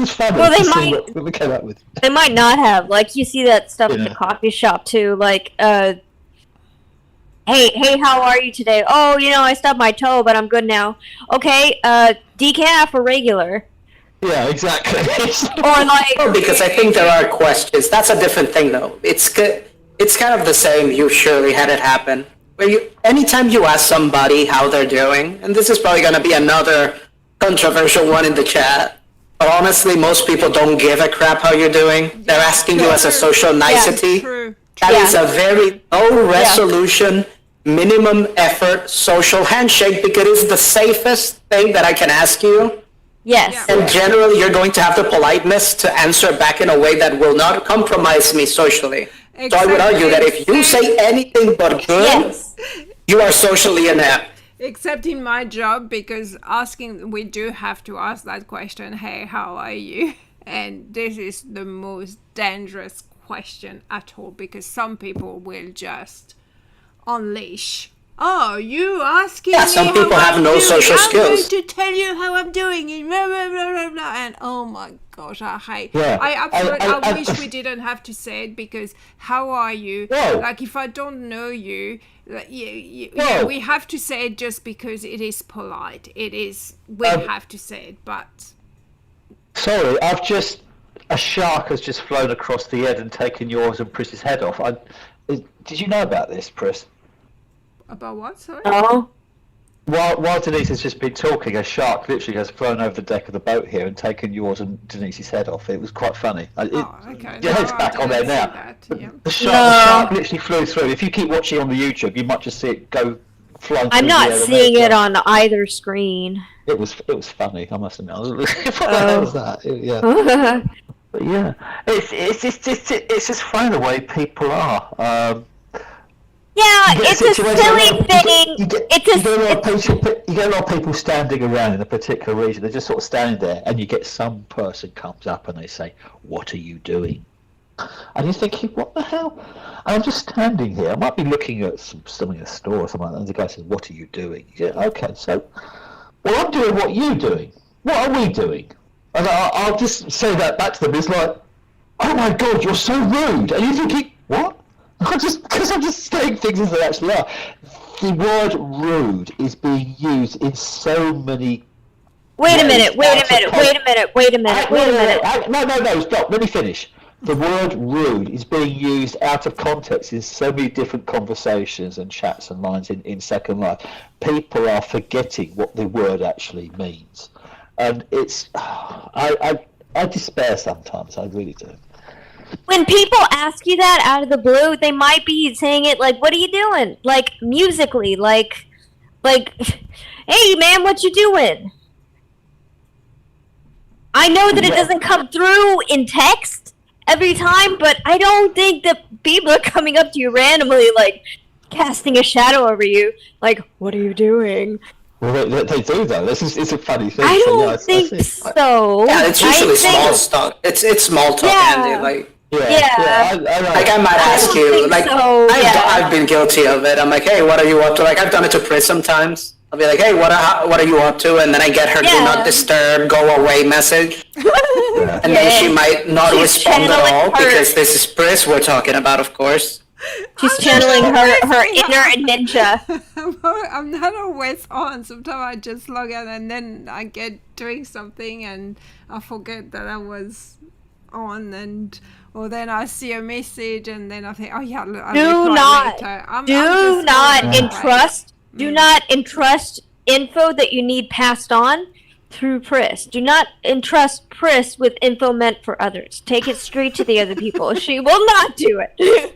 just funny. Well, to see what we came up with. They might not have. Like, you see that stuff at the coffee shop too. Like, Hey, how are you today? "Oh, you know, I stubbed my toe, but I'm good now." Okay, decaf or regular? Yeah, exactly. Or like... Because I think there are questions. That's a different thing, though. It's kind of the same. You surely had it happen. Where anytime you ask somebody how they're doing, and this is probably going to be another controversial one in the chat, but honestly, most people don't give a crap how you're doing. They're asking you as a social nicety. True. That is a very low resolution, minimum effort social handshake because it's the safest thing that I can ask you. Yes. And generally, you're going to have the politeness to answer back in a way that will not compromise me socially. Exactly. So I would argue that if you say anything but good, you are socially inept. Except in my job, because we do have to ask that question, "Hey, how are you?" And this is the most dangerous question at all, because some people will just unleash. "Oh, you asking me some how people have I'm no doing. social skills. I'm going to tell you how I'm doing." And blah, blah, blah, blah, blah. And oh my gosh, I hate. Yeah. I wish we didn't have to say it, because how are you? Whoa. Like, if I don't know you, like, Whoa. we have to say it just because it is polite. We have to say it, but. Sorry, a shark has just flown across the head and taken yours and Pris's head off. Did you know about this, Pris? About what, sorry? Oh. While Denise has just been talking, a shark literally has flown over the deck of the boat here and taken yours and Denise's head off. It was quite funny. Okay. Your head's back on there now. That, yeah. The shark literally flew through. If you keep watching on the YouTube, you might just see it go flying through I'm not seeing it on either screen. It was funny, I must admit. What the hell was that? Yeah. But yeah, it's just funny the way people are. Yeah, You get it's a situation silly where thing. You get, It's you get a lot of it's people. You get a lot of people standing around in a particular region. They're just sort of standing there, and you get some person comes up and they say, "What are you doing?" And you're thinking, "What the hell?" And I'm just standing here. I might be looking at something in a store or something like that. And the guy says, "What are you doing?" You go, "Okay, so, well, I'm doing what you're doing. What are we doing?" And I'll just say that back to them. It's like, "Oh my God, you're so rude," and you're thinking, "What?" Because I'm just saying things as they actually are. The word rude is being used in so many. Wait a minute, wait a out of minute, wait a minute, wait a minute, wait a minute. No, stop. Let me finish. The word rude is being used out of context in so many different conversations and chats and lines in Second Life. People are forgetting what the word actually means, and it's. I despair sometimes. I really do. When people ask you that out of the blue, they might be saying it like, "What are you doing?" Like musically, like, "Hey man, what you doing?" I know that it doesn't come through in text every time, but I don't think that people are coming up to you randomly, like casting a shadow over you, like, "What are you doing?" Well, they do though. It's a funny thing. I So, yeah, don't think so. Yeah, it's usually I think- small stuff. It's small talk, Yeah. Andy. Like, Yeah. I know. like I might I ask don't you, think like, so, yeah. I've been guilty of it. I'm like, hey, what are you up to? Like, I've done it to Pris sometimes. I'll be like, hey, what are you up to? And then I get her do Yeah. not disturb, go away message. And then she might not She's respond at channeling all her- because this is Pris we're talking about, of course. She's channeling her inner ninja. I'm not always on. Sometimes I just log out and then I get doing something and I forget that I was on, or then I see a message and then I think, oh yeah, I'll reply later. Do not entrust info that you need passed on through Pris. Do not entrust Pris with info meant for others. Take it straight to the other people. She will not do it.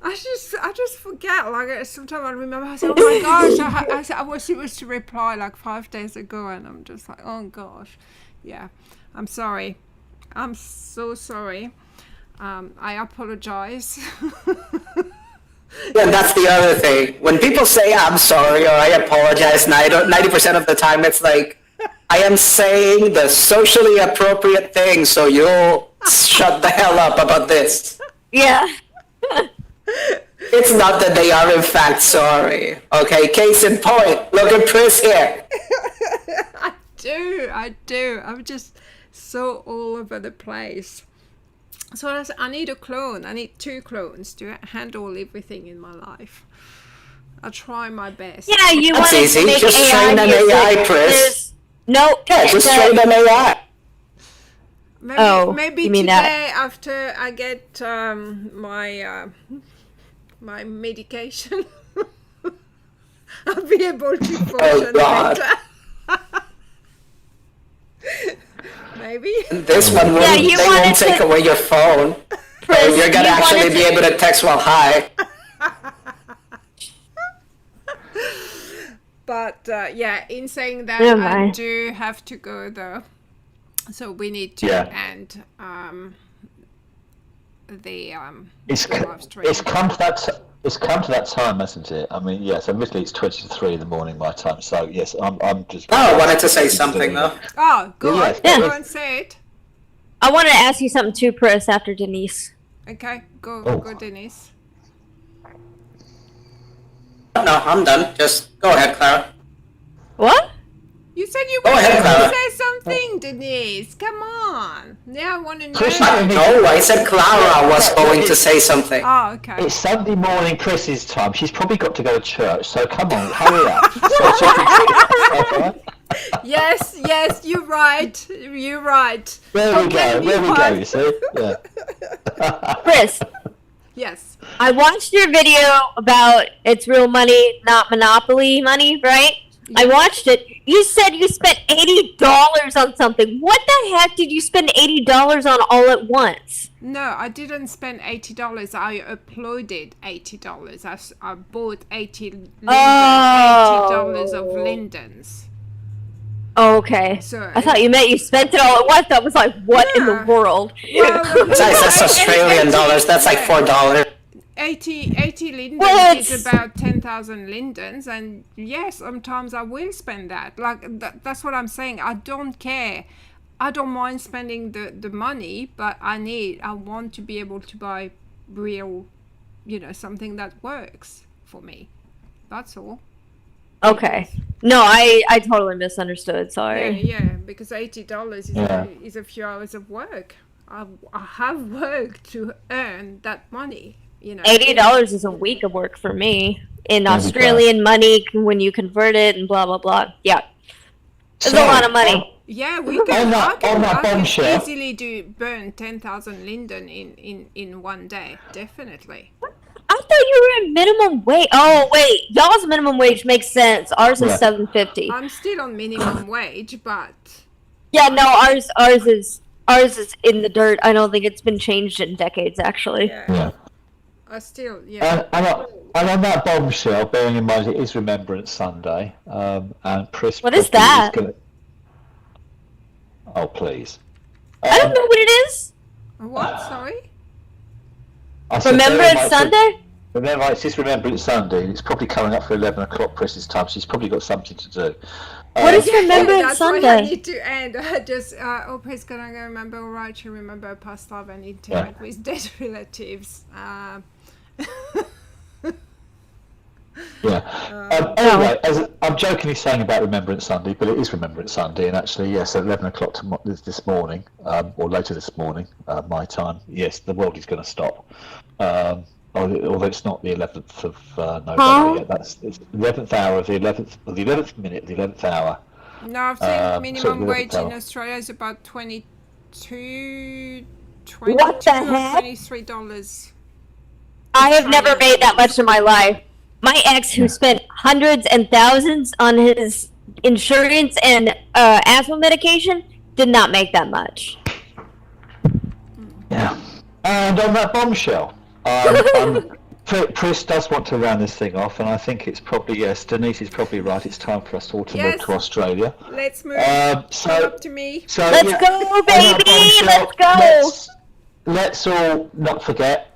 I just forget. Like sometimes I remember. I say, "Oh my gosh!" I was supposed to reply like 5 days ago, and I'm just like, "Oh gosh, yeah." I'm sorry. I'm so sorry. I apologize. Yeah, that's the other thing. When people say I'm sorry or I apologize, 90% of the time it's like, I am saying the socially appropriate thing, so you'll shut the hell up about this. Yeah. It's not that they are in fact sorry. Okay, case in point, look at Pris here. I do. I'm just so all over the place. So I need a clone. I need 2 clones to handle everything in my life. I'll try my best. Yeah, you That's wanted easy. to make Just AI train an music. AI, Pris. There's- No. Yeah, just train an AI. Maybe you mean today that. after I get my medication, I'll be able to function God. better. Maybe. This one won't, you they wanted won't take to- away your phone. Pris, You're gonna you actually wanted be to- able to text while high. But yeah, in saying that, Never I mind. do have to go though. So we need to Yeah. end the It's live stream. it's come to that time, hasn't it? I mean, yes. Admittedly, it's 20 to 3 in the morning my time. So yes, I'm just. Oh, I wanted to say something though. Oh, go Yeah, on, yeah. go and say it. I wanted to ask you something too, Pris, after Denise. Okay, go, Oh. go, Denise. No, I'm done. Just go ahead, Clara. What? You said you Go wanted ahead, to Clara. say something, Denise. Come on. Now I want to know. Chris, No, I said Clara was going to say something. Oh, okay. It's Sunday morning, Chris's time. She's probably got to go to church. So come on, hurry up. So she can- Yes, you're right. You're right. There we Okay, go. There we go. You see? Yeah. Chris, Yes. I watched your video about it's real money, not Monopoly money, right? I watched it. You said you spent $80 on something. What the heck did you spend $80 on all at once? No, I didn't spend $80. I uploaded $80. I bought $80 of Lindens. Oh, okay. So I thought you meant you spent it all at once. I was like, what in the Yeah. world? Well, Besides, that's Australian dollars. That's like $4. 80 lindens What? is about 10,000 lindens, and yes, sometimes I will spend that. Like that's what I'm saying. I don't care. I don't mind spending the money, but I want to be able to buy real, something that works for me. That's all. Okay. No, I totally misunderstood. Sorry. Yeah, because $80 is a few hours of work. I have worked to earn that money. $80 is a week of work for me in There we Australian money when you convert it and blah blah blah. Yeah, it's a So, lot of money. Yeah, we can. On that I can bombshell. easily burn 10,000 linden in one day. Definitely. I thought you were at minimum wage. Oh wait, y'all's minimum wage makes sense. Ours is Yeah. $7.50. I'm still on minimum wage, but Yeah, no, ours is in the dirt. I don't think it's been changed in decades actually. Yeah. I still yeah. And on that bombshell, bearing in mind it is Remembrance Sunday, and Pris. What is probably that? gonna... Oh please! I don't know what it is. What? Sorry. I said Remembrance bear in mind- Sunday? Remember, it's just Remembrance Sunday. It's probably coming up for 11 o'clock Pris's time. She's probably got something to do. What is Remembrance That's why I Sunday? need to end. I just Pris's gonna go remember. All right, to remember past love and interact with dead relatives. Yeah. Anyway, I'm jokingly saying about Remembrance Sunday, but it is Remembrance Sunday, and actually, yes, at 11 o'clock this morning, or later this morning, my time, yes, the world is going to stop. Although it's not the 11th of November yet. It's the 11th hour of the 11th minute, the 11th hour. No, I think minimum so wage in the- Australia is about 22 What the or heck? $23. I have never made that much in my life. My ex, who spent hundreds and thousands on his insurance and asthma medication, did not make that much. Yeah. And on that bombshell, Pris does want to round this thing off, and I think it's probably, yes, Denise is probably right. It's time for us all to Yes. move to Australia. Let's move. So, Come up to me. so Let's yeah, go, on that baby! bombshell, Let's go! Let's all not forget,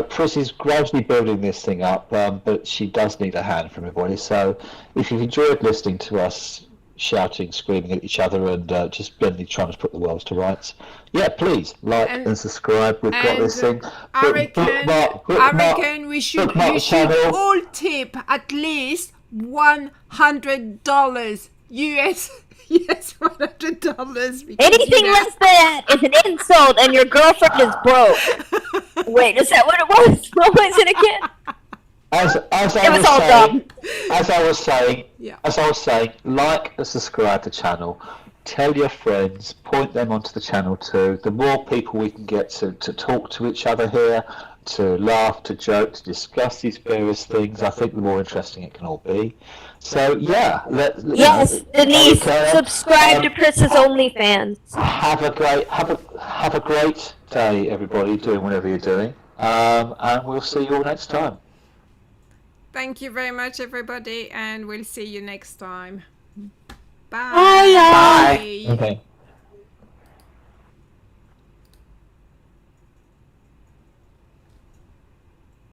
Pris is gradually building this thing up, but she does need a hand from everybody. So if you've enjoyed listening to us shouting, screaming at each other, and just blindly trying to put the world to rights, yeah, please like and subscribe. We've got this thing. I reckon we should all tip at least $100 US. Yes, $100. Anything less than that is an insult, and your girlfriend is broke. Wait, is that what it was? What was it again? As It was all dumb. As I was saying, like and subscribe to the channel. Tell your friends, point them onto the channel too. The more people we can get to talk to each other here, to laugh, to joke, to discuss these various things, I think the more interesting it can all be. So yeah, Yes, Denise, subscribe to Pris's OnlyFans. Have a great day, everybody, doing whatever you're doing, and we'll see you all next time. Thank you very much, everybody, and we'll see you next time. Bye. Bye. Bye. Okay.